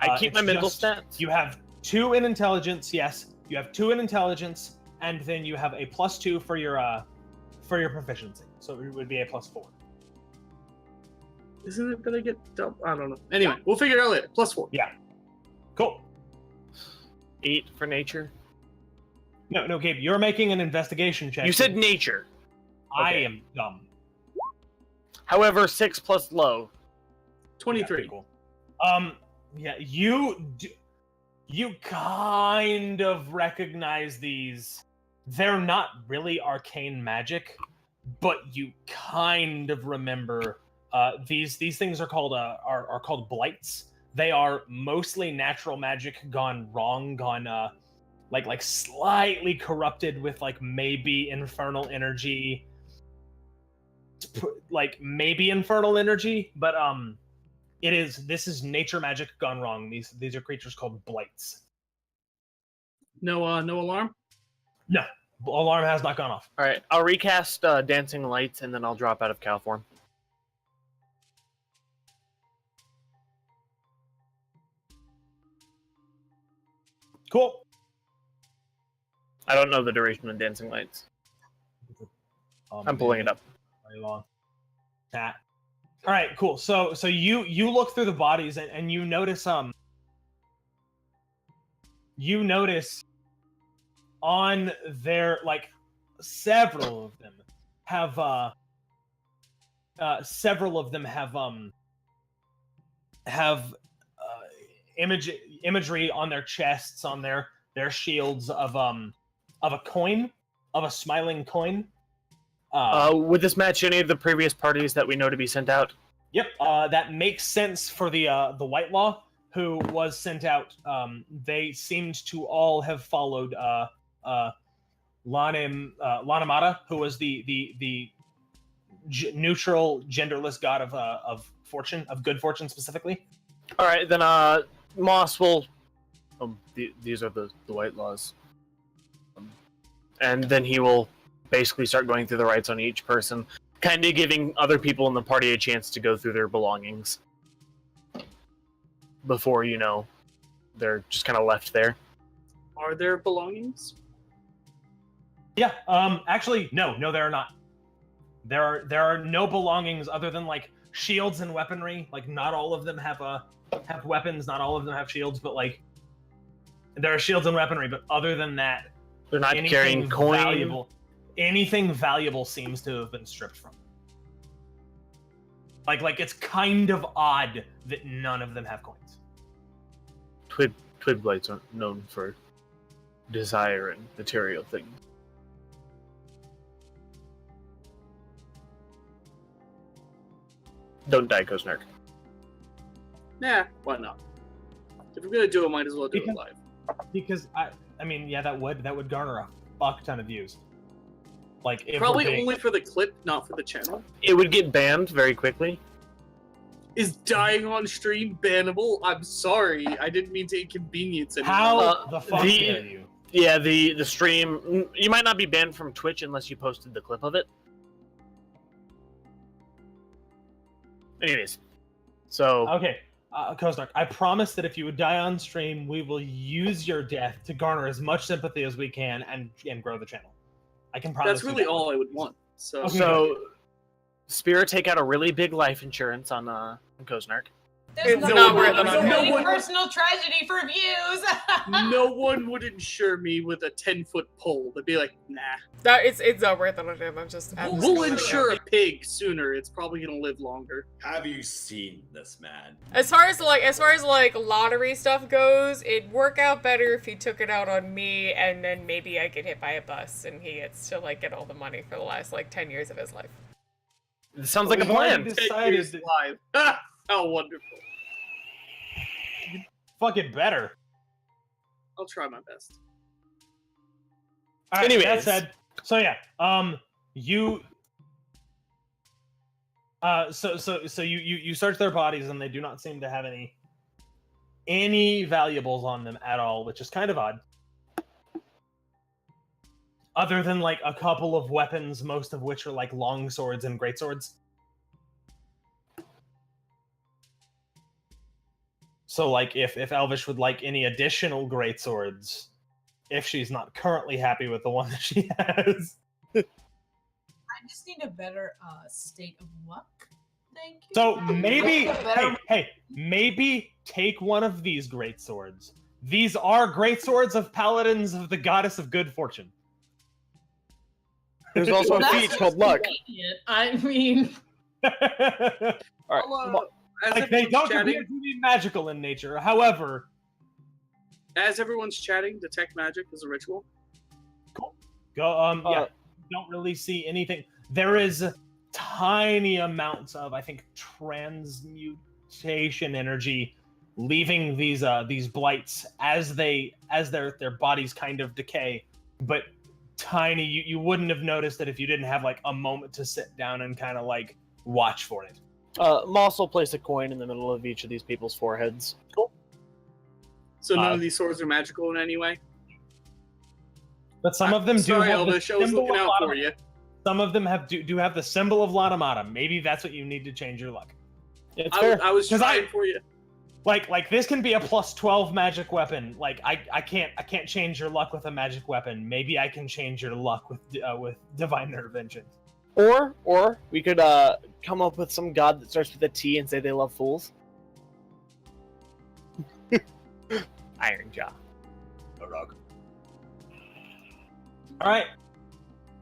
I keep my It's mental just- stats. You have 2 in intelligence, yes. You have 2 in intelligence, and then you have a +2 for your proficiency. So it would be a +4. Isn't it that I get double? I don't know. Anyway, we'll figure it out later. +4. Yeah. Cool. 8 for nature. No, Gabe, you're making an investigation check. You said nature. I Okay. am dumb. However, 6 plus low. 23. Yeah, cool. Yeah, you kind of recognize these. They're not really arcane magic, but you kind of remember these things are called blights. They are mostly natural magic gone wrong, like slightly corrupted with like maybe infernal energy, but this is nature magic gone wrong. These are creatures called blights. No alarm? No, alarm has not gone off. All right, I'll recast Dancing Lights, and then I'll drop out of cow form. Cool. I don't know the duration of Dancing Lights. I'm pulling it up. Very long. That. All right, cool. So you look through the bodies and you notice on their like several of them have imagery on their chests, on their shields of a coin, of a smiling coin. Would this match any of the previous parties that we know to be sent out? Yep, that makes sense for the White Law who was sent out. They seemed to all have followed Lanamata, who was the neutral, genderless god of fortune, of good fortune specifically. All right, then Moss will. These are the White Laws, and then he will basically start going through the rites on each person, kind of giving other people in the party a chance to go through their belongings before, they're just kind of left there. Are there belongings? Yeah, actually, no, there are not. There are no belongings other than like shields and weaponry. Like not all of them have weapons, not all of them have shields, but like there are shields and weaponry, but other than that, they're not carrying coin. Anything valuable seems to have been stripped from. Like it's kind of odd that none of them have coins. Twin Blights aren't known for desiring material things. Don't die, Koznerk. Nah, why not? If we're gonna do it, might as well do it live. Because I mean, yeah, that would garner a fuck ton of views. Like if Probably we're being- only for the clip, not for the channel. It would get banned very quickly. Is dying on stream bannable? I'm sorry, I didn't mean to inconvenience anyone. How the fuck dare you? Yeah, the stream. You might not be banned from Twitch unless you posted the clip of it. Anyways, so Okay, Koznak, I promise that if you would die on stream, we will use your death to garner as much sympathy as we can and grow the channel. I can promise. That's really all I would want. So, Okay. So, Spira take out a really big life insurance on Koznark. There's It's nothing not wrong worth it with on any him. personal tragedy for views. no one would insure me with a 10-foot pole. They'd be like, nah. It's not worth it on him. I'm just We'll gonna We'll let it go. insure a pig sooner. It's probably gonna live longer. Have you seen this man? As far as like lottery stuff goes, it'd work out better if he took it out on me, and then maybe I get hit by a bus and he gets to like get all the money for the last like 10 years of his life. It sounds like a We've already plan. decided Years that- live. How wonderful. Fucking better. I'll try my best. All right, that Anyways. said, so yeah, you, so you search their bodies and they do not seem to have any valuables on them at all, which is kind of odd. Other than like a couple of weapons, most of which are like long swords and great swords. So like if Elvish would like any additional great swords, if she's not currently happy with the one that she has. I just need a better state of luck. Thank you. So maybe, Better- hey, maybe take one of these great swords. These are great swords of paladins of the goddess of good fortune. There's also a That's feat just called luck. convenient. I mean, All right. I'll, as Like they everyone's don't chatting, appear to be magical in nature. However, as everyone's chatting, detect magic is a ritual. go yeah, Uh, don't really see anything. There is tiny amounts of, I think, transmutation energy leaving these blights as their bodies kind of decay, but tiny. You wouldn't have noticed it if you didn't have like a moment to sit down and kind of like watch for it. Moss will place a coin in the middle of each of these people's foreheads. So none Uh, of these swords are magical in any way. But some of them do Sorry, have the Elvish, I was symbol looking of out for Latamata. you. Some of them do have the symbol of Latamata. Maybe that's what you need to change your luck. It's fair. I was 'Cause trying for you. Like this can be a plus 12 magic weapon. Like I can't change your luck with a magic weapon. Maybe I can change your luck with divine intervention. Or we could come up with some god that starts with a T and say they love fools. Iron Jaw. All right.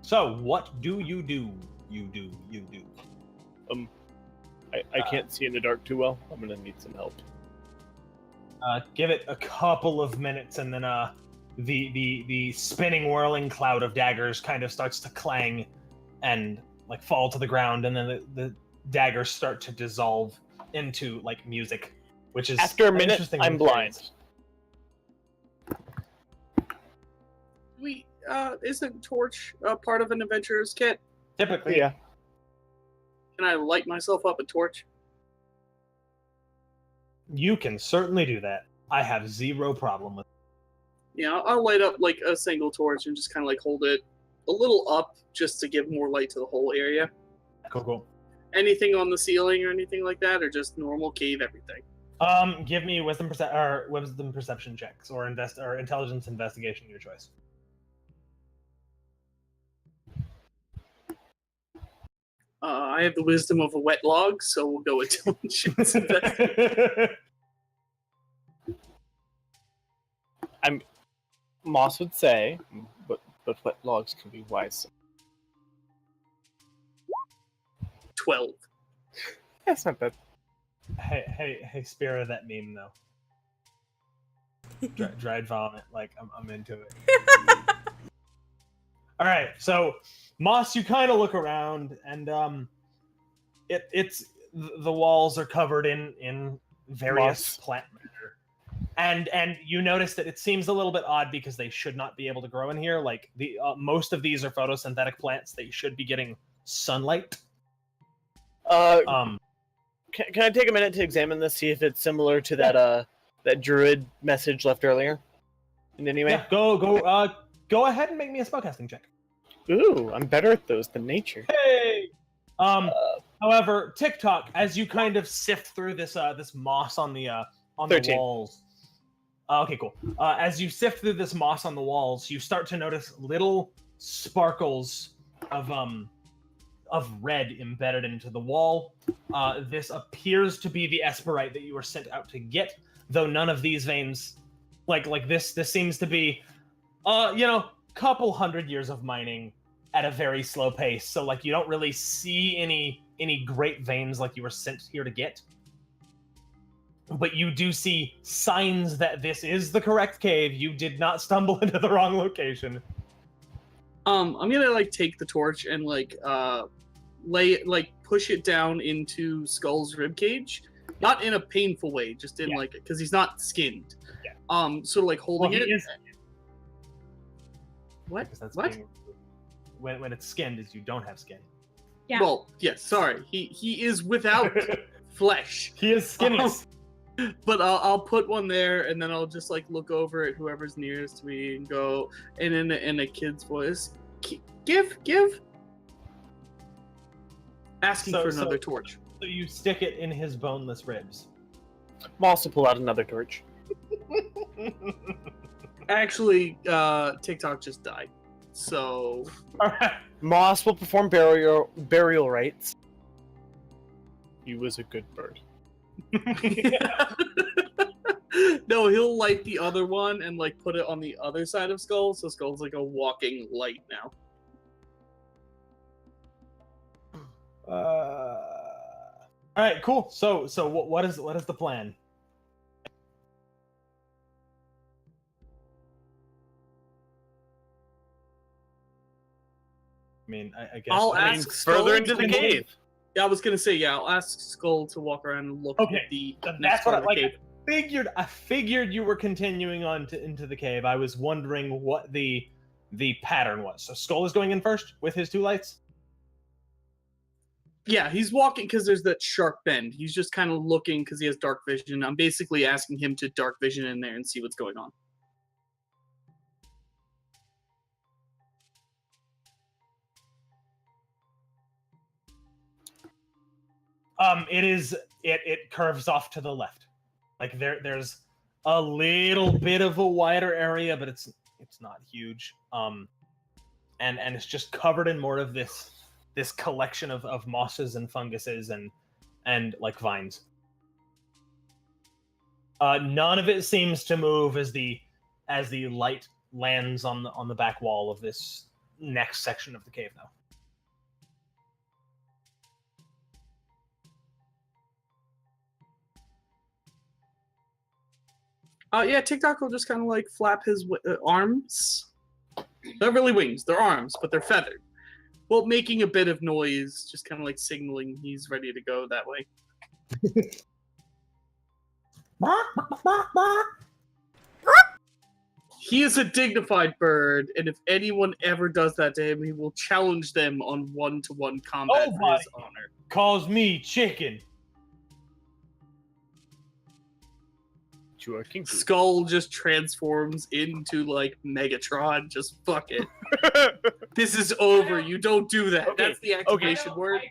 So what do? You do. I can't see in the dark too well. I'm gonna need some help. Give it a couple of minutes, and then the spinning, whirling cloud of daggers kind of starts to clang and like fall to the ground, and then the daggers start to dissolve into like music, which is After a an minute, interesting I'm blind. experience. Isn't torch part of an adventurer's kit? Typically, Yeah. Can I light myself up a torch? you can certainly do that. I have zero problem with. Yeah, I'll light up like a single torch and just kind of like hold it a little up just to give more light to the whole area. Cool. Anything on the ceiling or anything like that, or just normal cave everything? Give me wisdom perception checks or intelligence investigation, your choice. I have the wisdom of a wet log, so we'll go with intelligence. Moss would say, but wet logs can be wise. 12. That's not bad. Hey, Spira, that meme though. Dried vomit, like I'm into it. All right, so Moss, you kind of look around, and it's the walls are covered in various Moss. plant matter, and you notice that it seems a little bit odd because they should not be able to grow in here. Like the most of these are photosynthetic plants; they should be getting sunlight. Can I take a minute to examine this, see if it's similar to that that druid message left earlier? In any way? Yeah, go ahead and make me a spellcasting check. Ooh, I'm better at those than nature. Hey. However, TikTok, as you kind of sift through this moss on the 13. walls. Okay, cool. As you sift through this moss on the walls, you start to notice little sparkles of of red embedded into the wall. This appears to be the Esperite that you were sent out to get, though none of these veins, like this seems to be, couple hundred years of mining at a very slow pace. So like you don't really see any great veins like you were sent here to get. But you do see signs that this is the correct cave. You did not stumble into the wrong location. I'm gonna like take the torch and like lay it, like push it down into Skull's rib cage, not in a painful way, just in like because he's not skinned. Yeah. So like holding it. Is... What? That's What? When it's skinned, is you don't have skin. Yeah. Well, yes. Sorry, he is without flesh. He is skinless. But I'll put one there, and then I'll just like look over at whoever's nearest to me and go, and in a kid's voice, give, asking for another torch. So you stick it in his boneless ribs. Moss will pull out another torch. Actually, TikTok just died, so Moss will perform burial rites. He was a good bird. No, he'll light the other one and like put it on the other side of Skull, so Skull's like a walking light now. All right, cool. So what is the plan? I mean, I guess I'll ask further Skull into the to- cave. Yeah, I was gonna say, I'll ask Skull to walk around and look at the next That's part what of the cave. I figured you were continuing on into the cave. I was wondering what the pattern was. So Skull is going in first with his 2 lights. Yeah, he's walking because there's that sharp bend. He's just kind of looking because he has dark vision. I'm basically asking him to dark vision in there and see what's going on. It curves off to the left. Like there's a little bit of a wider area, but it's not huge. And it's just covered in more of this collection of mosses and funguses and like vines. None of it seems to move as the light lands on the back wall of this next section of the cave, though. Yeah, TikTok will just kind of like flap his arms. Not really wings, they're arms, but they're feathered. Well, making a bit of noise, just kind of like signaling he's ready to go that way. He is a dignified bird, and if anyone ever does that to him, he will challenge them on one-to-one combat for his honor. Calls me chicken. Skull just transforms into like Megatron. Just fuck it. This is over. You don't do that. Okay, That's the activation word.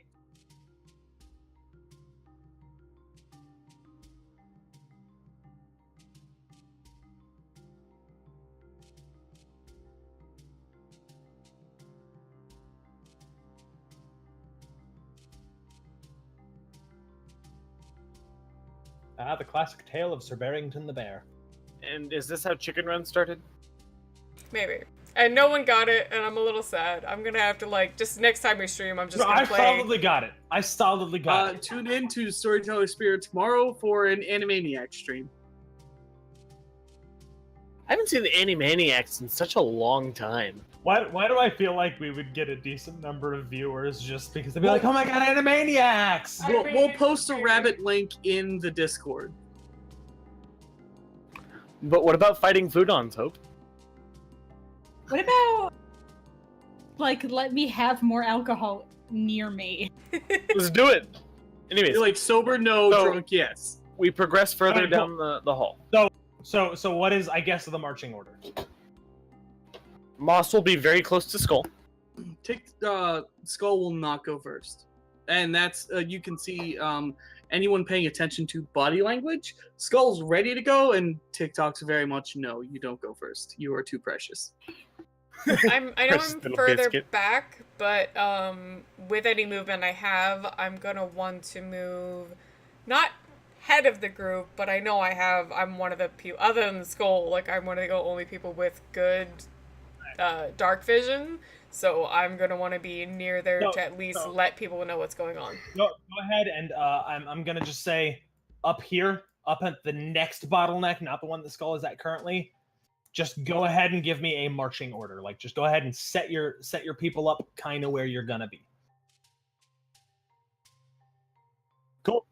The classic tale of Sir Barrington the Bear. And is this how Chicken Run started? Maybe. And no one got it, and I'm a little sad. I'm gonna have to, like, just next time we stream, I'm just gonna play. I solidly got it. I solidly got it. Tune in to StorytellerSpira tomorrow for an Animaniac stream. I haven't seen the Animaniacs in such a long time. Why do I feel like we would get a decent number of viewers just because they'd be like, oh my god, Animaniacs! We'll post a rabbit link in the Discord. But what about fighting Foodons, Hope? What about, like, let me have more alcohol near me? Let's do it! Anyways. You're like, sober, no, drunk, yes. We progress further down the hall. So what is, I guess, the marching order? Moss will be very close to Skull. Skull will not go first. And that's, you can see anyone paying attention to body language. Skull's ready to go, and TikTok's very much, no, you don't go first. You are too precious. I know Precious I'm little further biscuit. back, but with any movement I have, I'm gonna want to move, not head of the group, but I know I'm one of the people, other than the skull, like I'm one of the only people with good dark vision, so I'm gonna want to be near there No, to at least no. let people know what's going on. Go ahead, and I'm gonna just say up here, up at the next bottleneck, not the one the skull is at currently. Just go ahead and give me a marching order. Like, just go ahead and set your people up kind of where you're gonna be. Cool.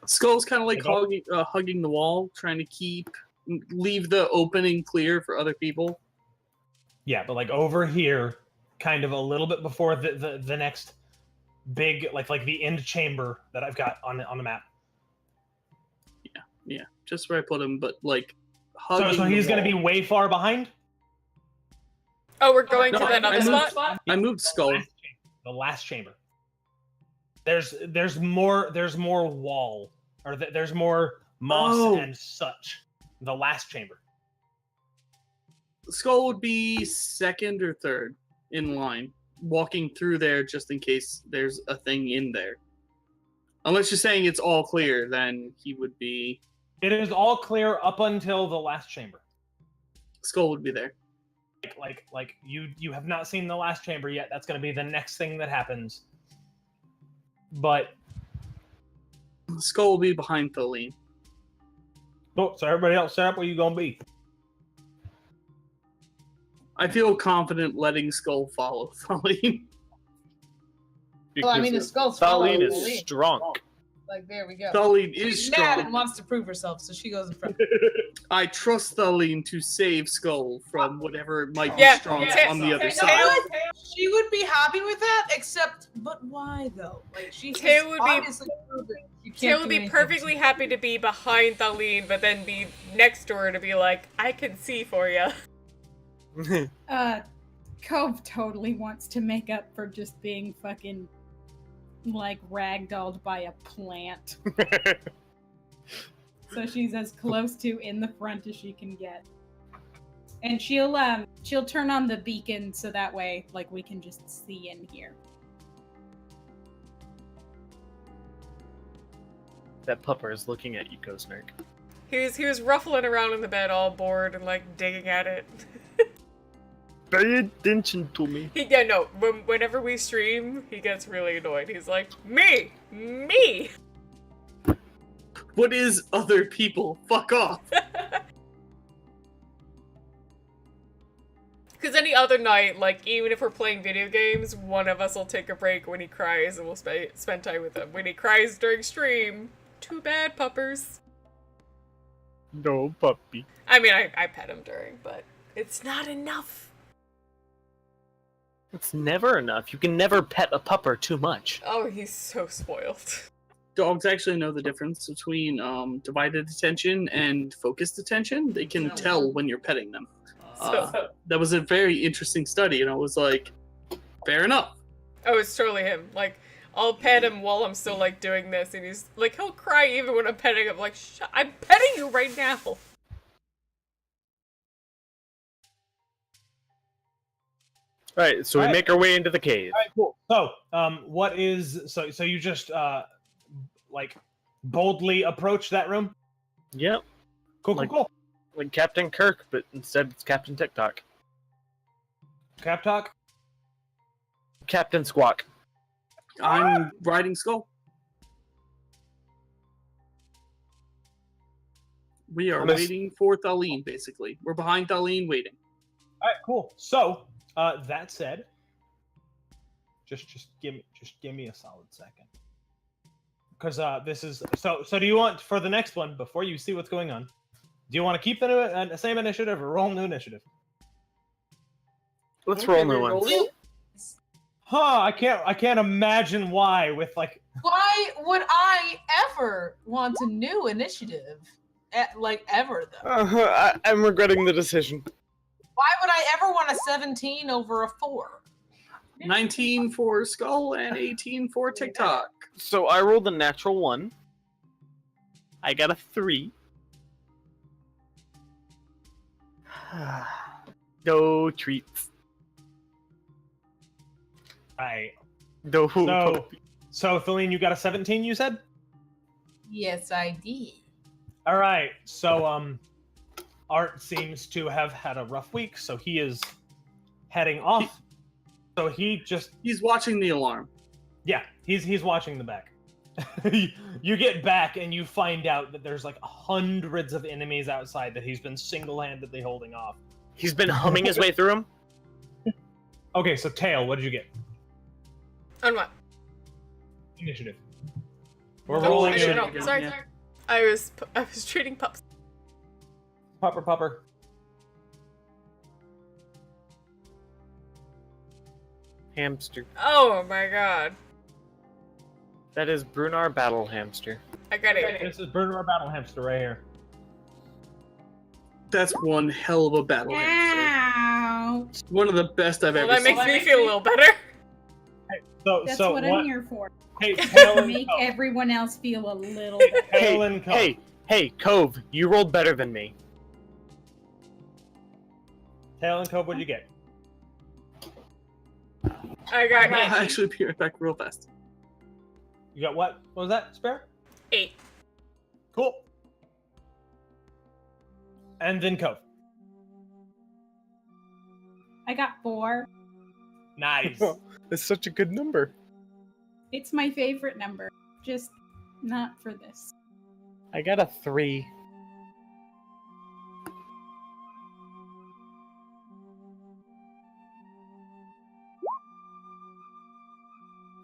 Skull's kind of like They go- hugging the wall, trying to leave the opening clear for other people. Yeah, but like over here, kind of a little bit before the next big like the end chamber that I've got on the map. Yeah, just where I put him, but like So hugging. he's the gonna be wall. way far behind. Oh, we're going No, to that other spot? I moved Skull. The last chamber. There's more wall, or there's more moss Oh. and such. The last chamber. Skull would be second or third in line, walking through there just in case there's a thing in there. Unless you're saying it's all clear, then he would be. It is all clear up until the last chamber. Skull would be there. Like you have not seen the last chamber yet. That's going to be the next thing that happens. But Skull will be behind Tholene. oh, so everybody else set up where you gonna be. I feel confident letting Skull follow Tholene. Well, I mean, the Because skull's Tholene following is Tholene. strong. Like, there we go. Tholene She's is mad and strong. wants to prove herself, so she goes in front. I trust Tholene to save Skull from whatever might be Yeah, strong yeah. on the other You know side. what? She would be happy with that, except, but why though? Like, she has Tail would be- obviously proven she can't Tail would do be anything. perfectly happy to be behind Thaleen, but then be next door to be like, I can see for you. Cove totally wants to make up for just being fucking like ragdolled by a plant. So she's as close to in the front as she can get. And she'll turn on the beacon so that way like we can just see in here. That pupper is looking at you, Ghostnark. He was ruffling around in the bed all bored and like digging at it. Pay attention to me. Whenever we stream, he gets really annoyed. He's like, me! What is other people? Fuck off. Because any other night, like, even if we're playing video games, one of us will take a break when he cries and we'll spend time with him. When he cries during stream, too bad, puppers. No, puppy. I mean, I pet him during, but it's not enough. It's never enough. You can never pet a pupper too much. Oh, he's so spoiled. Dogs actually know the difference between divided attention and focused attention. They can tell when you're petting them. That was a very interesting study, and I was like, fair enough. Oh, it's totally him. Like, I'll pet him while I'm still, like, doing this, and he's, like, he'll cry even when I'm petting him. Like, I'm petting you right now. Alright, so we make our way into the cave. All right, cool. So, what is so you just like boldly approach that room? Yep, Cool. like Captain Kirk, but instead it's Captain TikTok. Cap talk. Captain Squawk. I'm riding Skull. We are waiting for Tholene, basically. We're behind Tholene waiting. All right, cool. So, that said, just give me a solid second, because this is so. Do you want for the next one before you see what's going on? Do you want to keep the same initiative or roll new initiative? Let's roll new ones. Huh? I can't imagine why with like. Why would I ever want a new initiative? Like, ever, though? I'm regretting the decision. Why would I ever want a 17 over a 4? 19 for Skull and 18 for TikTok. So I rolled a natural 1. I got a 3. No treats. Alright. No. So Feline, you got a 17, you said? Yes, I did. Alright, so Art seems to have had a rough week, so he is heading off. So He's watching the alarm. Yeah, he's watching the back. You get back and you find out that there's like hundreds of enemies outside that he's been single-handedly holding off. He's been humming his way through them. Okay, so Tail, what did you get? On what? Initiative. We're Oh, rolling I should in. know. Sorry. Yeah. I was treating pups. Pupper. Hamster. Oh my god. That is Brunar Battle Hamster. I got it. This is Burner Battle Hamster right here. That's one hell of a battle. Ow. One of the best I've Well, ever that seen. makes me feel a little better. That's So what I'm here for. Hey, Tail and Make Cove. everyone else feel a little better. Tail and Cove. Hey, Cove, you rolled better than me. Tail and Cove, what'd you get? I got I'll 8. actually be right back real fast. You got what? What was that? Spare? 8. Cool. And then Cove. I got 4. Nice. That's such a good number. It's my favorite number. Just not for this. I got a 3.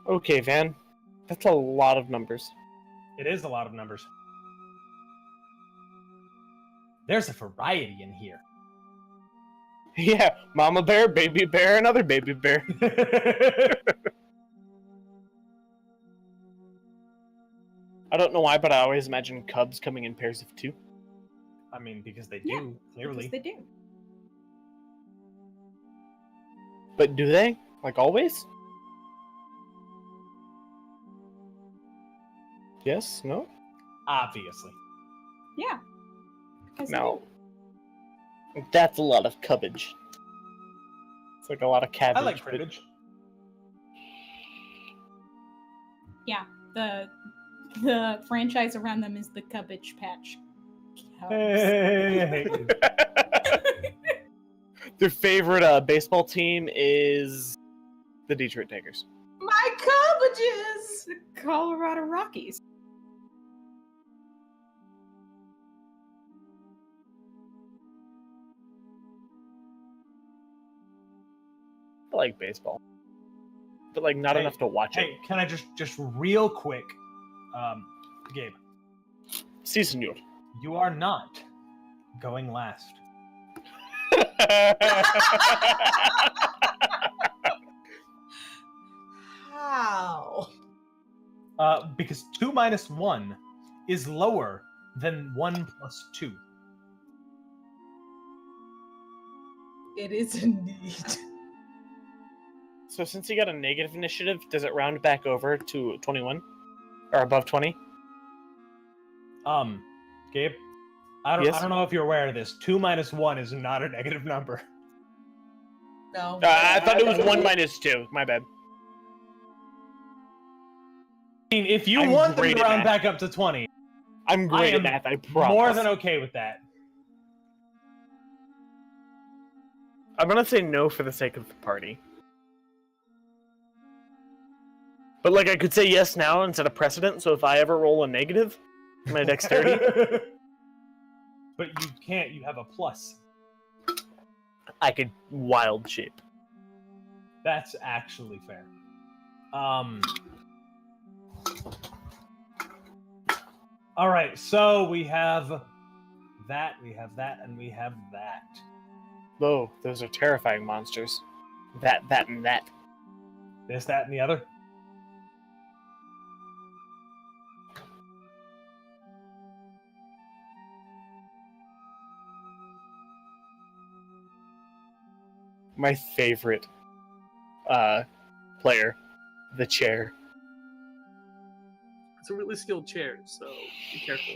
Okay, Van. That's a lot of numbers. It is a lot of numbers. There's a variety in here. Yeah, mama bear, baby bear, another baby bear. I don't know why, but I always imagine cubs coming in pairs of 2. I mean, because they Yeah, do, clearly. Because they do. But do they? Like always? Yes? No? Obviously. Yeah. Because they No. That's a lot of cabbage. It's like a lot of cabbage. I like but- cribbage. do. Yeah. The franchise around them is the Cabbage Patch. Cubs. Hey. Their favorite baseball team is the Detroit Tigers. My cabbages! The Colorado Rockies. I like baseball, but like not Hey, enough to watch Hey, can I just real quick, Gabe, it. Si, senor. you are not going last. How? Because 2 minus 1 is lower than 1 plus 2. It is indeed. So since you got a negative initiative, does it round back over to 21 or above 20? Gabe, I Yes? don't know if you're aware of this. 2 minus 1 is not a negative number. No. I thought it was 1 minus 2. My bad. I mean, if you I'm want them great to at round math. back up to 20, I'm great I at am math. I promise. more than okay with that. I'm gonna say no for the sake of the party. But like I could say yes now and set a precedent, so if I ever roll a negative, my dexterity, But you can't. You have a plus. I could wild shape. That's actually fair. All right. So we have that. We have that, and we have that. Whoa, those are terrifying monsters. That, and that. This, that, and the other. My favorite player, the chair. It's a really skilled chair, so be careful.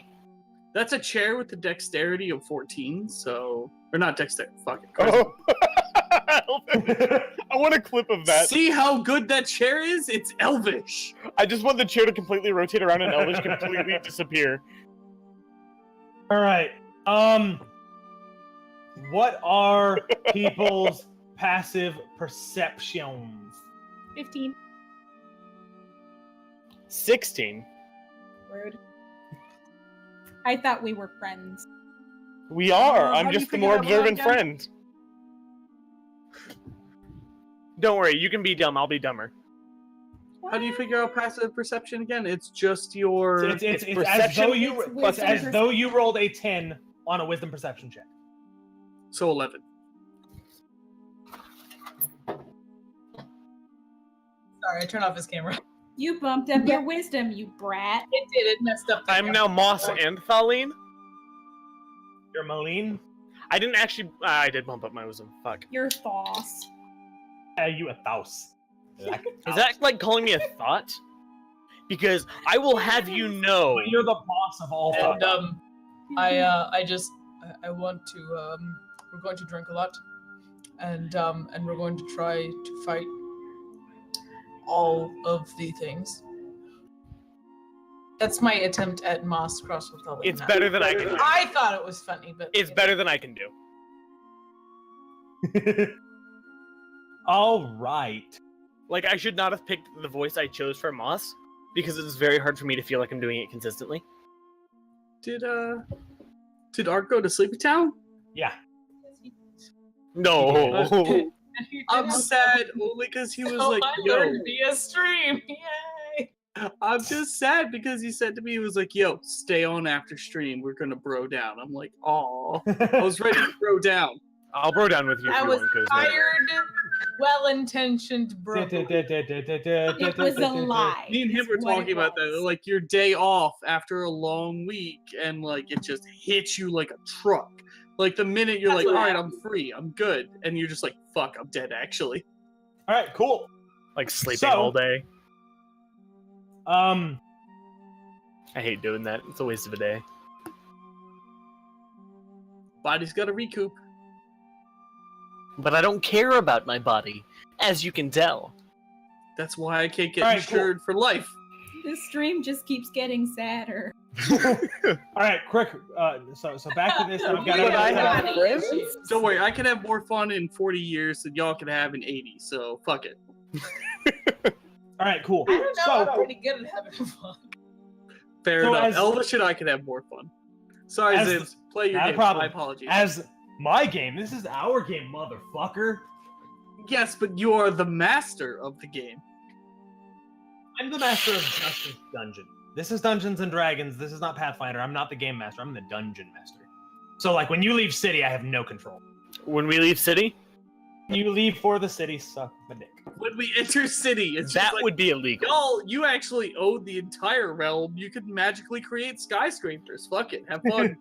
That's a chair with the dexterity of 14, so... Or not dexterity, fuck it. Oh. Elvish. I want a clip of that. See how good that chair is? It's Elvish. I just want the chair to completely rotate around and Elvish completely disappear. All right. What are people's passive perceptions? 15. 16. Rude. I thought we were friends. We are. How I'm do you just the figure more that one out observant again? friend. Don't worry, you can be dumb. I'll be dumber. How do you figure out passive perception again? It's just your. It's as perception though you It's it's wisdom as though you rolled a 10 on a wisdom perception check. So 11. Sorry, I turned off his camera. You bumped up your wisdom, you brat. It did. It messed up. the I'm camera. now Moss and Thaleen. You're Moline. I didn't actually. I did bump up my wisdom. Fuck. You're false. You a thouse. Is that like calling me a thought? Because I will have you know. You're the boss of all And thought. I want to we're going to drink a lot, and we're going to try to fight all of the things. That's my attempt at Moss cross with Elena. It's better than I can do. I thought it was funny, but It's better than I can do. All right. Like, I should not have picked the voice I chose for Moss, because it's very hard for me to feel like I'm doing it consistently. Did Art go to Sleepy Town? Yeah. No. I'm sad only because he was like, I yo. learned via stream. Yay! I'm just sad because he said to me, he was like, yo, stay on after stream. We're going to bro down. I'm like, aw. I was ready to bro down. I'll bro down with you if I you was want, because tired, well-intentioned bro. It was a lie. Me and him is were what talking it about that. was. Like, your day off after a long week, and, like, it just hits you like a truck. Like, the minute you're That's like, what all right, happened. I'm free. I'm good. And you're just like, fuck, I'm dead, actually. All right, cool. like sleeping So- all day. Um, I hate doing that. It's a waste of a day. Body's got to recoup. But I don't care about my body, as you can tell. That's why I can't get All right, cool. insured for life. This stream just keeps getting sadder. all right, quick. So back to this. I've got Would I to have friends? Don't worry, I can have more fun in 40 years than y'all can have in 80, so fuck it. All right, cool. I don't know. So, I'm pretty good at having fun. Fair So enough. as- Elvish and I can have more fun. Sorry, As- Zips. Play your not a game. problem. My apologies. as my game, this is our game, motherfucker. Yes, but you are the master of the game. I'm the master of Justice Dungeon. This is Dungeons and Dragons. This is not Pathfinder. I'm not the game master. I'm the dungeon master. So, like, when you leave city, I have no control. When we leave city, You leave for the city, suck my dick. When we enter city, it's that just like, would be illegal. y'all, you actually own the entire realm. You could magically create skyscrapers. Fuck it. Have fun.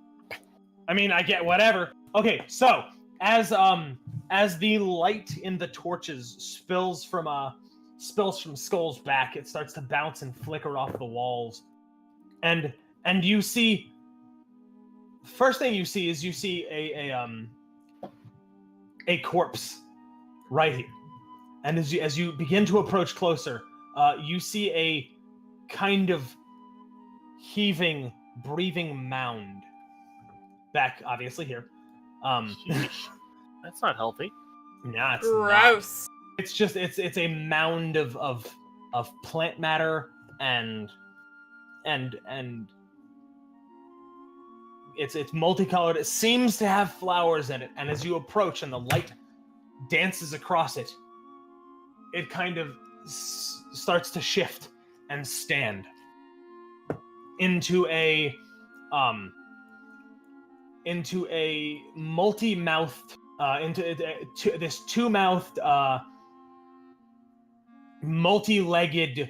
I mean, I get whatever. Okay, so as the light in the torches spills from Skull's back, it starts to bounce and flicker off the walls, and you see. First thing you see is a corpse right here, and as you begin to approach closer, you see a kind of heaving, breathing mound. Back, obviously here. That's not healthy. Nah, it's not. Gross. It's just it's a mound of plant matter and it's multicolored. It seems to have flowers in it, and as you approach and the light dances across it, it kind of starts to shift and stand into a multi-mouthed this two-mouthed multi-legged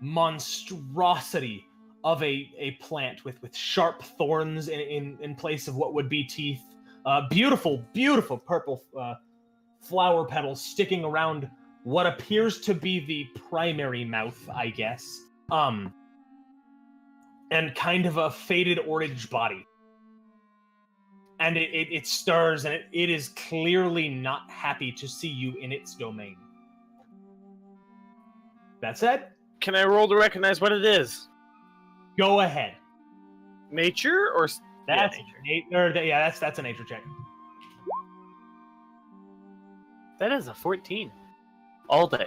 monstrosity of a plant with sharp thorns in place of what would be teeth. Beautiful purple flower petals sticking around what appears to be the primary mouth, I guess. And kind of a faded orange body. and it stirs, and it is clearly not happy to see you in its domain. That said, Can I roll to recognize what it is? go ahead. Nature or That's nature? that's a nature check. That is a 14. All day.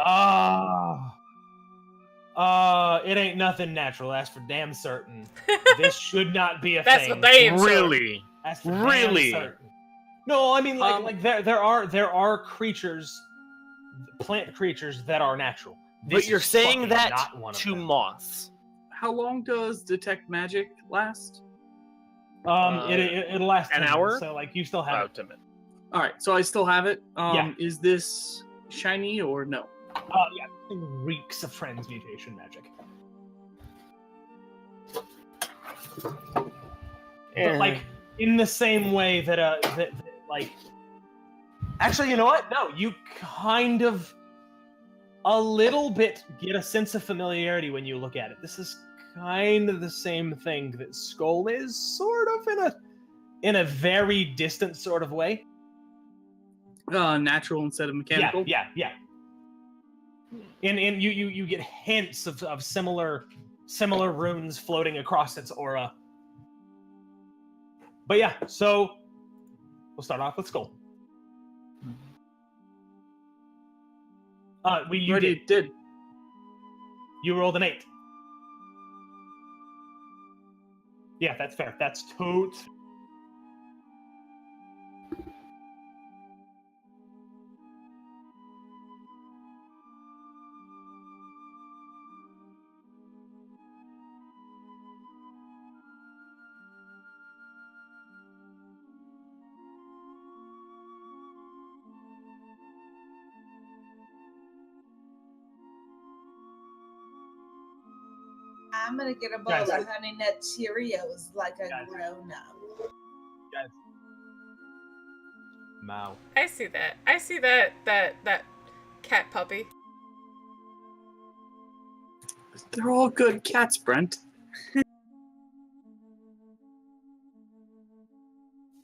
It ain't nothing natural. That's for damn certain. This should not be a That's thing. what they am Really? That's for Really? damn certain. No, I mean like there are creatures, plant creatures that are natural. But This you're is saying fucking that not one of to them. moths. How long does detect magic last? It'll last an 10 hour? minutes, so like you still have Wow, it. Timid. All right, so I still have it. Yeah. Is this shiny or no? Yeah, this thing reeks of transmutation magic. But like in the same way that like, actually, you know what? No, you kind of a little bit get a sense of familiarity when you look at it. This is kind of the same thing that Skull is, sort of in a very distant sort of way. Natural instead of mechanical. Yeah. And you get hints of similar runes floating across its aura. But yeah, so we'll start off with Skull. You did. You rolled an 8. Yeah, that's fair. That's totes. I'm gonna get a bowl Guys. of Honey Nut Cheerios like a Guys. grown up. Guys. Mao. I see that. I see that cat puppy. They're all good cats, Brent.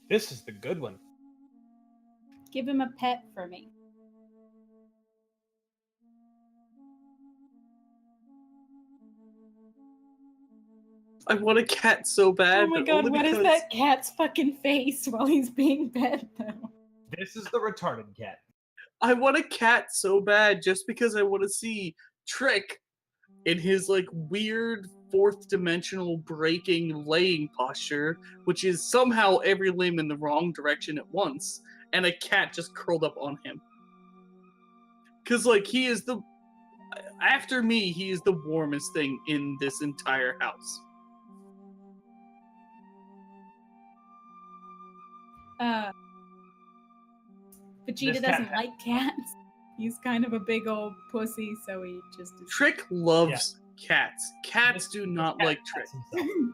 This is the good one. Give him a pet for me. I want a cat so bad. Oh my but god, only what is because- that cat's fucking face while he's being fed, though? This is the retarded cat. I want a cat so bad just because I want to see Trick in his like weird fourth dimensional breaking laying posture, which is somehow every limb in the wrong direction at once, and a cat just curled up on him. Cause like he is after me, he is the warmest thing in this entire house. Vegeta This doesn't cat- like cats. He's kind of a big old pussy, so he just is. Trick loves cats. Cats do not Cat like Trick. pets himself.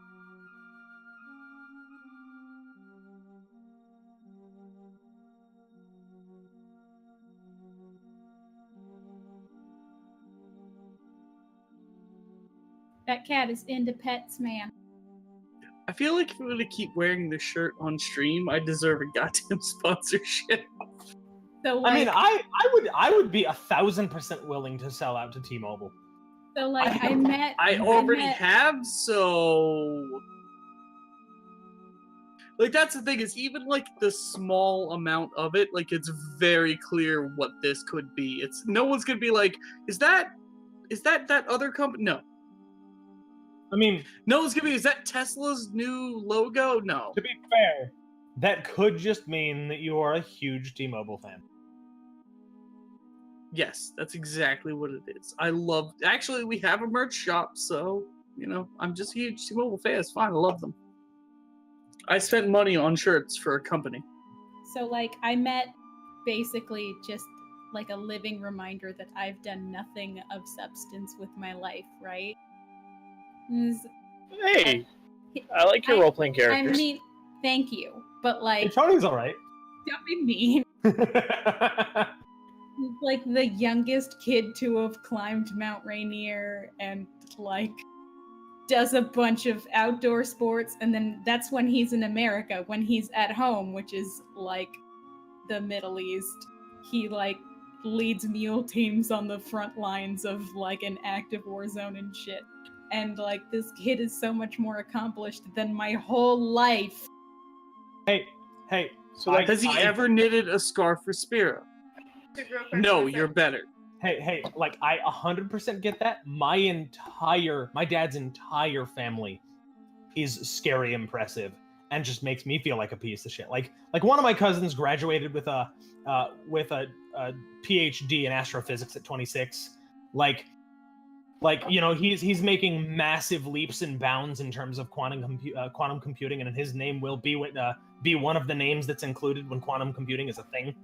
That cat is into pets, man. I feel like if I'm gonna keep wearing this shirt on stream, I deserve a goddamn sponsorship. So like, I mean, I would be 1,000% willing to sell out to T-Mobile. so like, I met. I already met- have, so like that's the thing is even like the small amount of it, like it's very clear what this could be. It's no one's gonna be like, is that other company? No. I mean, No one's gonna be, is that Tesla's new logo? No. to be fair, that could just mean that you are a huge T-Mobile fan. Yes, that's exactly what it is. I love. Actually, we have a merch shop, so you know, I'm just a huge T-Mobile fan. It's fine. I love them. I spent money on shirts for a company. So like, I met basically just like a living reminder that I've done nothing of substance with my life, right? Hey, I like your role-playing I characters. mean, thank you, but Hey, like, Tony's all right. don't be mean. Like the youngest kid to have climbed Mount Rainier and like does a bunch of outdoor sports, and then that's when he's in America. When he's at home, which is like the Middle East, he like leads mule teams on the front lines of like an active war zone and shit. And like this kid is so much more accomplished than my whole life. Hey, So like, Has he ever knitted a scarf for Spira? No, you're better. Hey, like I 100% get that. My dad's entire family is scary impressive and just makes me feel like a piece of shit. Like one of my cousins graduated with a PhD in astrophysics at 26. Like you know, he's making massive leaps and bounds in terms of quantum computing, and his name will be one of the names that's included when quantum computing is a thing.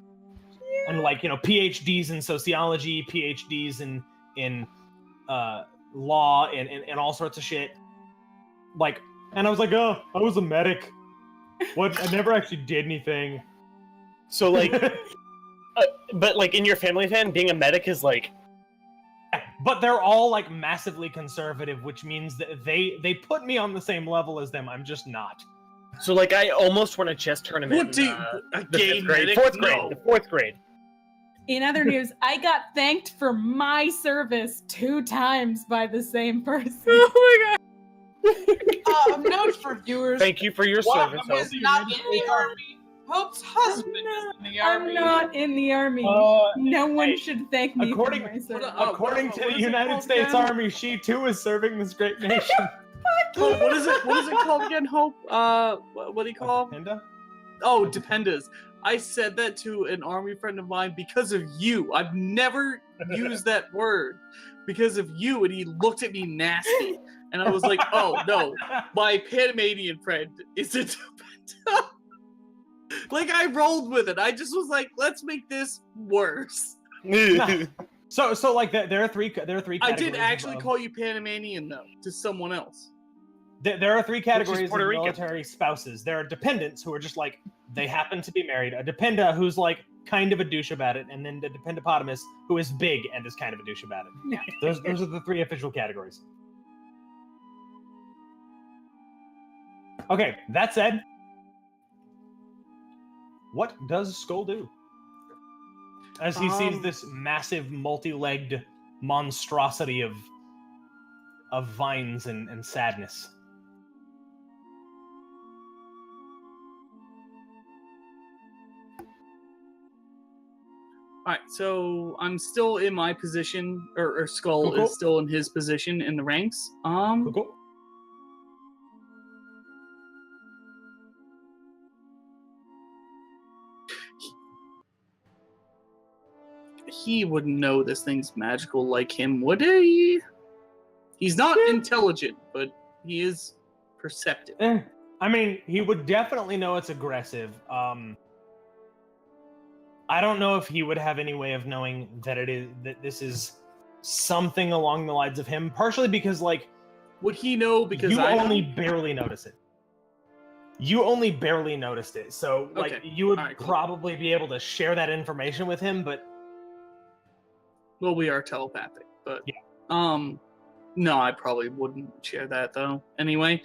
And like, you know, PhDs in sociology, PhDs in law and all sorts of shit. Like, and I was like, oh, I was a medic. What? I never actually did anything. So like, but like in your family, fan, being a medic is like. But they're all like massively conservative, which means that they put me on the same level as them. I'm just not. So like, I almost won a chess tournament. What do you, in the fifth grade, fourth grade. In other news, I got thanked for my service 2 times by the same person. Oh my god. Note for viewers. Thank you for your One service. of them is not in the army. Hope's husband is in the army. I'm not in the army. No one should thank me for my service. According to what the is it United called States again? Army, she too is serving this great nation. Oh, what is it called again, Hope? What do you call them? Panda? Oh, dependas. I said that to an army friend of mine because of you. I've never used that word because of you, and he looked at me nasty. And I was like, oh, no, my Panamanian friend is a dependa. Like, I rolled with it. I just was like, let's make this worse. So like there are three categories. I did actually of, call you Panamanian, though, to someone else. There are 3 categories of Puerto Rican. military spouses. There are dependents who are just like, they happen to be married. A dependa who's like kind of a douche about it, and then the dependopotamus who is big and is kind of a douche about it. No. Those are the 3 official categories. Okay, that said, what does Skull do? As he sees this massive multi-legged monstrosity of vines and sadness. All right, so I'm still in my position, or Skull Cool. is still in his position in the ranks. Cool. He wouldn't know this thing's magical like him, would he? He's not intelligent, but he is perceptive. I mean, he would definitely know it's aggressive. I don't know if he would have any way of knowing that this is something along the lines of him. Partially because, like, Would he know because you I only know? barely notice it. You only barely noticed it, so like Okay. you would Alright, cool. probably be able to share that information with him. But Well, we are telepathic, but no, I probably wouldn't share that though. Anyway,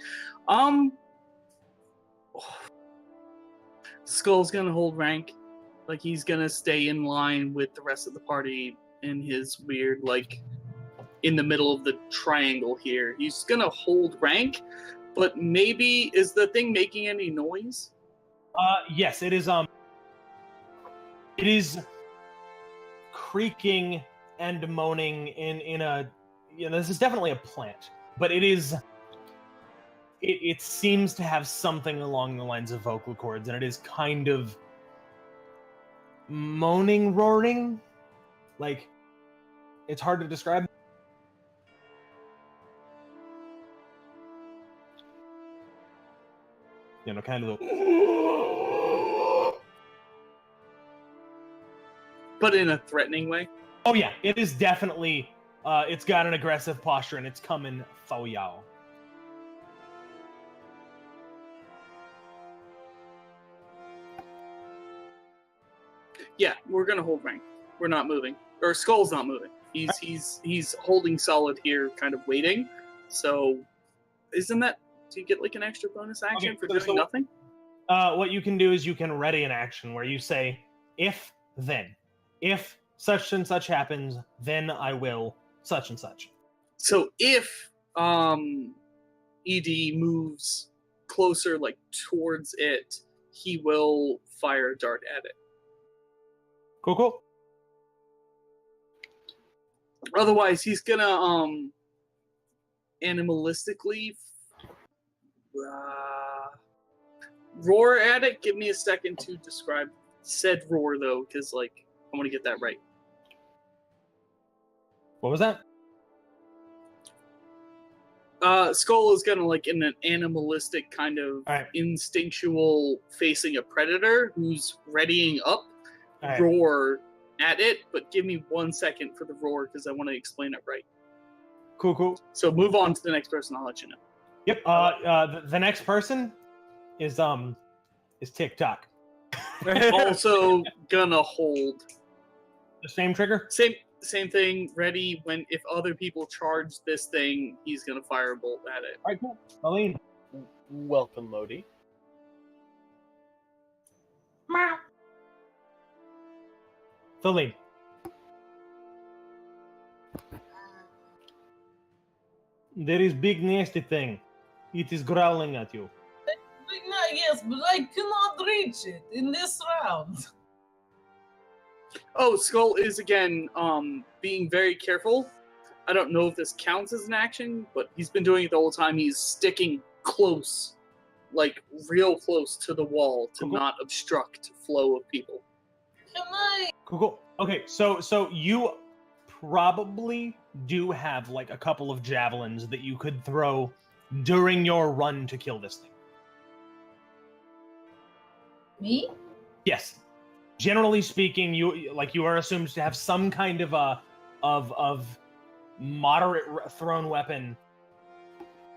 Skull's gonna hold rank, like he's gonna stay in line with the rest of the party in his weird, like, in the middle of the triangle here. He's gonna hold rank, but maybe is the thing making any noise? yes, it is. It is creaking and moaning in a. You know, this is definitely a plant, but it is. It seems to have something along the lines of vocal cords, and it is kind of moaning, roaring. Like, it's hard to describe. You know, kind of the. But in a threatening way? Oh yeah, it is definitely. It's got an aggressive posture, and it's coming for y'all. Yeah, we're gonna hold rank. We're not moving. Or Skull's not moving. He's holding solid here, kind of waiting. So isn't that? Do you get like an extra bonus action Okay, for so- doing nothing? What you can do is you can ready an action where you say, if then. If such and such happens, then I will such and such. So if ED moves closer, like towards it, he will fire a dart at it. Cool. Otherwise, he's gonna animalistically roar at it. Give me a second to describe said roar, though, because like I want to get that right. What was that? Skull is gonna like in an animalistic kind of All right. instinctual facing a predator who's readying up, All right. roar at it. But give me 1 second for the roar because I want to explain it right. Cool. So move on to the next person. I'll let you know. Yep. The next person is TikTok. Also gonna hold. The same trigger. Same thing. Ready when if other people charge this thing, he's gonna fire a bolt at it. All right, cool. Aline. Welcome, Lodi. Aline. There is big nasty thing. It is growling at you. Yes, but I cannot reach it in this round. Oh, Skull is again being very careful. I don't know if this counts as an action, but he's been doing it the whole time. He's sticking close, like real close to the wall to not obstruct flow of people. Can I? Cool. Okay, so you probably do have like a couple of javelins that you could throw during your run to kill this thing. Me? Yes. Generally speaking, you are assumed to have some kind of moderate thrown weapon.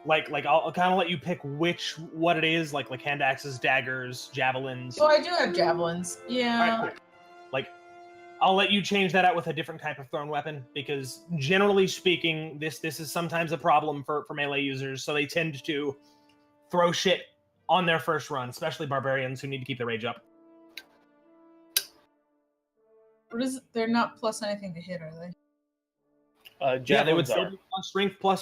Like I'll kind of let you pick what it is, like hand axes, daggers, javelins. So I do have javelins. Yeah. All right, cool. Like I'll let you change that out with a different type of thrown weapon because generally speaking, this is sometimes a problem for melee users, so they tend to throw shit on their first run, especially barbarians who need to keep their rage up. What is it? They're not plus anything to hit, are they? Yeah, they would Javelins still are. be plus strength plus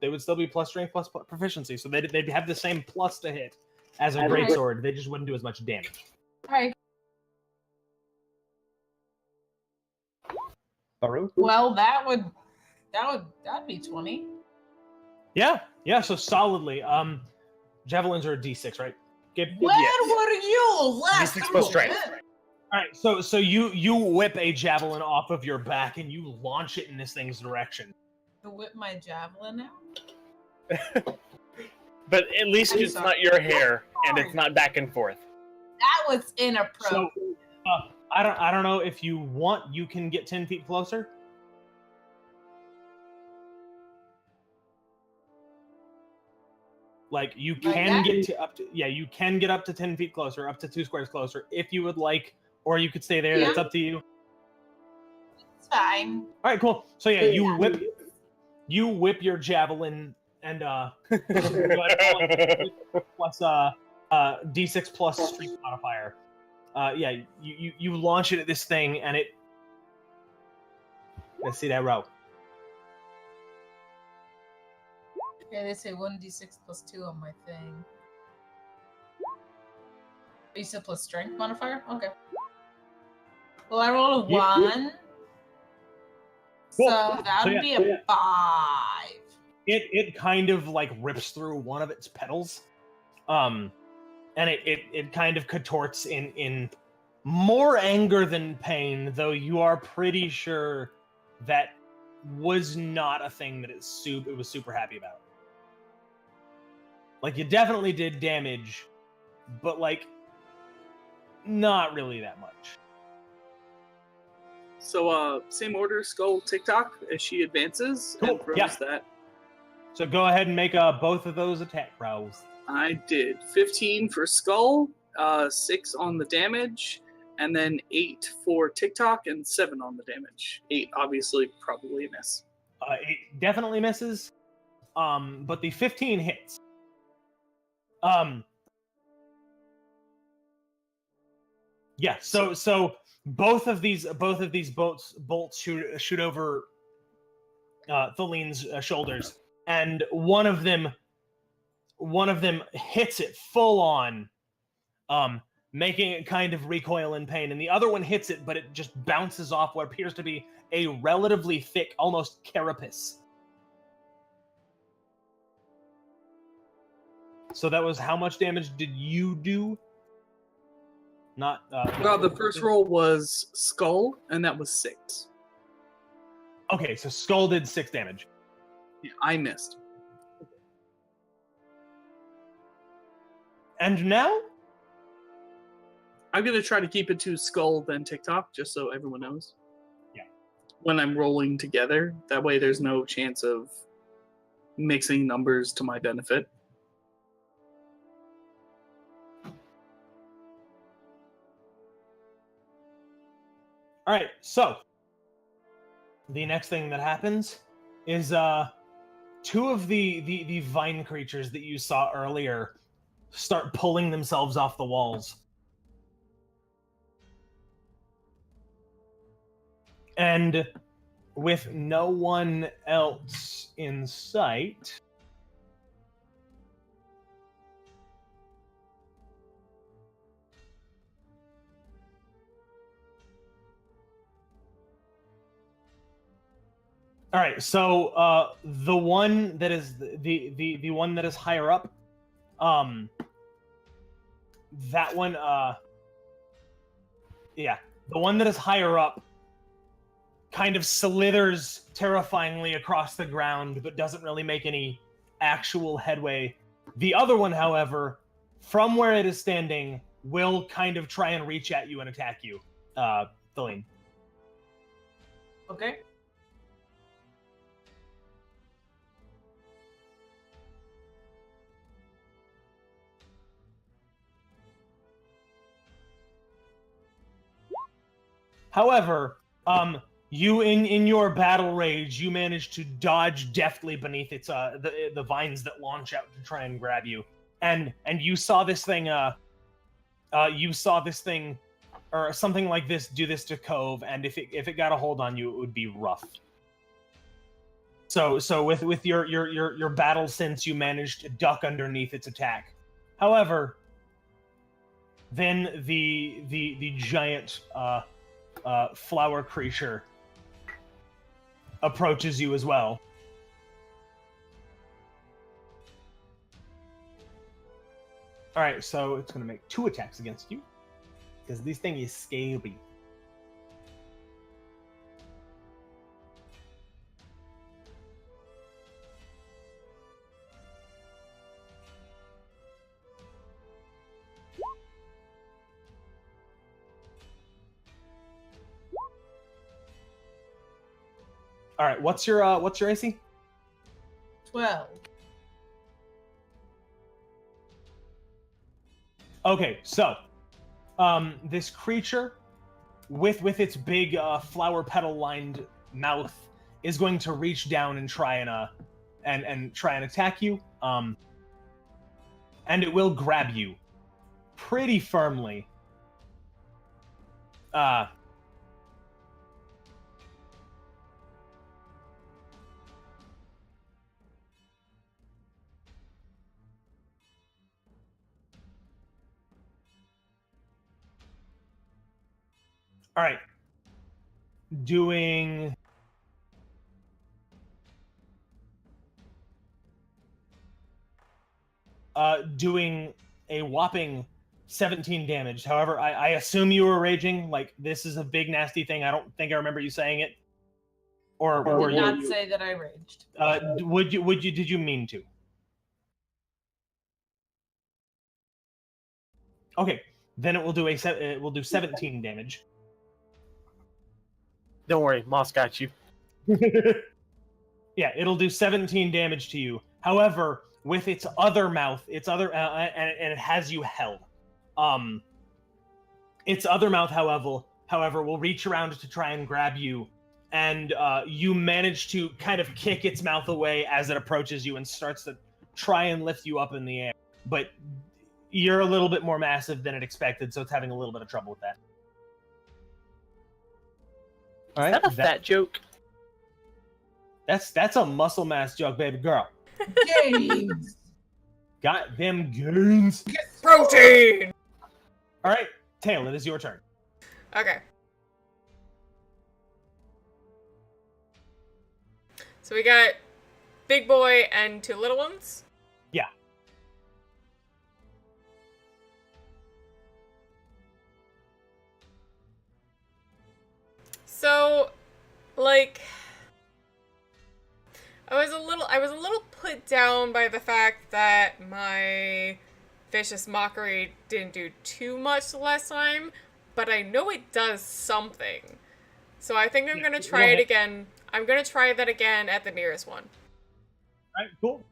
they would still be plus strength plus proficiency, so they'd have the same plus to hit as a Okay. greatsword. They just wouldn't do as much damage. Alright. Baru? Well, that'd be 20. Yeah. So solidly. Javelins are a D6, right? Where were you last D6 plus strength. time? All right, so you whip a javelin off of your back and you launch it in this thing's direction. To whip my javelin out? But at least I'm it's sorry. not your hair and it's not back and forth. That was inappropriate. So I don't know if you want. You can get 10 feet closer. Like you Like can that? get to up to you can get up to 10 feet closer, up to 2 squares closer if you would like, or you could stay there. That's Yeah. up to you. It's fine. All right, cool. So yeah, you whip your javelin and plus D6 plus strength modifier. Yeah, you launch it at this thing and it. Let's see that row. Okay, they say 1d6 plus 2 on my thing. You said plus strength modifier? Okay. Well, I rolled a Yeah, 1. Cool. So that So would yeah, be so a yeah. 5. It kind of like rips through one of its petals, and it kind of contorts in more anger than pain, though you are pretty sure that was not a thing that it was super happy about. Like you definitely did damage, but like not really that much. So, same order, Skull, TikTok as she advances Cool, and throws yeah. that. So go ahead and make both of those attack rolls. I did 15 for Skull, 6 on the damage, and then 8 for TikTok and 7 on the damage. 8 obviously probably a miss. It definitely misses. but the 15 hits. Yeah. So both of these bolts shoot over Thaline's shoulders, and one of them hits it full on, making it kind of recoil in pain, and the other one hits it, but it just bounces off what appears to be a relatively thick, almost carapace. So that was how much damage did you do? Not. Well, the first roll was skull, and that was 6. Okay, so skull did 6 damage. Yeah, I missed. And now? I'm gonna try to keep it to skull then TikTok, just so everyone knows. Yeah. When I'm rolling together, that way there's no chance of mixing numbers to my benefit. All right, so the next thing that happens is 2 of the vine creatures that you saw earlier start pulling themselves off the walls. And with no one else in sight, all right, so the one that is the one that is higher up, that one, yeah, the one that is higher up kind of slithers terrifyingly across the ground, but doesn't really make any actual headway. The other one, however, from where it is standing, will kind of try and reach at you and attack you, Thaline. Okay. However, you in your battle rage, you manage to dodge deftly beneath its the vines that launch out to try and grab you, and you saw this thing or something like this do this to Cove, and if it got a hold on you, it would be rough. So with your battle sense, you managed to duck underneath its attack. However, then the giant flower creature approaches you as well. All right, so it's going to make 2 attacks against you because this thing is scary. All right, what's your AC? 12. Okay, so this creature with its big flower petal lined mouth is going to reach down and try and try and attack you. And it will grab you pretty firmly. All right. Doing a whopping 17 damage. However, I assume you were raging. Like, this is a big nasty thing. I don't think I remember you saying it. Or were Did not you? say that I raged. Did you mean to? Okay, then it will do 17 damage. Don't worry, Moss got you. Yeah, it'll do 17 damage to you. However, with its other mouth, and it has you held. Its other mouth, however, will reach around to try and grab you, and you manage to kind of kick its mouth away as it approaches you and starts to try and lift you up in the air. But you're a little bit more massive than it expected, so it's having a little bit of trouble with that. All Is right, that a fat joke? That's a muscle mass joke, baby girl. Games. Got them gains. Protein! All right, Tail, it is your turn. Okay. So we got big boy and 2 little ones? Yeah. So, like, I was a little put down by the fact that my vicious mockery didn't do too much the last time, but I know it does something. So I think I'm gonna try it again. I'm gonna try that again at the nearest one. All right, cool.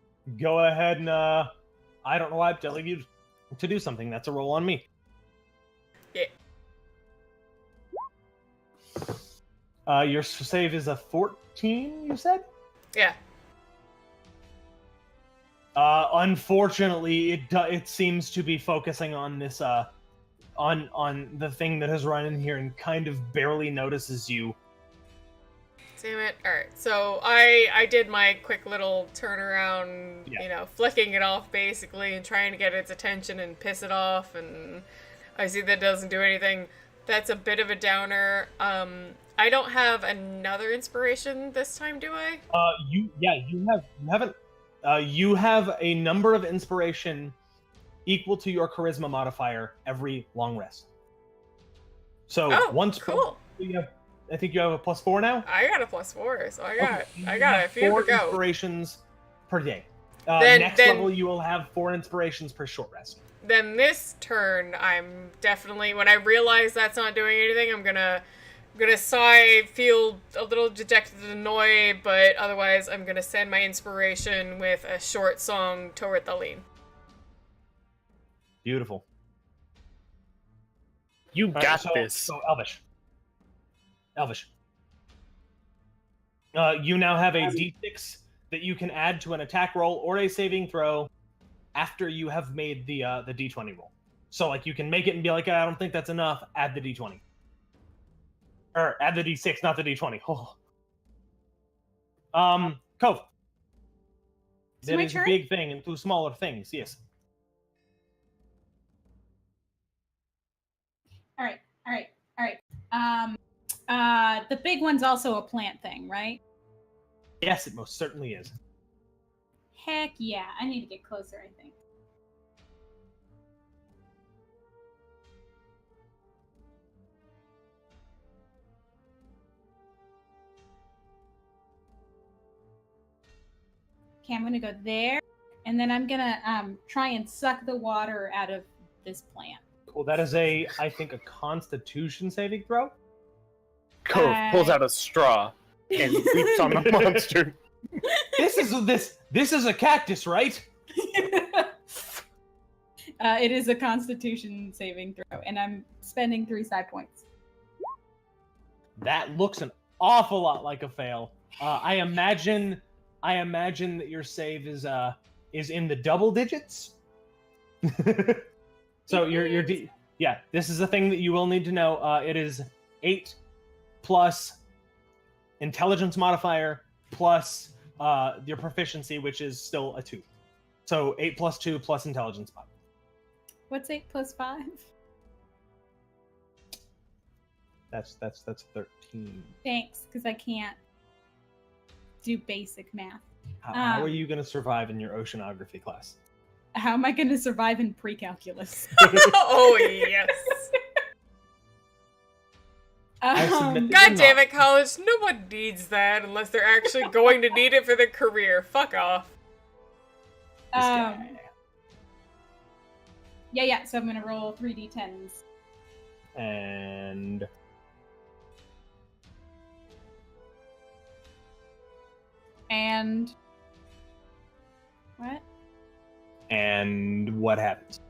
Go ahead and I don't know why I'm telling you to do something. That's a roll on me. Yeah. Your save is a 14, you said? Yeah. Unfortunately, it seems to be focusing on this on the thing that has run in here and kind of barely notices you. Damn it. Alright, so I did my quick little turnaround, Yeah. you know, flicking it off basically and trying to get its attention and piss it off, and I see that doesn't do anything. That's a bit of a downer. I don't have another inspiration this time, do I? You have a number of inspiration equal to your charisma modifier every long rest. So once cool. I think you have a +4 now. I got a +4, so I got have a few 4 to go. inspirations per day. Then Next level, you will have 4 inspirations per short rest. Then this turn, I'm definitely, when I realize that's not doing anything, I'm gonna sigh, feel a little dejected and annoyed, but otherwise I'm gonna send my inspiration with a short song toward Thaleen. Beautiful. You got this. So Elvish. You now have a D6 that you can add to an attack roll or a saving throw after you have made the D20 roll. So like you can make it and be like, I don't think that's enough. Add the D20. Or add the D6, not the D20. Oh. Cove. That my is a turn? big thing into smaller things. Yes. All right. The big one's also a plant thing, right? Yes, it most certainly is. Heck yeah. I need to get closer, I think. Okay, I'm gonna go there, and then I'm gonna try and suck the water out of this plant. Cool. That is I think, a Constitution saving throw. Cove pulls out a straw and leaps on the monster. This is a cactus, right? It is a Constitution saving throw, and I'm spending 3 side points. That looks an awful lot like a fail. I imagine that your save is in the double digits. So this is a thing that you will need to know. It is 8 plus intelligence modifier plus your proficiency, which is still a 2. So 8 plus 2 plus intelligence modifier. What's 8 plus 5? That's 13. Thanks, because I can't do basic math. How are you going to survive in your oceanography class? How am I going to survive in pre-calculus? Oh, yes. God damn it, college. No one needs that unless they're actually going to need it for their career. Fuck off. Yeah, so I'm going to roll 3d10s. And... What? And what happens?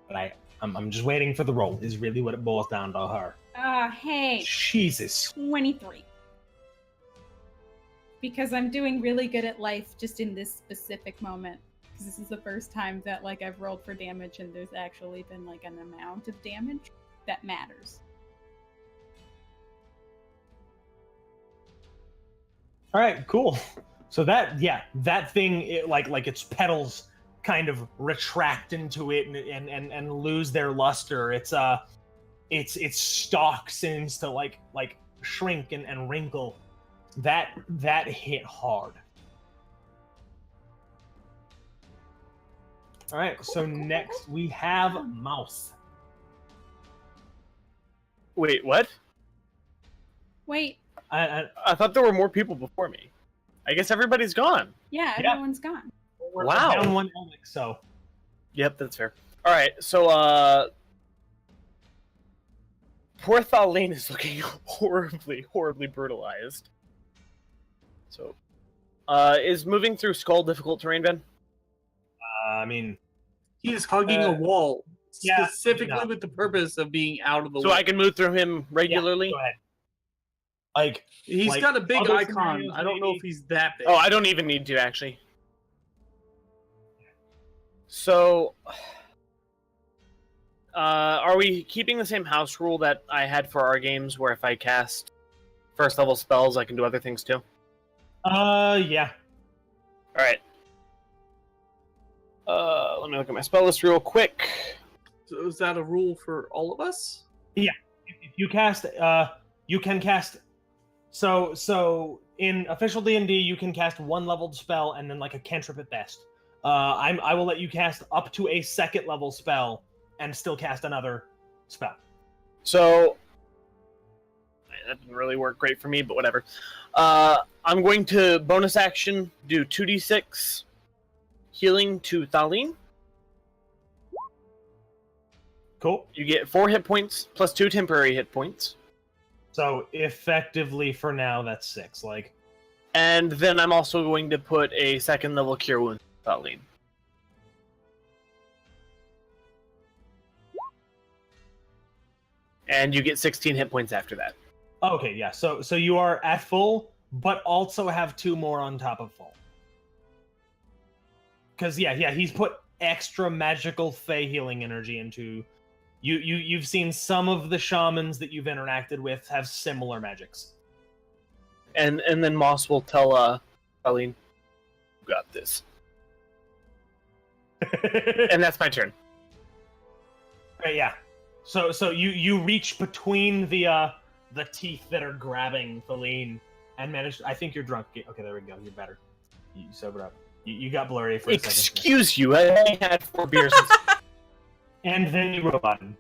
But I'm just waiting for the roll, is really what it boils down to her. Hey. Jesus. 23. because I'm doing really good at life just in this specific moment. Because this is the first time that like I've rolled for damage and there's actually been like an amount of damage that matters. All right, cool. So that thing, like its petals kind of retract into it and lose their luster. Its stalk seems to like shrink and wrinkle. That hit hard. All right, so next we have Mouse. Wait, what? Wait, I thought there were more people before me. I guess everybody's gone. yeah, everyone's gone. We're Wow. down one element, so Yep, that's fair. All right, so poor Thaleen is looking horribly brutalized. So, is moving through Skull difficult terrain, Ben? I mean, He is hugging a wall, yeah, specifically no. with the purpose of being out of the So way. I can move through him regularly? go ahead. Like He's like got a big other icon. scenarios, I don't know maybe. if he's that big. Oh, I don't even need to, actually. So, are we keeping the same house rule that I had for our games, where if I cast first level spells, I can do other things too? Yeah. All right. Let me look at my spell list real quick. So is that a rule for all of us? If you cast, you can cast. So in official D&D, you can cast one leveled spell and then like a cantrip at best. I will let you cast up to a second level spell and still cast another spell. So that didn't really work great for me, but whatever. I'm going to bonus action do 2d6 healing to Thaleen. Cool. You get 4 hit points plus 2 temporary hit points. So effectively, for now, that's 6. Like, And then I'm also going to put a second level cure wound to Thaleen. And you get 16 hit points after that. okay, yeah. So you are at full, but also have 2 more on top of full. Because he's put extra magical fey healing energy into. You've seen some of the shamans that you've interacted with have similar magics. And then Moss will tell Thaleen, "You got this." And that's my turn. Right, yeah. So you reach between the teeth that are grabbing Thaleen and manage. I think you're drunk. Okay, there we go. You're better. You sobered up. You got blurry for a second. Excuse you, I only had 4 beers. And then you robot him.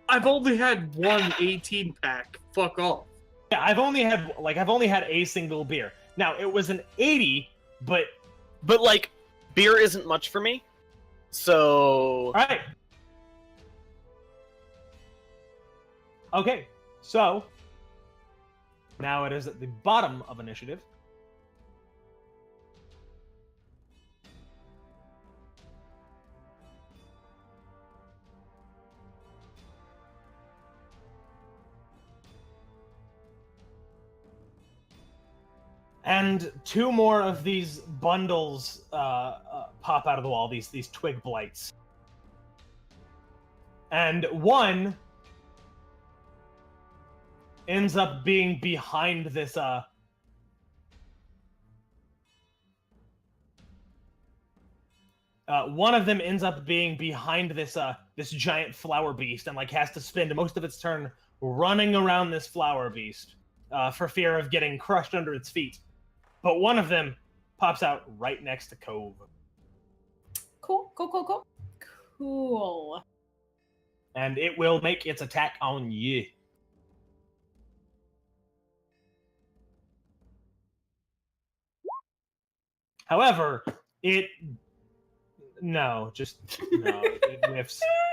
I've only had one 18 pack. Fuck off. Yeah, I've only had a single beer. Now it was an 80, but like, beer isn't much for me. So all right. Okay, so now it is at the bottom of initiative. And 2 more of these bundles pop out of the wall, these twig blights. And one ends up being behind this one of them ends up being behind this this giant flower beast and like has to spend most of its turn running around this flower beast for fear of getting crushed under its feet. But one of them pops out right next to Cove. Cool. And it will make its attack on you. However, it whiffs.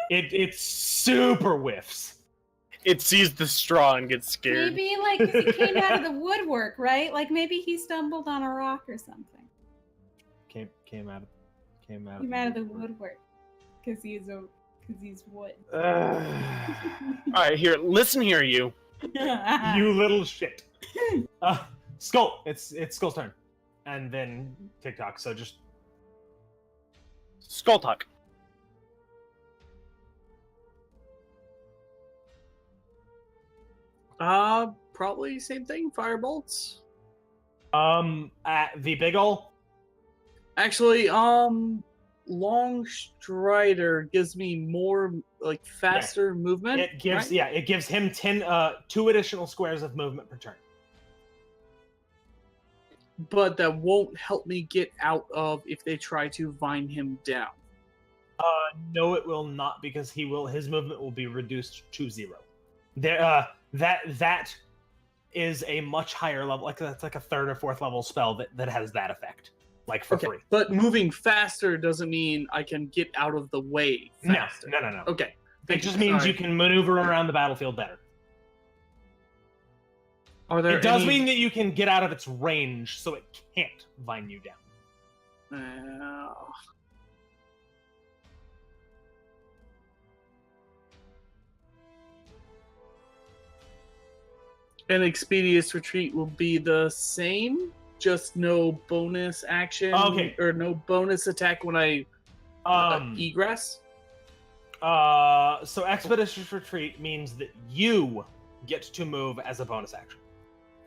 It super whiffs. it sees the straw and gets scared. Maybe like 'cause he came out of the woodwork, right? Like maybe he stumbled on a rock or something. Came out of Came out of the woodwork because he's wood. All right, here, listen here, you. You little shit. Skull. It's Skull's turn, and then TikTok. So just Skull talk. Probably same thing. Firebolts. at the big ol'. Actually, Long Strider gives me more like faster movement. It gives right? it gives him 2 additional squares of movement per turn. But that won't help me get out of if they try to vine him down. No, it will not, because his movement will be reduced to 0. There, that is a much higher level. Like that's like a 3rd or 4th level spell that has that effect, like for free. But moving faster doesn't mean I can get out of the way faster. No. Okay. It just means you can maneuver around the battlefield better. Are there? It does mean that you can get out of its range, so it can't vine you down. An Expeditious Retreat will be the same, just no bonus action or no bonus attack when I egress. So Expeditious Retreat means that you get to move as a bonus action.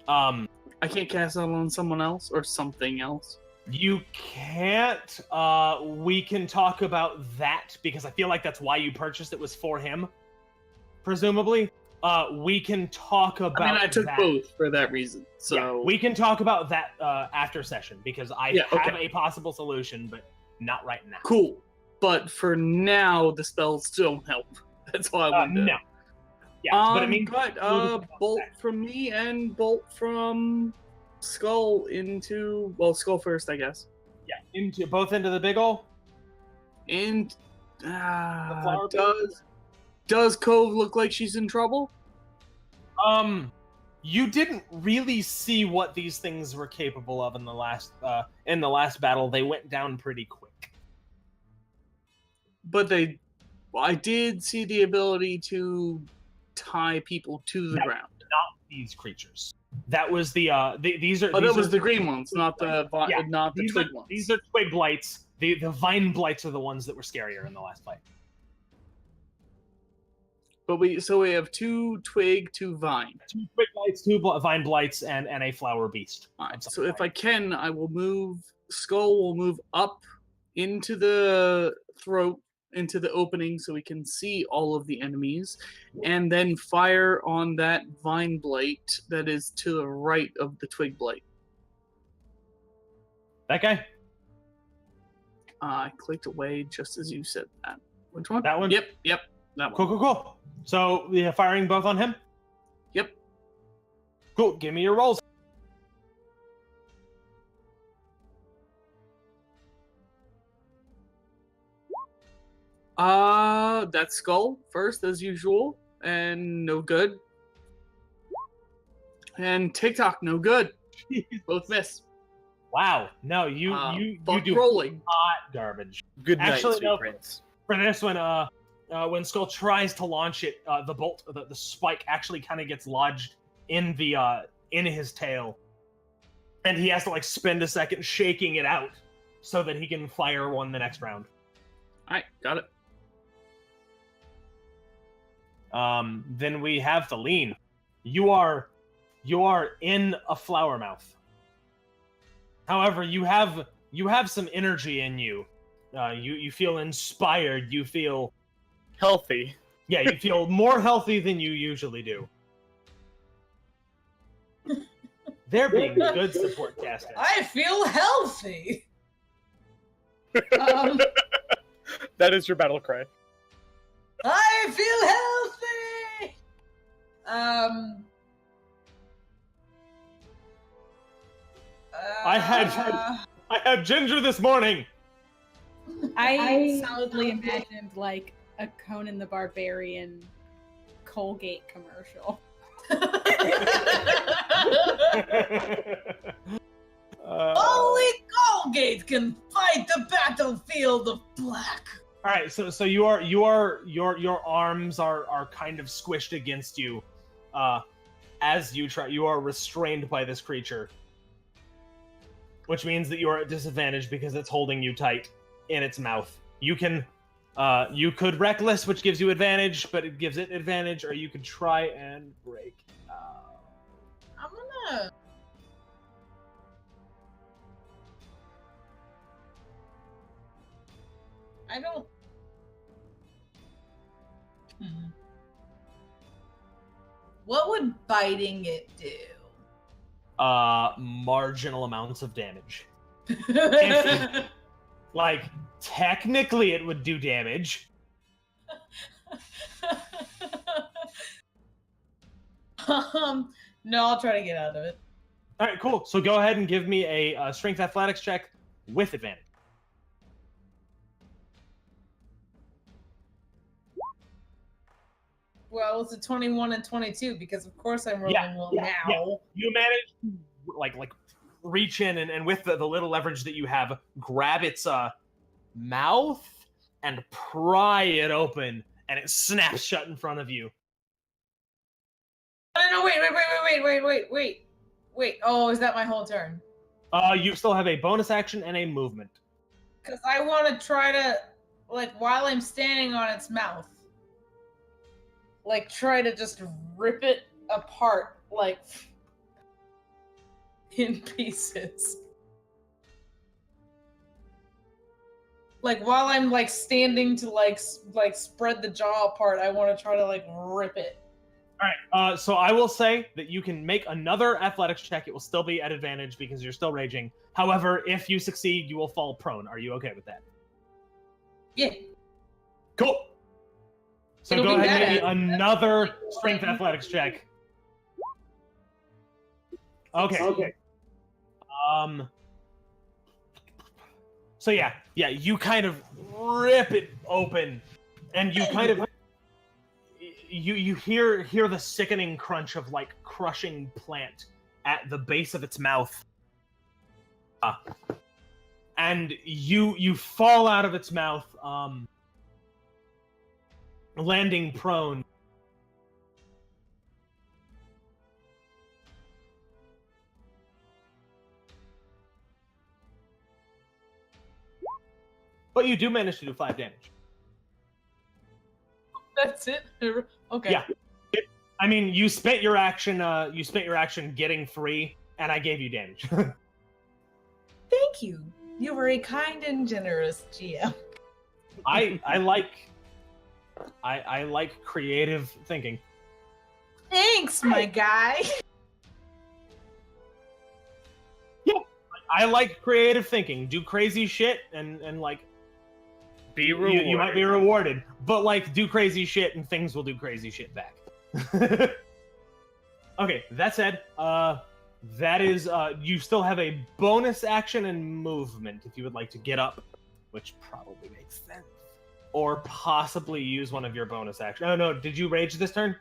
I can't cast that on someone else or something else. You can't. We can talk about that, because I feel like that's why you purchased it, was for him, presumably. We can talk about. I mean, I took that. both for that reason. So yeah, we can talk about that after session, because I have a possible solution, but not right now. Cool. But for now, the spells don't help. That's why I wanted to. No. Yeah, but it means bolt from me and bolt from Skull into Skull first, I guess. Yeah, both into the big ol'. And does Cove look like she's in trouble? You didn't really see what these things were capable of in the last battle. They went down pretty quick. But I did see the ability to tie people to the ground. Not these creatures. That was the green ones, not the twig ones. These are twig blights. The vine blights are the ones that were scarier in the last fight. But we have 2 twig, 2 vine. 2 twig blights, 2 vine blights, and a flower beast. All right, so if I can, I will move. Skull will move up into the throat, into the opening, so we can see all of the enemies, and then fire on that vine blight that is to the right of the twig blight. That guy? I clicked away just as you said that. Which one? That one? Yep. That one. Cool. So, firing both on him? Yep. Cool, give me your rolls. That's Skull first, as usual, and no good. And TikTok, no good. Both miss. Wow. No, you do rolling. hot garbage. Good night, Actually, sweet prince. For this one, when Skull tries to launch it, the bolt, the spike actually kind of gets lodged in his tail, and he has to spend a second shaking it out so that he can fire one the next round. All right, got it. Then we have the lean. You are in a flower mouth. However, you have some energy in you. You feel inspired. You feel healthy. Yeah, you feel more healthy than you usually do. They're being good support casters. I feel healthy. That is your battle cry. I feel healthy. I had ginger this morning. I solidly imagined a Conan the Barbarian Colgate commercial. Only Colgate can fight the battlefield of black. All right, so your arms are kind of squished against you, as you try. You are restrained by this creature, which means that you are at disadvantage because it's holding you tight in its mouth. You can, you could reckless, which gives you advantage, but it gives it advantage, or you could try and break out. I'm gonna. I don't. What would biting it do? Marginal amounts of damage. Like, technically it would do damage. No, I'll try to get out of it. All right, cool. So go ahead and give me a strength athletics check with advantage. Well, it's a 21 and 22 because, of course, I'm rolling now. You manage to like reach in and with the little leverage that you have, grab its mouth and pry it open, and it snaps shut in front of you. No, wait. Oh, is that my whole turn? You still have a bonus action and a movement. Because I want to try to, like, while I'm standing on its mouth, like, try to just rip it apart, like, in pieces. Like, while I'm, like, standing to, like spread the jaw apart, I want to try to, like, rip it. Alright, so I will say that you can make another athletics check. It will still be at advantage because you're still raging. However, if you succeed, you will fall prone. Are you okay with that? Yeah. Cool. So go ahead and make me another strength athletics check. Okay. So yeah, you kind of rip it open, and you kind of you hear the sickening crunch of like crushing plant at the base of its mouth, and you fall out of its mouth, landing prone. But you do manage to do 5 damage. That's it? Okay. Yeah. I mean, you spent your action getting free, and I gave you damage. Thank you. You were a kind and generous GM. I like creative thinking. Thanks, my guy. Yeah, I like creative thinking. Do crazy shit and like Be rewarded. you might be rewarded, but like do crazy shit and things will do crazy shit back. Okay, that said, that is you still have a bonus action and movement if you would like to get up, which probably makes sense. Or possibly use one of your bonus actions. Oh no, did you rage this turn?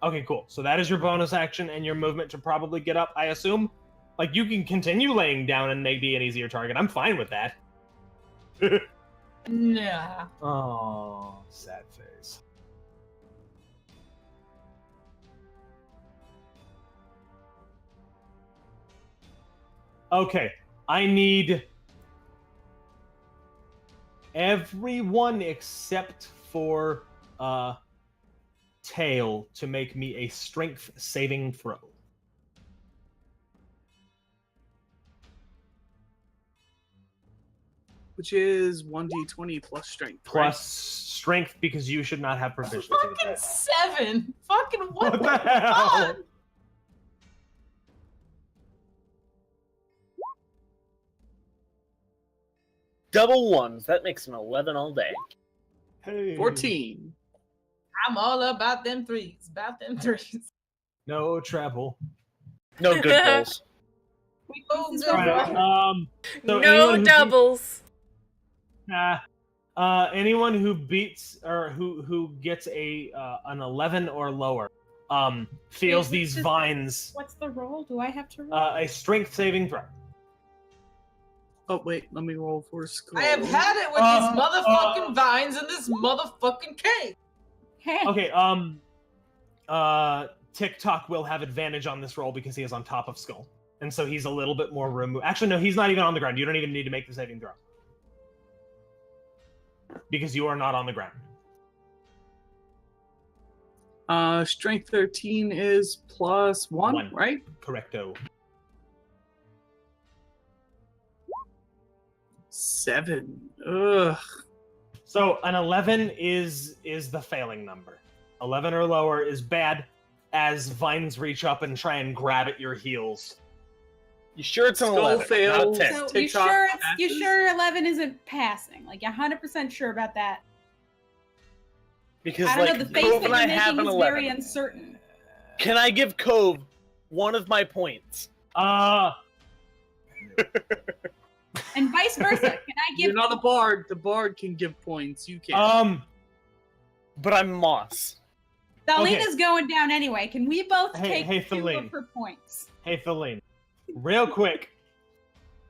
Okay, cool. So that is your bonus action and your movement to probably get up, I assume. Like, you can continue laying down and maybe an easier target. I'm fine with that. Nah. Oh, sad face. Okay, I need everyone except for Tail to make me a strength saving throw. Which is 1d20 plus strength. Plus strength, because you should not have proficiency with Fucking that. 7. Fucking what What the hell? fuck? Double ones. That makes an 11 all day. Hey. 14. I'm all about them threes. About them threes. No trouble. No good rolls. We both This is do. Right, so No anyone who doubles. anyone who beats or who gets a an 11 or lower feels these vines. What's the roll? Do I have to roll? A strength saving throw. Oh, wait. Let me roll for score. I have had it with these motherfucking vines in this motherfucking cave. Hey. Okay, TikTok will have advantage on this roll because he is on top of Skull. and so he's a little bit more removed. Actually, no, he's not even on the ground. You don't even need to make the saving throw because you are not on the ground. Strength 13 is +1, One. right? Correcto. 7. Ugh. So an 11 is the failing number. 11 or lower is bad, as vines reach up and try and grab at your heels. You sure it's an Skull 11, not a fails. 10? So you TikTok sure passes? 11 isn't passing? Like 100% sure about that? Because I don't like know. The face Cove that and I you're have making an is very 11. uncertain. Can I give Cove one of my points? And vice versa. Can I give? You're not a bard. The bard can give points. You can't. But I'm Moss. Thalina's going down anyway. Can we both take Hey, 2 Thaline. of her points? Hey, Feline. Real quick,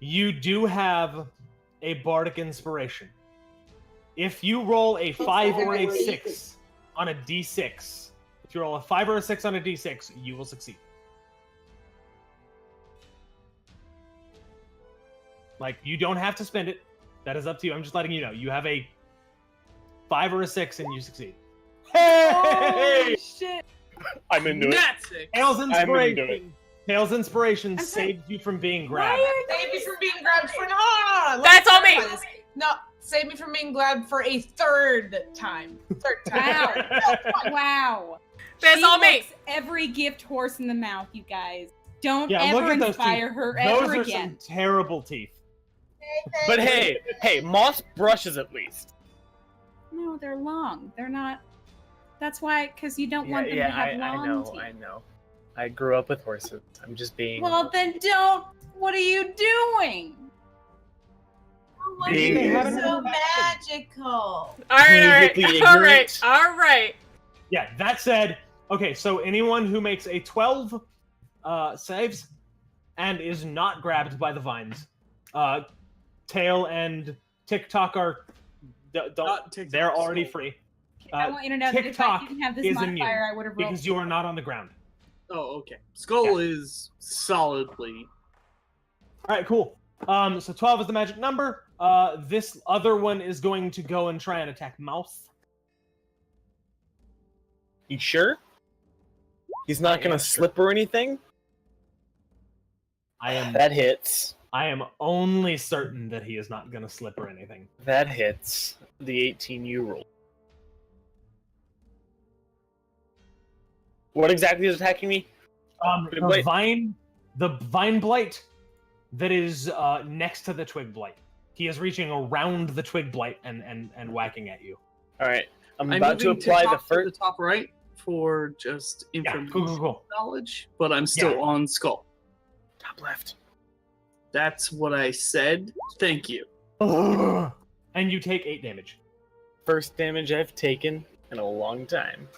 you do have a bardic inspiration. If you roll a 5 or a 6 on a d6, if you roll a 5 or a 6 on a d6, you will succeed. Like, you don't have to spend it. That is up to you. I'm just letting you know. You have a 5 or a 6 and you succeed. Hey! Holy shit! I'm into it. That's it. Tails I'm into Inspiration. it. Tails Inspiration I'm sorry. saves you from being Why grabbed. are Save me from being grabbed for no. That's on me. No, save me from being grabbed for a third time. Third time. Wow. Wow. That's She all me. looks every gift horse in the mouth, you guys. Don't Yeah, look ever at those inspire teeth. her Those ever are again. some terrible teeth. But hey, Moss brushes at least. No, they're long. They're not. That's why, because you don't want them to have long teeth. I know. I grew up with horses. I'm just being. Well, then don't. What are you doing? Why Being- are you haven't so been magical? All right. Musically All right. ignorant. All right. Yeah, that said, okay, so anyone who makes a 12 saves and is not grabbed by the vines, Tail and TikTok are Not TikTok, they're already Skull. free. I want you to know that if I TikTok didn't have this is modifier, immune I would have rolled. because you are not on the ground. Oh, okay. Skull is solidly. All right, cool. So 12 is the magic number. This other one is going to go and try and attack Mouth. You sure? He's not I gonna am slip or anything? That hits. I am only certain that he is not going to slip or anything. That hits. The 18 you roll. What exactly is attacking me? The Blight. vine blight that is next to the twig blight. He is reaching around the twig blight and whacking at you. All right, I'm I'm about to moving apply the top to the first. top right for just Yeah, information cool. knowledge, but I'm still Yeah. on Skull. Top left. That's what I said. Thank you. And you take 8 damage. First damage I've taken in a long time.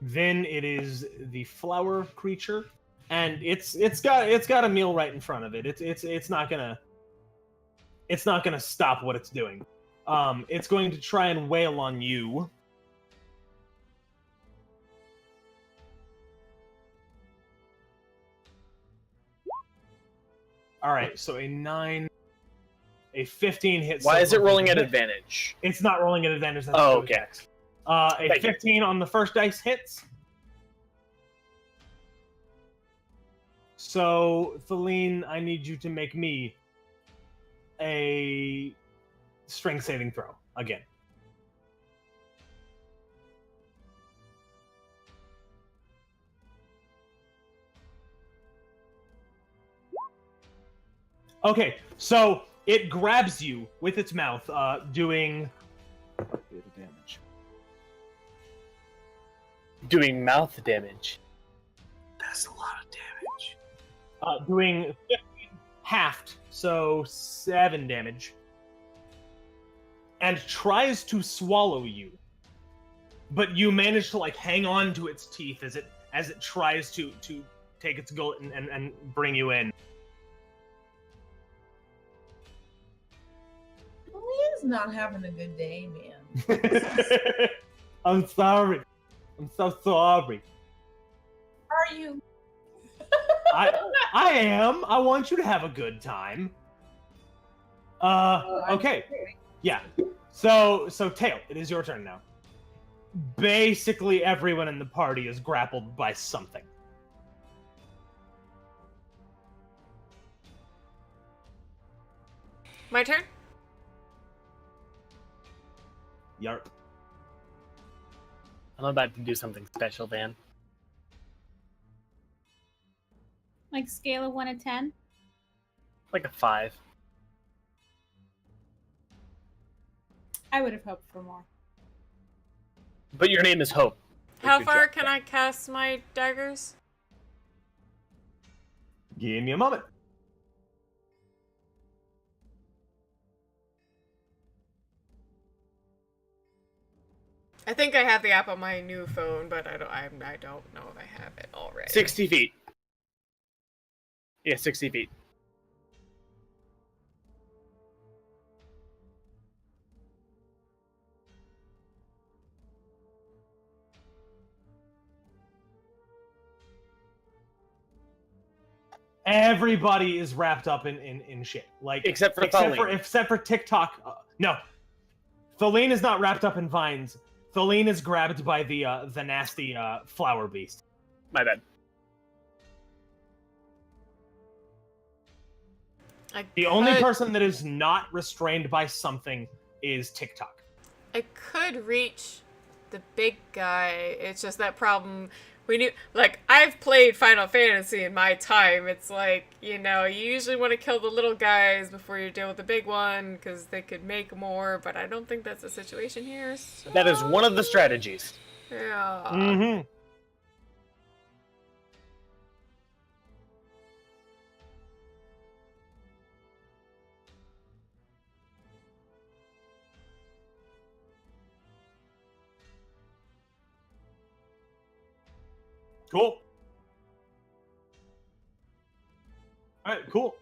Then it is the flower creature, and it's got a meal right in front of it. It's not gonna stop what it's doing. It's going to try and wail on you. All right, so a 9, a 15 hits. Why so is it far. rolling at advantage? It's not rolling at advantage. That's Oh, two okay. attacks. A Thank you. 15 on the first dice hits. So, Feline, I need you to make me a strength saving throw again. Okay, so it grabs you with its mouth, doing a bit of damage. Doing mouth damage. That's a lot of damage. Doing 15 halved, so 7 damage, and tries to swallow you, but you manage to like hang on to its teeth as it tries to take its gullet and bring you in. Leah's not having a good day, man. I'm sorry. I'm so sorry. Are you? I am. I want you to have a good time. Okay. Yeah. So Tail, it is your turn now. Basically everyone in the party is grappled by something. My turn? Yarp. I'm about to do something special, Van. Like scale of 1 to 10. Like a 5. I would have hoped for more. But your name is Hope. How Good far job. can I cast my daggers? Give me a moment. I think I have the app on my new phone, but I don't know if I have it already. 60 feet. Yeah, 60 feet. Everybody is wrapped up in shit. Like Except for Thaleen. except for TikTok. No, Thaleen is not wrapped up in vines. Thaleen is grabbed by the nasty flower beast. My bad. The only person that is not restrained by something is TikTok. I could reach the big guy. It's just that problem. We knew, like, I've played Final Fantasy in my time. It's like, you know, you usually want to kill the little guys before you deal with the big one because they could make more, but I don't think that's the situation here. So... That is one of the strategies. Yeah. Mm-hmm. Cool. All right, cool.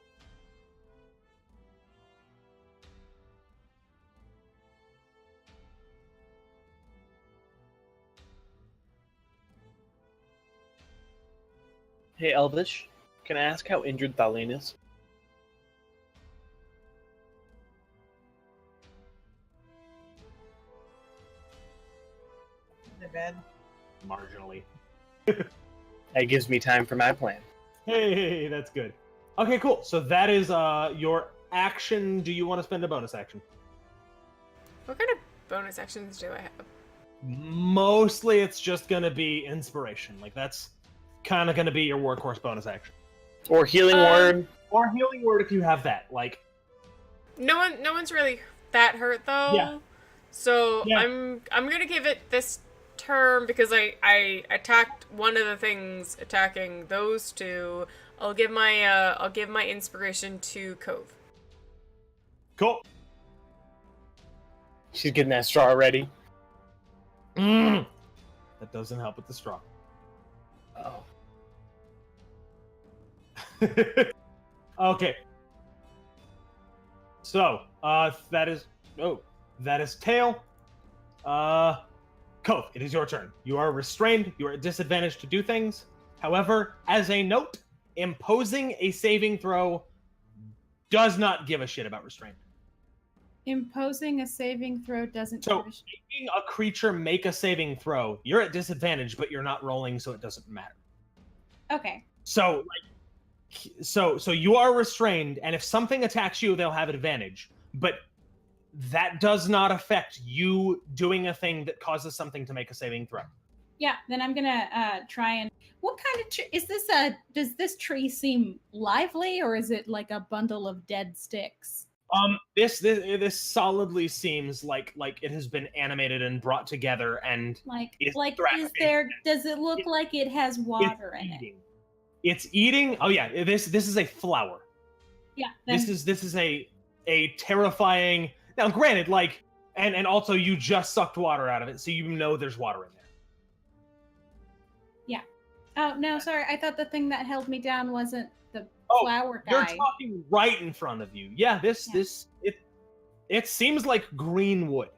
Hey, Elvish, can I ask how injured Thaleen is? The bed. Marginally. That gives me time for my plan. Hey, that's good. Okay, cool. So that is your action. Do you want to spend a bonus action? What kind of bonus actions do I have? Mostly it's just going to be inspiration. Like, that's kind of going to be your workhorse bonus action. Or healing word. Or healing word if you have that. Like, No one's really that hurt though. Yeah. So Yeah. I'm gonna give it this turn because I attacked one of the things attacking those two. I'll give my inspiration to Cove. cool. She's getting that straw ready. That doesn't help with the straw. Oh. Okay. So, that is Tail. Cove, it is your turn. You are restrained. You are at disadvantage to do things. However, as a note, imposing a saving throw does not give a shit about restraint. Imposing a saving throw doesn't So, give a shit. making a creature make a saving throw, you're at disadvantage, but you're not rolling, so it doesn't matter. Okay. So, so you are restrained, and if something attacks you, they'll have advantage. But that does not affect you doing a thing that causes something to make a saving throw. Yeah, then I'm gonna try and. What kind of tree is this? Does this tree seem lively, or is it like a bundle of dead sticks? This solidly seems like it has been animated and brought together, and Is thriving. there? Does it look like it has water in it? eating. It's eating. Oh yeah, this is a flower. Yeah. Then, This is a terrifying. Now, granted, and also you just sucked water out of it, so you know there's water in there. oh no, sorry. I thought the thing that held me down wasn't the Oh, flower You're guy. talking right in front of you. Yeah, it seems like green wood.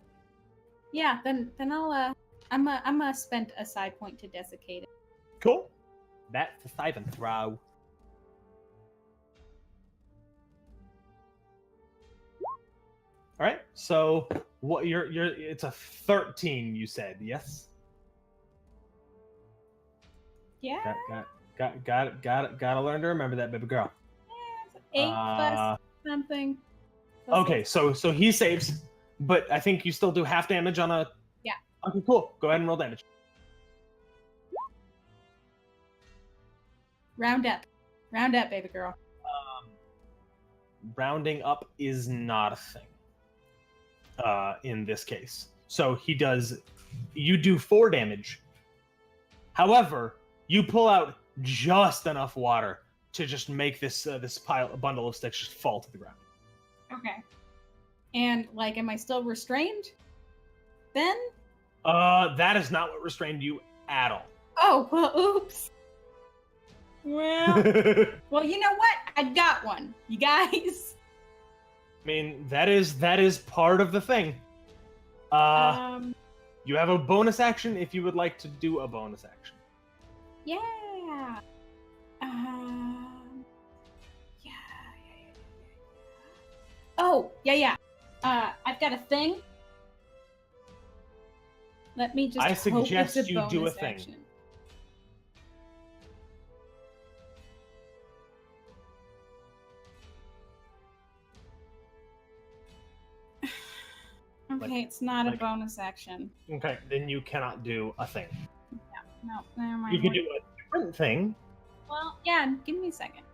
Yeah, then I'll I'm spend a side point to desiccate it. Cool. That's a siphon throw. All right. So what you're it's a 13. You said yes. Yeah. Gotta learn to remember that, baby girl. 8 plus something. Plus Okay, 8. so he saves, but I think you still do half damage on a. Yeah. Okay, cool. Go ahead and roll damage. Round up, baby girl. Rounding up is not a thing. In this case, so he does. You do 4 damage. However, you pull out just enough water to just make this bundle of sticks just fall to the ground. Okay. And like, am I still restrained? Then? That is not what restrained you at all. Oh well, oops. Well, well, you know what? I got one, you guys. I mean, that is part of the thing. You have a bonus action if you would like to do a bonus action. Yeah. Yeah. Oh, yeah. I've got a thing. Let me just. I hope suggest it's a you do a bonus thing. action. Okay, it's not a bonus action. Okay, then you cannot do a thing. No, never mind. You can do a different thing. Well, yeah, give me a second.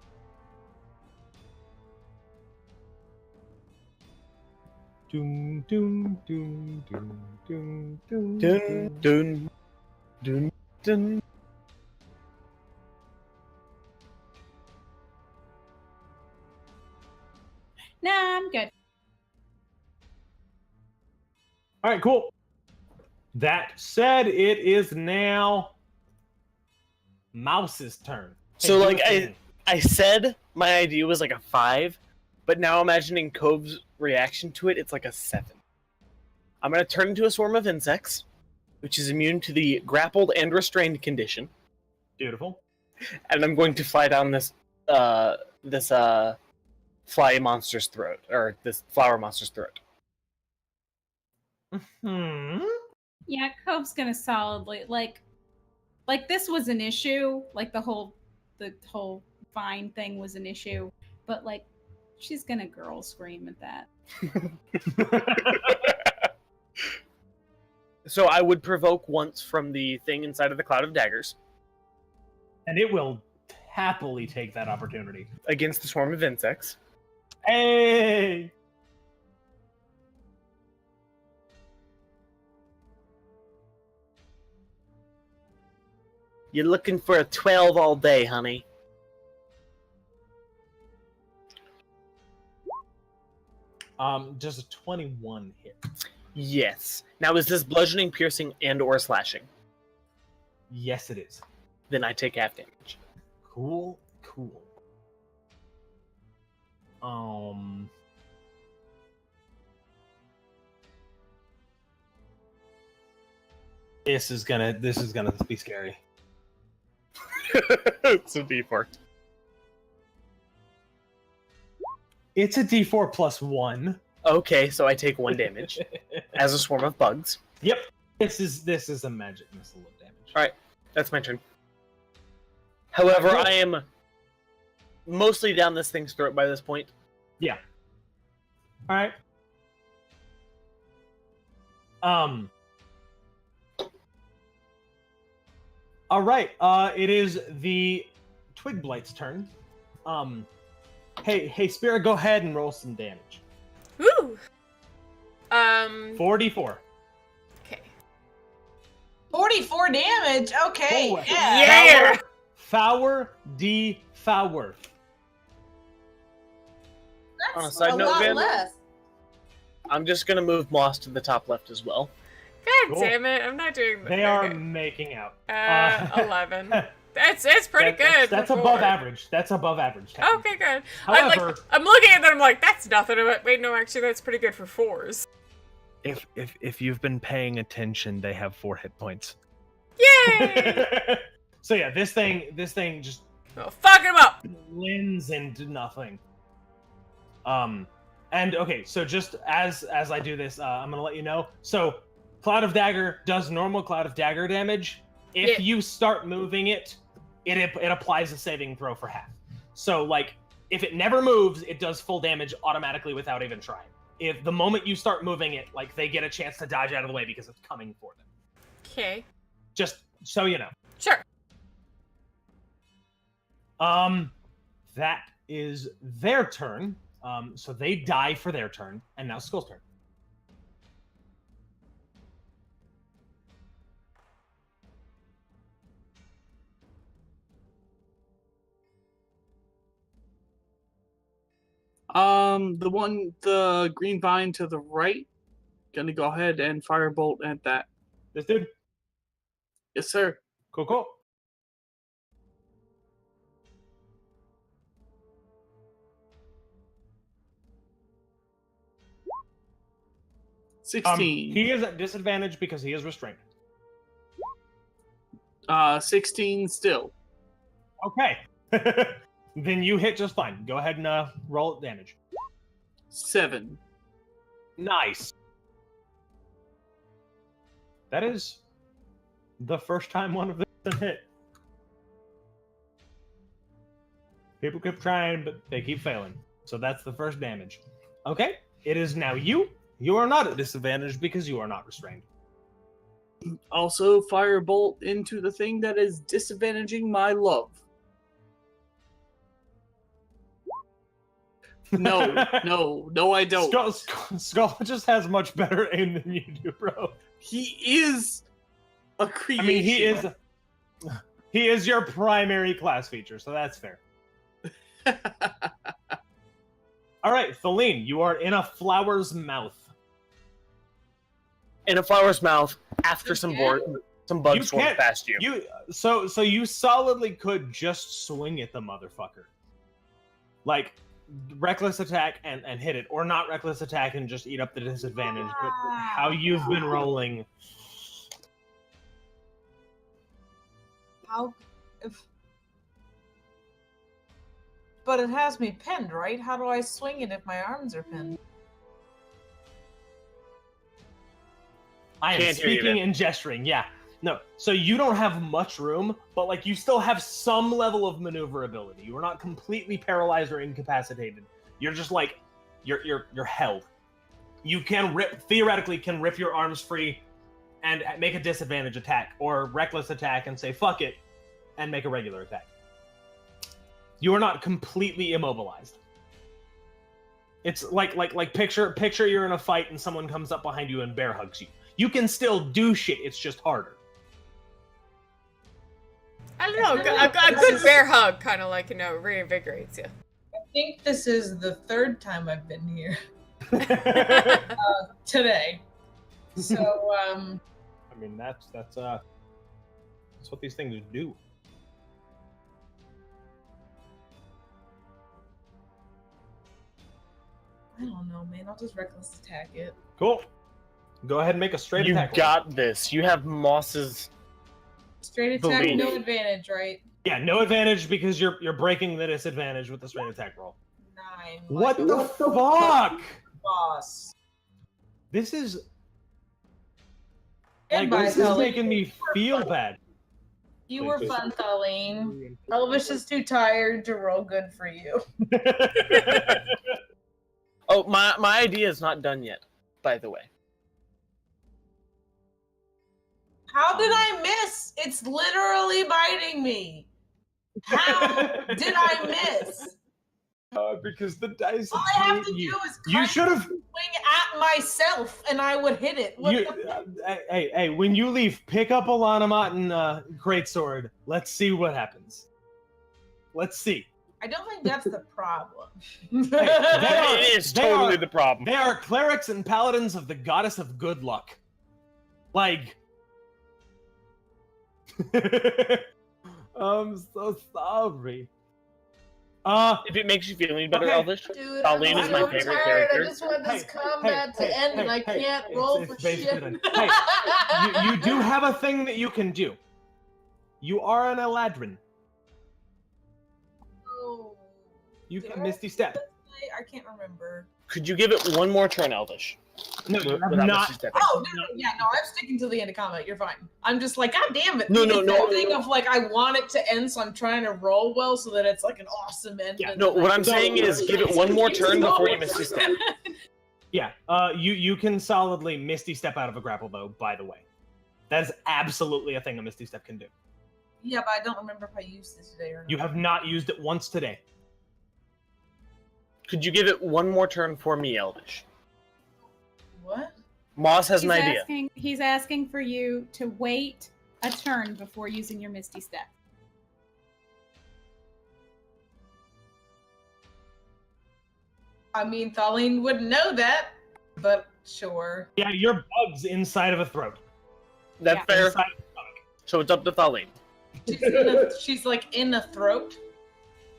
Doom, doom, doom, doom, doom, doom, Dun dun dun dun. Nah, I'm good. All right, cool. That said, it is now Mouse's turn. Hey, So do a like thing. I said my idea was like a 5, but now imagining Cove's reaction to it, it's like a 7. I'm gonna turn into a swarm of insects, which is immune to the grappled and restrained condition, Beautiful. and I'm going to fly down this fly monster's throat, or this flower monster's throat. Yeah, Cove's gonna solidly like this was an issue. Like the whole vine thing was an issue, but like she's gonna girl scream at that. So I would provoke once from the thing inside of the cloud of daggers And it will happily take that opportunity. against the swarm of insects. Hey! You're looking for a 12 all day, honey. Just a 21 hit. Yes. Now, is this bludgeoning, piercing, and/or slashing? Yes, it is. Then I take half damage. Cool. This is gonna be scary. It's a D4. It's a D4 plus 1. Okay, so I take 1 damage as a swarm of bugs. Yep. This is a magic missile of damage. Alright, that's my turn. However, Cool. I am mostly down this thing's throat by this point. Yeah. All right. All right. It is the Twig Blight's turn. Hey, Spira, go ahead and roll some damage. Woo! 44. Okay. 44 damage. Okay. Forward. Yeah. Fower D Fower. On a That's side a note, lot Van, less. I'm just gonna move Moss to the top left as well. God Cool. damn it! I'm not doing. They are okay. making out. 11. It's pretty good. That's for above 4. average. That's above average. technically. Okay, good. However, I'm looking at that. I'm like, that's nothing. Wait, no, actually, that's pretty good for 4s. If you've been paying attention, they have 4 hit points. Yay! So yeah, this thing just Oh, fuck him up! blends into nothing. And okay, so just as I do this, I'm gonna let you know. So Cloud of Dagger does normal Cloud of Dagger damage. If Yeah. you start moving it applies a saving throw for half. So like if it never moves, it does full damage automatically without even trying. If the moment you start moving it, like they get a chance to dodge out of the way because it's coming for them. Okay. Just so you know. Sure. That is their turn. So they die for their turn, and now Skull's turn. The green vine to the right, gonna go ahead and firebolt at that. This dude? Yes, sir. Cool. 16. He is at disadvantage because he is restrained. 16 still. Okay. Then you hit just fine. Go ahead and roll damage. 7. Nice. That is the first time one of them has hit. People keep trying, but they keep failing. So that's the first damage. Okay, it is now you. You are not at disadvantage because you are not restrained. Also, firebolt into the thing that is disadvantaging my love. No, I don't. Skull just has much better aim than you do, bro. He is a creation. I mean, he is your primary class feature, so that's fair. All right, Feline, you are in a flower's mouth. In a flower's mouth after some bugs swim past you. So you solidly could just swing at the motherfucker. Like reckless attack and hit it, or not reckless attack and just eat up the disadvantage. But how you've been rolling. But it has me pinned, right? How do I swing it if my arms are pinned? I am speaking and gesturing, yeah. No, so you don't have much room, but like you still have some level of maneuverability. You are not completely paralyzed or incapacitated. You're just like you're held. You can theoretically rip your arms free and make a disadvantage attack or reckless attack and say fuck it and make a regular attack. You are not completely immobilized. It's like picture you're in a fight and someone comes up behind you and bear hugs you. You can still do shit, it's just harder. I don't know. A good bear hug kind of like, reinvigorates you. I think this is the 3rd time I've been here today. So, I mean, that's what these things do. I don't know, man. I'll just reckless attack it. Cool. Go ahead and make a straight attack. You got this. You have Moss's straight attack, belief. no advantage, right? Yeah, no advantage because you're breaking the disadvantage with the straight attack roll. 9. What the fuck? Boss. This is Goodbye, this is Colleen. making me feel bad. You were fun, Colleen. Elvish is too tired to roll good for you. Oh, my idea is not done yet, by the way. How did I miss? It's literally biting me. How did I miss? Because the dice. All I have to do is You should have. swing at myself, and I would hit it. Hey, when you leave, pick up a Lanamat and greatsword. Let's see what happens. Let's see. I don't think that's the problem. It is totally the problem. They are clerics and paladins of the goddess of good luck. Like. I'm so sorry. If it makes you feel any better, Okay. Elvish. Dude, Colleen is my I'm favorite tired. character. I just want this Hey, combat to end, and I can't roll for it's basically shit. done. Hey, you do have a thing that you can do. You are an Eladrin. Oh, You did can I Misty Step. I can't remember. Could you give it one more turn, Elvish? No, you have Without not. Misty Stepping. Oh, no, yeah, no, I'm sticking to the end of combat. You're fine. I'm just like, God damn it. No, It's no, that no. thing of like, I want it to end, so I'm trying to roll well so that it's like an awesome end. Yeah, and no, then what I I'm can saying go is really give it nice one and more keep turn before you going. Misty Step. Yeah, you can solidly Misty Step out of a grapple, though, by the way. That is absolutely a thing a Misty Step can do. Yeah, but I don't remember if I used it today or not. You have not used it once today. Could you give it one more turn for me, Elvish? What? Moss has an idea. He's asking for you to wait a turn before using your Misty Step. I mean, Thaleen wouldn't know that, but sure. Yeah, your bug's inside of a throat. That's Yeah. fair. Inside of a stomach. So it's up to Thaleen. She's like in a throat.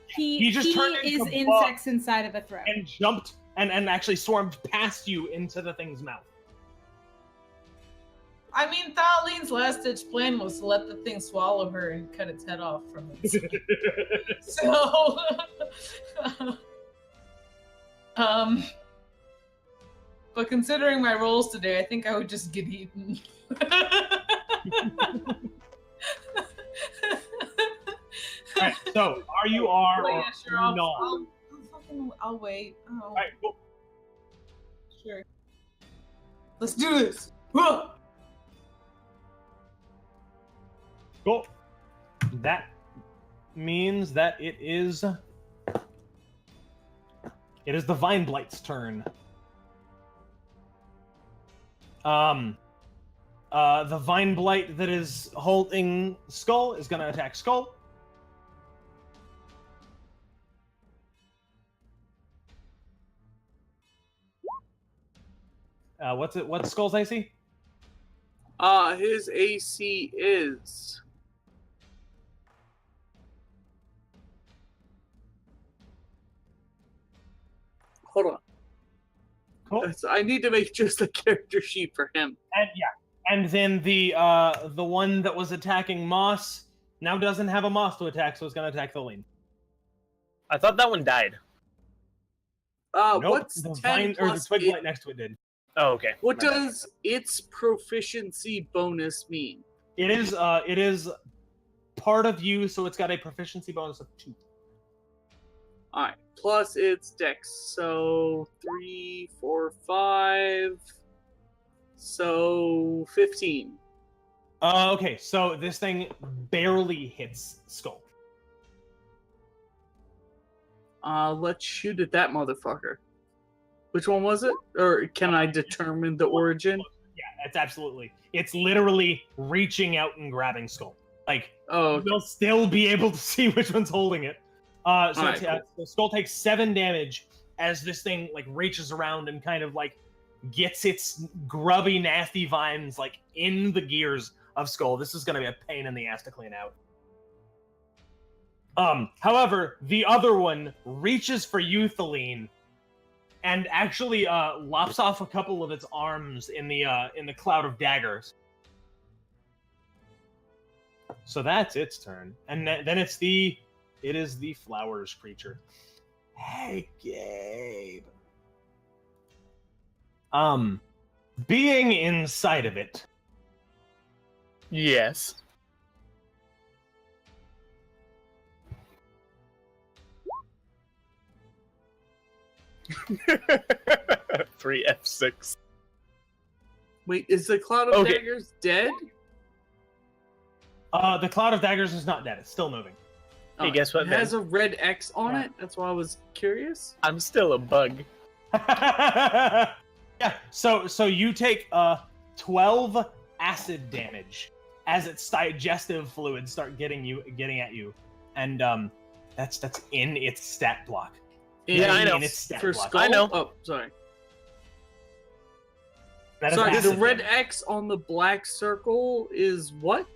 He just turned is into insects inside of a throat. And jumped and actually swarmed past you into the thing's mouth. I mean, Thaleen's last ditch plan was to let the thing swallow her and cut its head off from it. So, but considering my rolls today, I think I would just get eaten. Alright, so are you are Well, or yeah, sure, I'll, not? I'll wait. Oh, Alright, cool. sure. Let's do this. Huh. Cool. That means that it is the Vine Blight's turn. The Vine Blight that is holding Skull is going to attack Skull. What's Skull's AC? His AC is. Hold on. Cool. I need to make just a character sheet for him. And then the one that was attacking Moss now doesn't have a Moss to attack, so it's going to attack Thaleen. I thought that one died. Nope, What's the 10 Vine or the plus Twig it- Blight next to it did. Oh, okay. What My bad. does its proficiency bonus mean? It is part of you, so it's got a proficiency bonus of 2. Alright, plus its dex. So 3, 4, 5. So 15. Okay, so this thing barely hits Skull. Let's shoot at that motherfucker. Which one was it? Or can I determine the origin? Yeah, it's absolutely. It's literally reaching out and grabbing Skull. Like, Oh, you'll still be able to see which one's holding it. Alright, So Skull takes 7 damage as this thing like reaches around and kind of like gets its grubby, nasty vines like in the gears of Skull. This is going to be a pain in the ass to clean out. However, the other one reaches for you, Thaleen, and actually lops off a couple of its arms in the cloud of daggers. So that's its turn, and then it is the flowers creature. Hey, Gabe. Being inside of it, Yes. Three F6. wait, is the Cloud of Okay. Daggers dead? the cloud of daggers is not dead; it's still moving. Hey, guess what, It has Ben? a red X on Yeah. it. That's why I was curious. I'm still a bug. Yeah. So you take 12 acid damage as its digestive fluids start getting at you, and that's in its stat block. Yeah, I know. In its stat For block. Skull? I know. Oh, sorry. That is Sorry, the acid red damage. X on the black circle is what?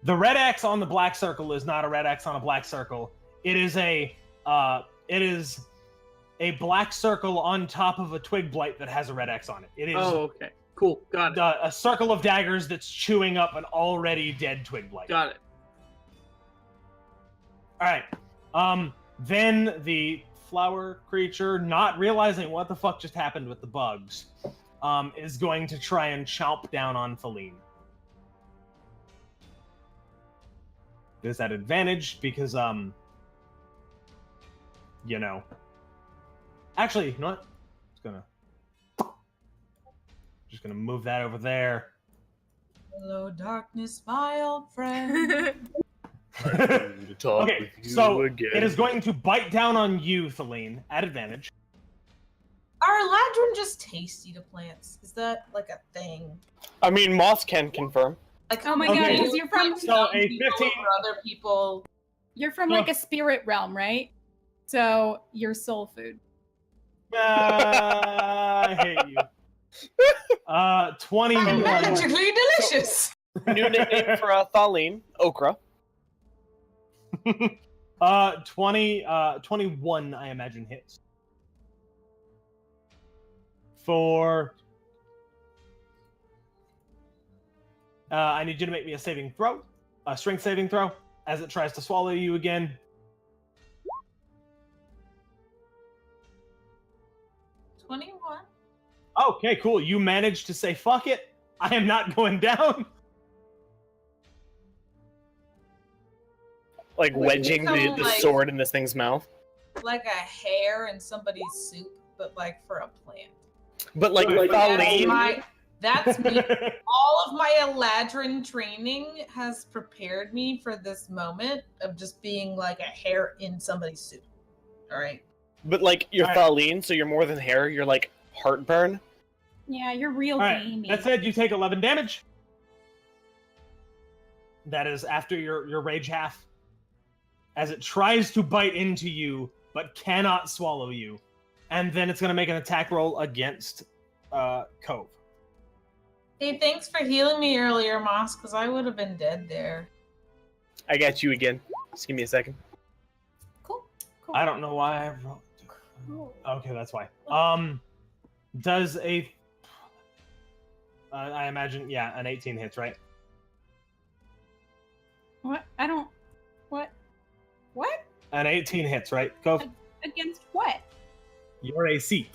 The red X on the black circle is not a red X on a black circle. It is a It is a black circle on top of a twig blight that has a red X on it. It is Oh, okay. Cool. Got it. a circle of daggers that's chewing up an already dead twig blight. Got it. All right. Then the flower creature, not realizing what the fuck just happened with the bugs, is going to try and chomp down on Feline. There's that advantage because, you know. Actually, you know what? Just gonna move that over there. Hello, darkness, my old friend. To talk Okay, with you so again. it is going to bite down on you, Feline, at advantage. Are eladrin just tasty to plants? Is that like a thing? I mean, Moss can confirm. Like, Oh my Okay. god, because you're from So a people 15. over other people. you're from like a spirit realm, right? So you're soul food. I hate you. 21. Magically delicious. New nickname for Thaleen, Okra. 21, I imagine, hits. For... I need you to make me a saving throw. A strength saving throw, as it tries to swallow you again. 21. Okay, cool. You managed to say, fuck it. I am not going down. Like We wedging the become, like- sword in this thing's mouth. Like a hair in somebody's soup, but like for a plant. But like Like, Thaleen, That's me. All of my Eladrin training has prepared me for this moment of just being like a hair in somebody's soup. All right. but like you're Alright. Thaleen, so you're more than hair. You're like heartburn. Yeah, you're real All right, gamey. that said, you take 11 damage. That is after your rage half. As it tries to bite into you, but cannot swallow you. And then it's going to make an attack roll against Cove. Hey, thanks for healing me earlier, Moss, because I would have been dead there. I got you again. Just give me a second. Cool. Cool. I don't know why I rolled. Cool. Okay, that's why. Does a... I imagine, yeah, an 18 hits, right? What? I don't. What? What? An 18 hits, right? Cove, Against what? your AC.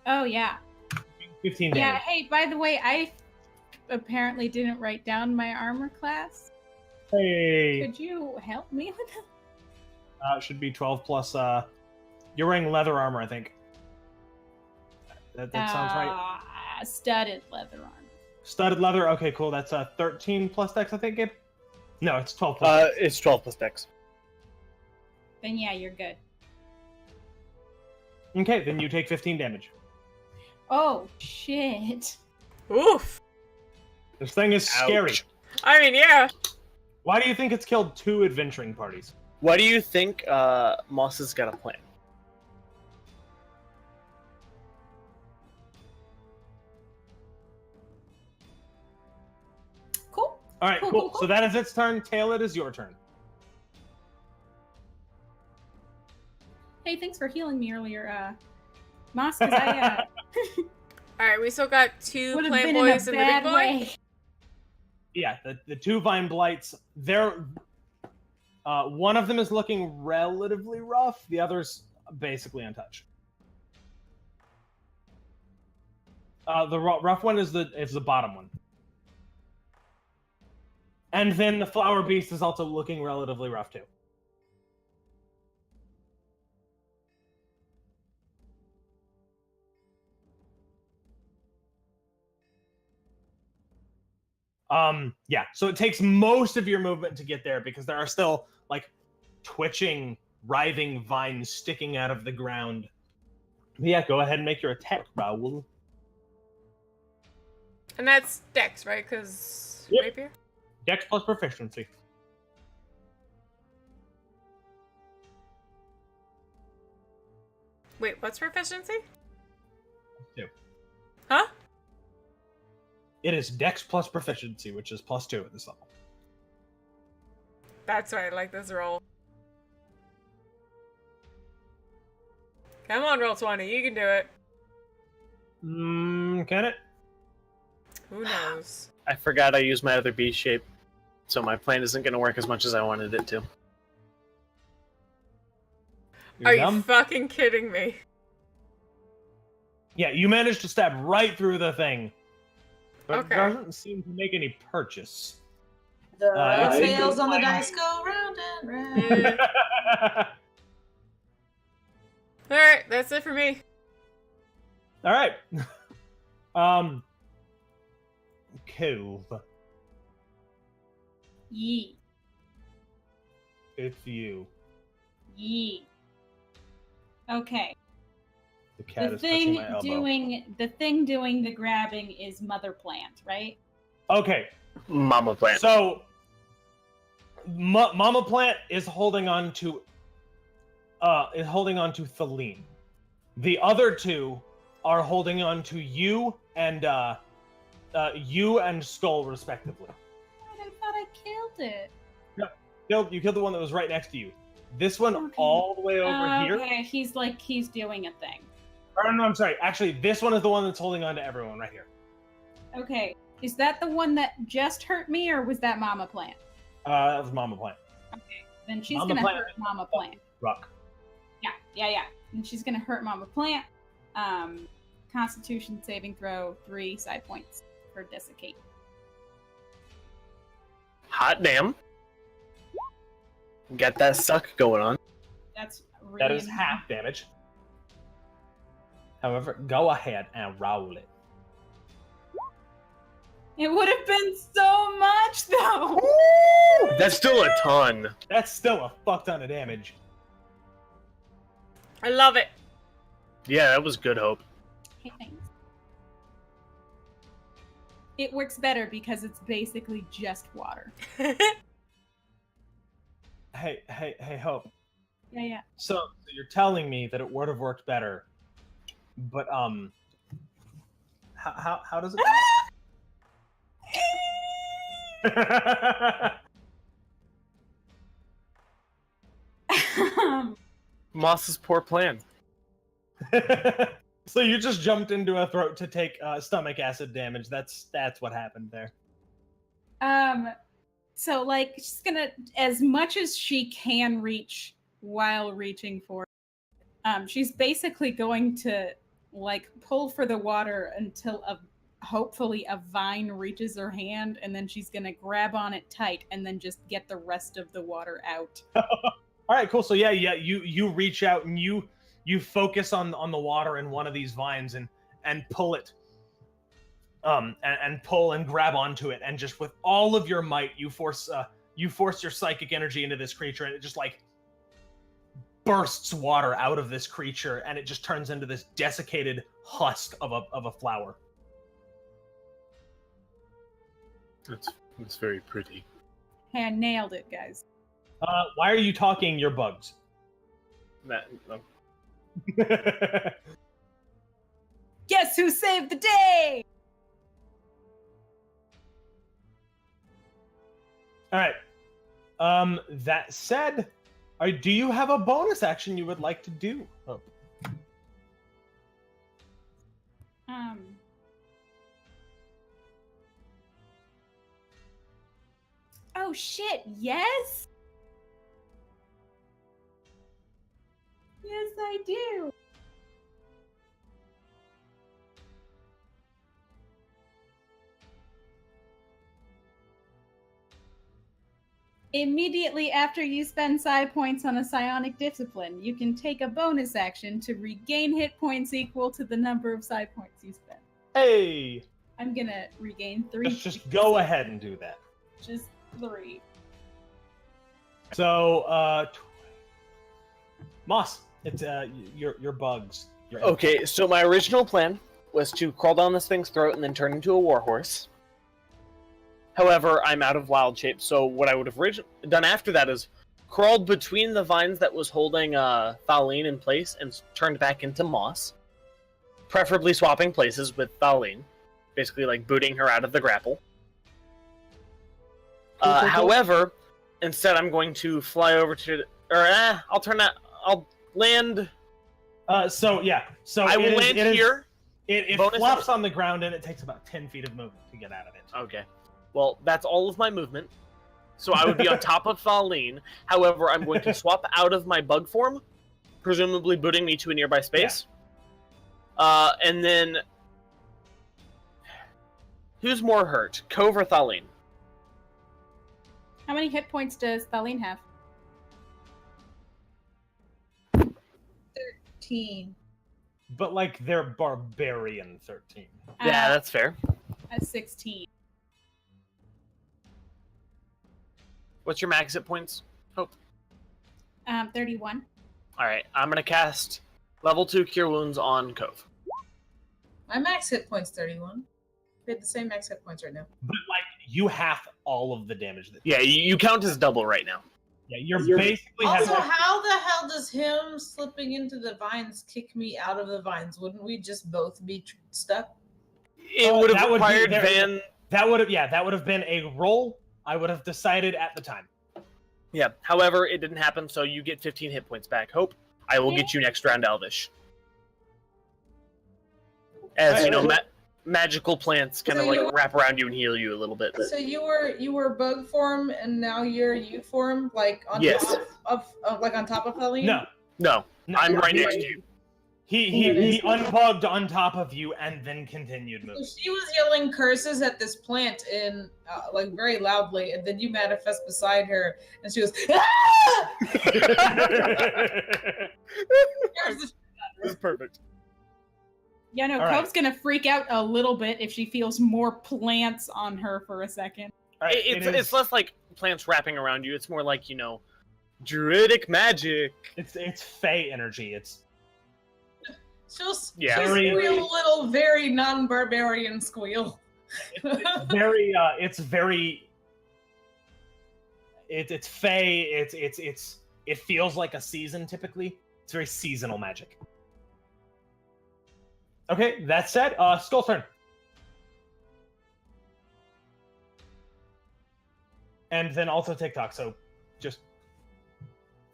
Oh yeah. 15 Yeah. damage. Hey, by the way, I apparently didn't write down my armor class. Hey! Could you help me with that? It should be 12 plus, you're wearing leather armor, I think. That sounds right. Studded leather armor. Studded leather, okay, cool. That's 13 plus dex, I think, Gabe? No, it's 12 plus dex. It's 12 plus dex. Then yeah, you're good. Okay, then you take 15 damage. Oh shit. Oof. This thing is scary. Ouch. I mean, yeah. Why do you think it's killed 2 adventuring parties? Why do you think Moss has got a plan? Cool. All right, Cool, cool. cool, cool. So that is its turn. Tail, it is your turn. Hey, thanks for healing me earlier, Moss, because I All right, we still got 2 would have plant been in a boys and the big bad boy. way. Yeah, the 2 vine blights, they're... one of them is looking relatively rough. The other's basically untouched. The rough one is the bottom one. And then the flower beast is also looking relatively rough too. Yeah, so it takes most of your movement to get there because there are still like twitching, writhing vines sticking out of the ground. Yeah, go ahead and make your attack, Raoul. And that's Dex, right? Because Yep. rapier? Dex plus proficiency. Wait, what's proficiency? 2. Huh? It is Dex plus proficiency, which is +2 at this level. That's right, I like this roll. Come on, roll 20. You can do it. Can it? Who knows? I forgot I used my other beast shape, so my plan isn't going to work as much as I wanted it to. Are dumb? you fucking kidding me? Yeah, you managed to stab right through the thing, but Okay. it doesn't seem to make any purchase. The it's- tails on the dice go round and round. Alright, that's it for me. All right. Cove, Yee. it's you. Yee. Okay. The cat The is touching thing my elbow. doing the grabbing is Mother Plant, right? Okay, Mama plant. so Mama Plant is holding on to Thaleen. The other two are holding on to you and Skull respectively. I thought I killed it. You killed the one that was right next to you. This one Okay. all the way over here. Okay, he's doing a thing. Or no, I'm sorry. Actually, this one is the one that's holding on to everyone right here. Okay, is that the one that just hurt me, or was that Mama Plant? That was Mama Plant. Okay, then she's Mama gonna Plant. hurt Mama Plant. Rock. Yeah. And she's gonna hurt Mama Plant. Constitution saving throw, 3 side points for desiccate. Hot damn. Got that suck going on. That's really That is half damage. However, go ahead and roll it. It would have been so much though. That's still a ton. That's still a fuck ton of damage. I love it. Yeah, that was good hope. Hey, thanks. It works better because it's basically just water. Hey, Hope. Yeah. So you're telling me that it would have worked better, but how does it? Moss's poor plan. So you just jumped into a throat to take stomach acid damage. That's what happened there. So like she's gonna, as much as she can reach while reaching for she's basically going to like pull for the water until hopefully a vine reaches her hand, and then she's gonna grab on it tight and then just get the rest of the water out. All right, cool. So yeah, you reach out and you focus on the water in one of these vines and pull it, and pull and grab onto it, and just with all of your might, you force your psychic energy into this creature, and it just like bursts water out of this creature, and it just turns into this desiccated husk of a flower. That's very pretty. Hey, I nailed it, guys. Why are you talking your bugs? Guess who saved the day? All right. That said, do you have a bonus action you would like to do? Oh. Oh shit, yes? Yes, I do. Immediately after you spend psi points on a psionic discipline, you can take a bonus action to regain hit points equal to the number of psi points you spend. Hey! I'm gonna regain 3. Let's just go ahead and do that. Just 3. So, Moss, it's your bugs. Okay, so my original plan was to crawl down this thing's throat and then turn into a warhorse. However, I'm out of wild shape, so what I would have done after that is crawled between the vines that was holding Thaleen in place and turned back into Moss. Preferably swapping places with Thaleen. Basically, like, booting her out of the grapple. Cool. However, instead I'm going to fly over to... I'll land... So I will land here. It Bonus flops on the ground and it takes about 10 feet of movement to get out of it. Okay. Well, that's all of my movement. So I would be on top of Thaleen. However, I'm going to swap out of my bug form, presumably booting me to a nearby space. Yeah. And then... Who's more hurt, Cove or Thaleen? How many hit points does Thaleen have? 13. But like they're barbarian 13. Yeah, that's fair. At 16. What's your max hit points, Hope? 31. Alright, I'm going to cast level 2 Cure Wounds on Cove. My max hit points 31. We have the same max hit points right now. But like you half all of the damage that. Yeah, you count as double right now. Yeah, you're basically. Also, how the hell does him slipping into the vines kick me out of the vines? Wouldn't we just both be stuck? It would have required Van. That would have been a roll. I would have decided at the time. Yeah. However, it didn't happen, so you get 15 hit points back. Hope, I will get you next round, Elvish. As you know, magical plants kind of like wrap around you and heal you a little bit. So you were bug form and now you're you form, like on top of like on top of Helene? No. I'm right next to you. He unbugged on top of you and then continued moving. So she was yelling curses at this plant in like very loudly, and then you manifest beside her, and she was. Ah! This is perfect. Yeah, no, Cove's gonna freak out a little bit if she feels more plants on her for a second. Right, it's less like plants wrapping around you. It's more like, you know, druidic magic. It's fey energy. It's she'll squeal a little, very non-barbarian squeal. It's fey. It feels like a season typically. It's very seasonal magic. Okay, that said, Skull's turn. And then also TikTok, so just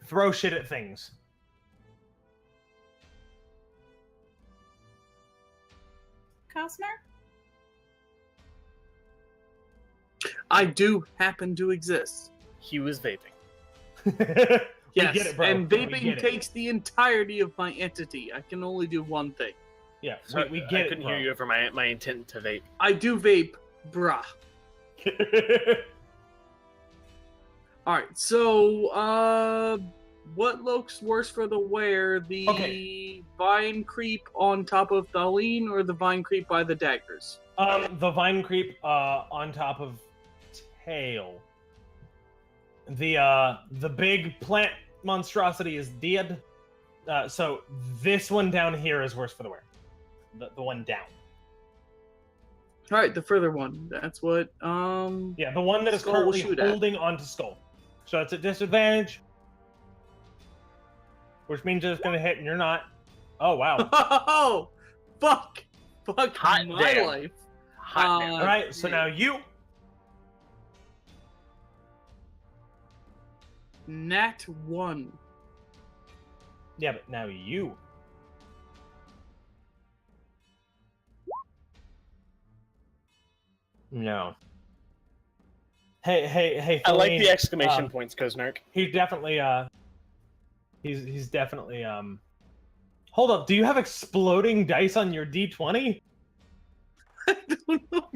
throw shit at things. Costner? I do happen to exist. He was vaping. Yes, get it, bro. And vaping takes the entirety of my entity. I can only do one thing. Yeah, so we get it. I couldn't hear you for my intent to vape. I do vape, bruh. Alright, so, what looks worse for the wear? The vine creep on top of Thaleen or the vine creep by the daggers? The vine creep on top of Tail. The big plant monstrosity is dead. So this one down here is worse for the wear. The one down. Alright, the further one. That's what, yeah, the one that is currently holding onto Skull. So it's a disadvantage. Which means it's gonna hit and you're not. Oh, wow. Oh! Fuck Hot my damn. life. Hot damn. Alright, so now you. Nat 1. Yeah, but now you. No. Hey! I like Feline, the exclamation points, Koznerk. He's definitely he's definitely Hold up! Do you have exploding dice on your D20? I don't know.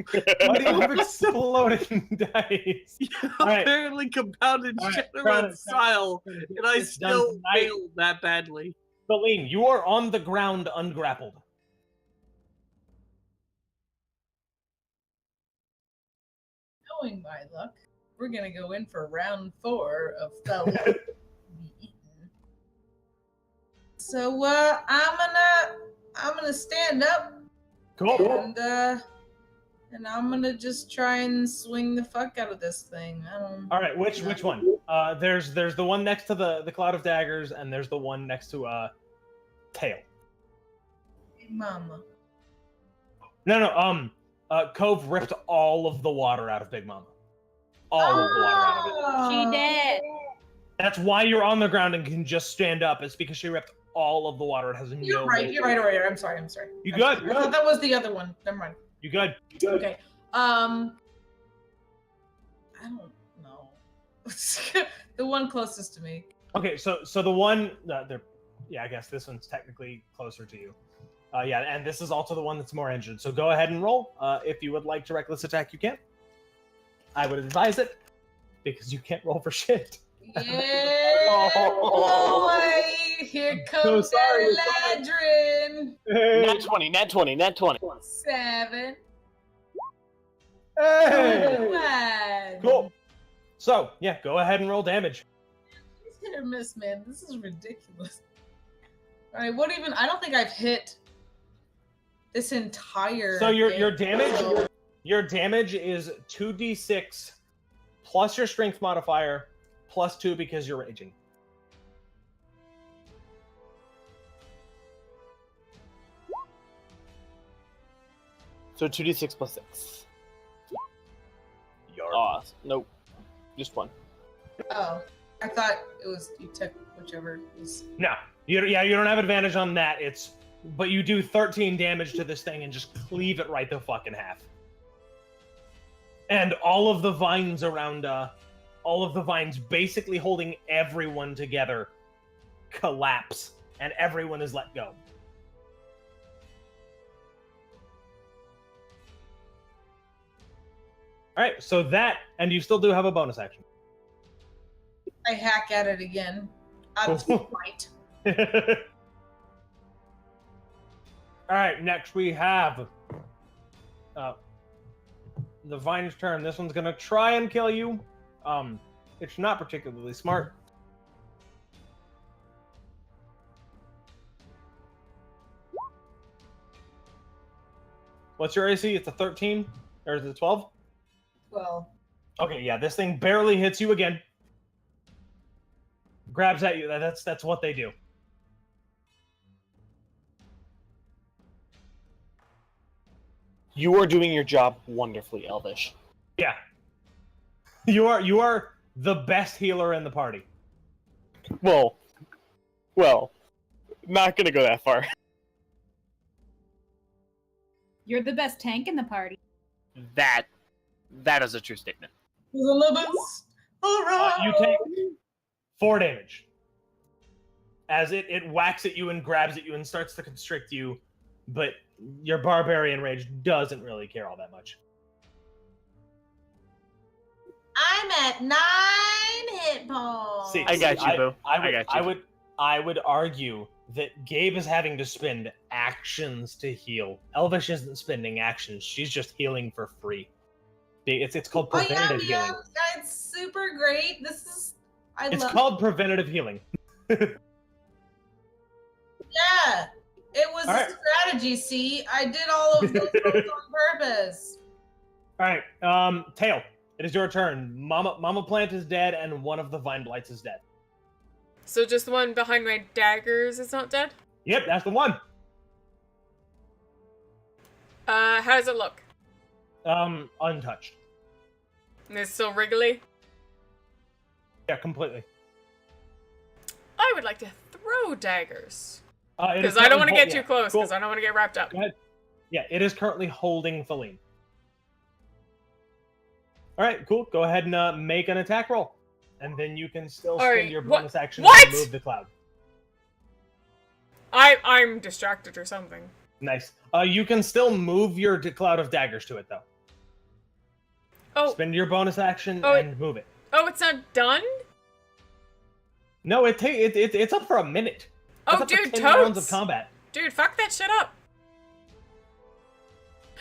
Why do you have exploding dice? Apparently compounded general style, and I still failed that badly. Feline, you are on the ground ungrappled. Knowing my luck, we're gonna go in for round 4 of Fellow be eaten. So I'm gonna stand up. Cool. And I'm gonna just try and swing the fuck out of this thing. All right, which one? There's the one next to the cloud of daggers, and there's the one next to Tail. Hey, Mama. No. Cove ripped all of the water out of Big Mama. All of the water out of it. She did. That's why you're on the ground and can just stand up. It's because she ripped all of the water. It has You're no right. way- You're right. I'm sorry. You good? I thought that was the other one. Never mind. You good? Okay. I don't know. The one closest to me. Okay, so the one I guess this one's technically closer to you. Yeah, and this is also the one that's more injured. So go ahead and roll. If you would like to reckless attack, you can. I would advise it because you can't roll for shit. Yeah, boy! Here comes Ladrin. Nat 20, nat 20, nat 20. 7. Hey! Man. Cool. So yeah, go ahead and roll damage. He's hit or miss, man. This is ridiculous. All right, what even? I don't think I've hit this entire. So your game. damage, your damage is 2d6 plus your strength modifier plus 2 because you're raging. So 2d6 plus 6. Yarp. Nope. Just 1. Oh, I thought it was you took whichever was. No, you don't have advantage on that. But you do 13 damage to this thing and just cleave it right the fucking half. And all of the vines around, basically holding everyone together, collapse, and everyone is let go. All right, so that, and you still do have a bonus action. I hack at it again. Out of spite. All right, next we have the Vine's turn. This one's gonna try and kill you. It's not particularly smart. What's your AC? It's a 13, or is it 12? Well, Okay, yeah, this thing barely hits you again. Grabs at you. That's what they do. You are doing your job wonderfully, Elvish. Yeah. You are the best healer in the party. Well, not gonna go that far. You're the best tank in the party. That is a true statement. You take 4 damage. As it whacks at you and grabs at you and starts to constrict you, but your barbarian rage doesn't really care all that much. I'm at 9 hit points. See, I got you, Boo. I got you. I would argue that Gabe is having to spend actions to heal. Elvish isn't spending actions; she's just healing for free. It's called preventative healing. It's super great. This is It's called preventative healing. Yeah, it was All a right. strategy. See, I did all of those things on purpose. All right, Tail. It is your turn. Mama Plant is dead, and one of the Vine Blights is dead. So just the one behind my daggers is not dead? Yep, that's the one. How does it look? Untouched. And it's still wriggly? Yeah, completely. I would like to throw daggers. It is Because I don't want to currently get too close, cool. because I don't want to get wrapped up. Go ahead. Yeah, it is currently holding Feline. All right, cool. Go ahead and make an attack roll, and then you can still spend right, your what- bonus action what? to move the cloud. I'm distracted or something. Nice. You can still move your cloud of daggers to it, though. Oh, Spend your bonus action Oh, and move it. oh, it's not done? No, it's up for a minute. Oh, That's up for dude, 10 rounds totes! of combat. Dude, fuck that shit up.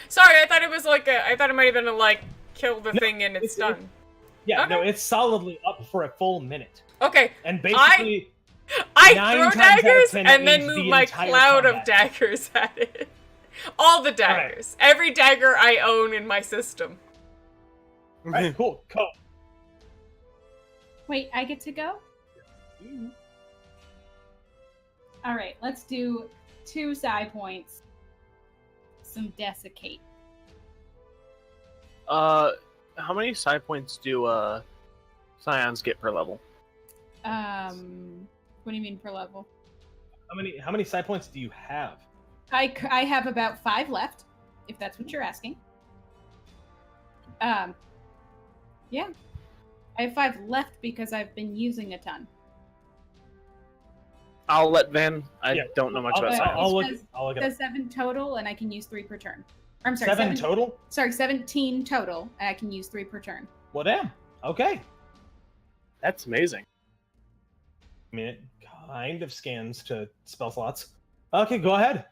Sorry, I thought it was like I thought it might have been a, like, kill the No, thing and it's done. Yeah, no, Okay. it's solidly up for a full minute. Okay, And basically, I 9 throw times out of daggers 10, and it then means move the my entire cloud of combat. daggers at it. All the daggers. Every dagger I own in my system. all right, cool. Go. Wait, I get to go? All right, let's do 2 side points. Some desiccate. How many side points do scions get per level? What do you mean per level? How many side points do you have? I have about 5 left, if that's what you're asking. Yeah. I have 5 left because I've been using a ton. I'll let Van. I Yeah. don't know much about But science. I'll look. it I'll look it says up. 7 total, and I can use 3 per turn. I'm sorry, 7 total? Sorry, 17 total, and I can use 3 per turn. Well, damn. Okay. That's amazing. I mean, it kind of scans to spell slots. Okay, go ahead.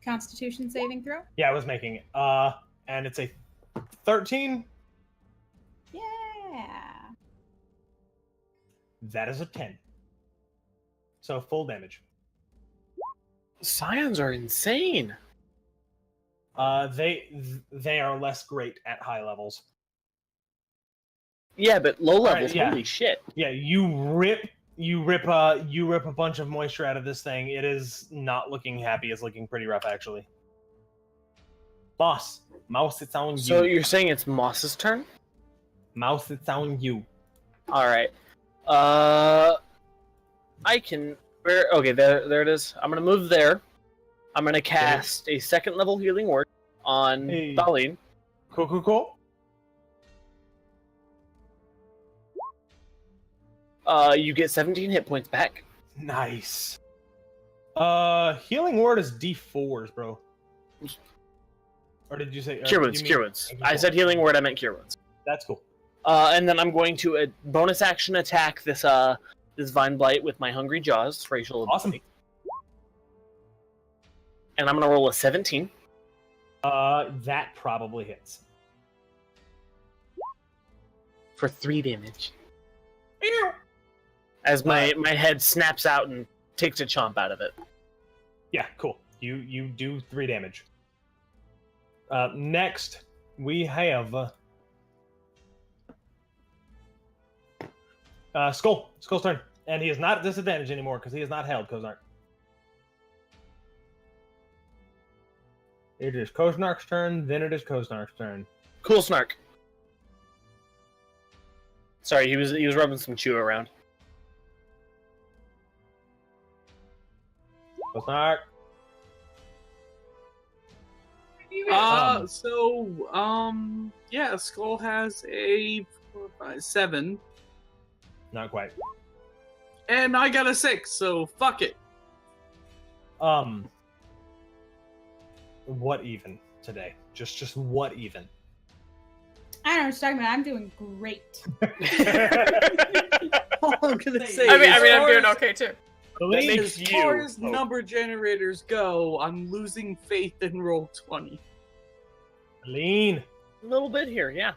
Constitution saving throw? Yeah, I was making it. And it's a 13. Yeah. That is a 10. So full damage. Scions are insane. They are less great at high levels. Yeah, but low right, levels, yeah. holy shit. Yeah, you rip a bunch of moisture out of this thing. It is not looking happy. It's looking pretty rough, actually. Boss, mouse, it's on you. So you're saying it's Moss's turn? Mouse, it's on you. All right. I can. Okay, there it is. I'm gonna move there. I'm gonna cast a 2nd level healing word on Hey. Darlene. Cool. You get 17 hit points back. Nice. Healing word is D4s, bro. Or did you say Cure wounds, cure wounds. I said healing word, I meant cure wounds. That's cool. And then I'm going to bonus action attack this Vine Blight with my Hungry Jaws racial Awesome. ability. And I'm gonna roll a 17. That probably hits. For 3 damage. As my head snaps out and takes a chomp out of it. Yeah, cool. You do 3 damage. Next, we have Skull. Skull's turn. And he is not at disadvantage anymore because he is not held, Kozark. It is Kozark's turn, then it is Kozark's turn. Cool Snark. Sorry, he was rubbing some chew around. Kozark. Yeah, Skull has a 4, 5, 7, Not quite. and I got a 6, so fuck it. What even today? Just what even? I don't know what you're talking about. I'm doing great. All I'm gonna say I mean, is, I'm doing okay too. That makes as far you as number generators go, I'm losing faith in roll 20. Lean. A little bit here, yeah.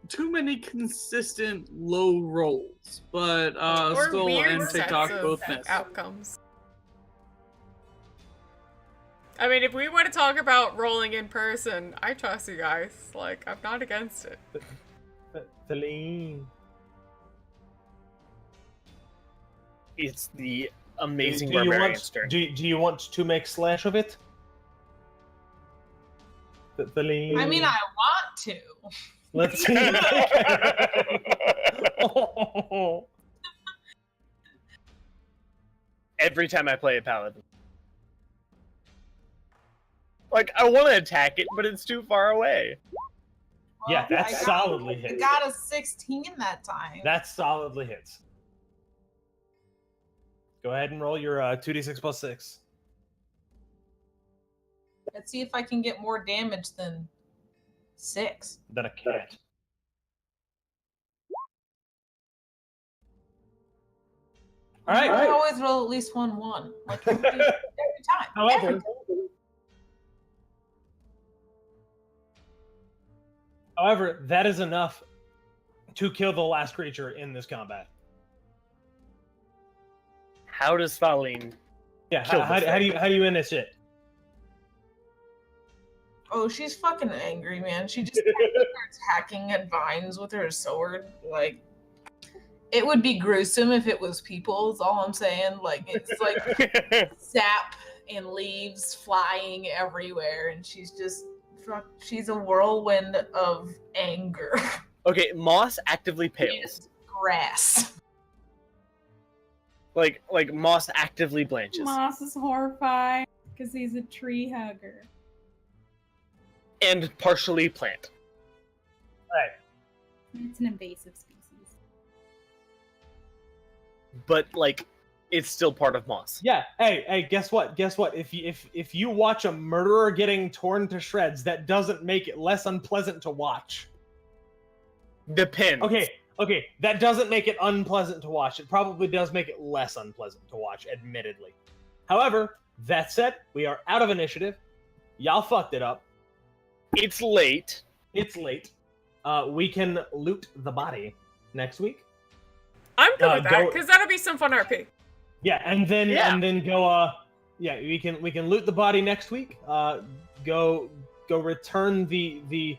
Too many consistent low rolls, but Or Skull weird and sets TikTok of both miss. outcomes. I mean, if we want to talk about rolling in person, I trust you guys. Like, I'm not against it. The lean. It's the amazing Do you barbarian's turn. want? Do you want to make slash of it? The lean. I mean, I want to. Let's see. Every time I play a paladin. Like, I want to attack it, but it's too far away. Yeah, that I got- solidly I hits. got a 16 that time. That solidly hits. Go ahead and roll your 2d6 plus 6. Let's see if I can get more damage than 6. Then a cat. All right. I always roll at least 1-1. Like every time. However, that is enough to kill the last creature in this combat. How does Thaleen? Yeah, Kill how this do thing. you end this shit? Oh, she's fucking angry, man. She just starts hacking at vines with her sword. Like, it would be gruesome if it was people, is all I'm saying. Like, it's like sap and leaves flying everywhere, and she's just construct. She's a whirlwind of anger. Okay, Moss actively pales. And grass. Like Moss actively blanches. Moss is horrified because he's a tree hugger. And partially plant. It's an invasive species. But like it's still part of Moss. Yeah. Hey, guess what? If you watch a murderer getting torn to shreds, that doesn't make it less unpleasant to watch. Depends. Okay, that doesn't make it unpleasant to watch. It probably does make it less unpleasant to watch, admittedly. However, that said, we are out of initiative. Y'all fucked it up. It's late. We can loot the body next week. I'm good with that, because that'll be some fun RP. Yeah, and then go. We can loot the body next week. Go return the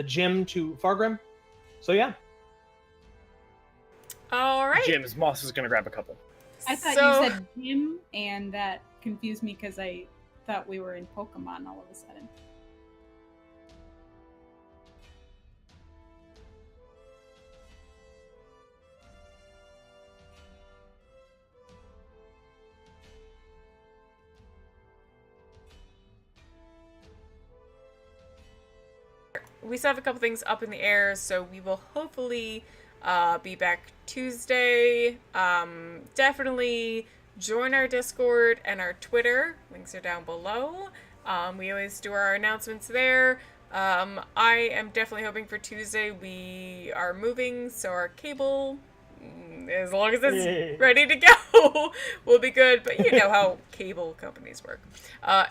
gem to Fargrim. So yeah. All right. Jim's Moss is gonna grab a couple. I thought you said Jim, and that confused me because I thought we were in Pokemon all of a sudden. We still have a couple things up in the air, so we will hopefully be back Tuesday. Definitely join our Discord and our Twitter. Links are down below. We always do our announcements there. I am definitely hoping for Tuesday. We are moving, so our cable, as long as it's ready to go, will be good. But you know how cable companies work.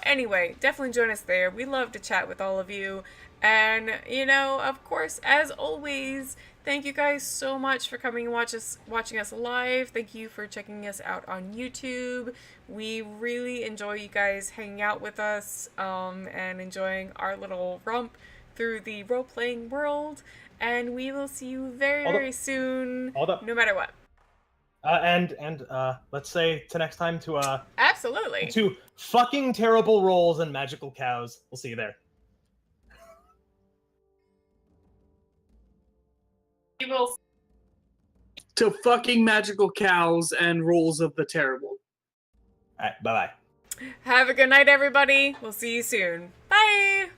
Anyway, definitely join us there. We love to chat with all of you. And, you know, of course, as always, thank you guys so much for coming and watching us live. Thank you for checking us out on YouTube. We really enjoy you guys hanging out with us and enjoying our little romp through the role-playing world. And we will see you very, very soon, no matter what. And let's say to next time to absolutely to fucking terrible rolls and magical cows. We'll see you there. To fucking magical cows and rolls of the terrible. Alright, bye-bye. Have a good night, everybody. We'll see you soon. Bye!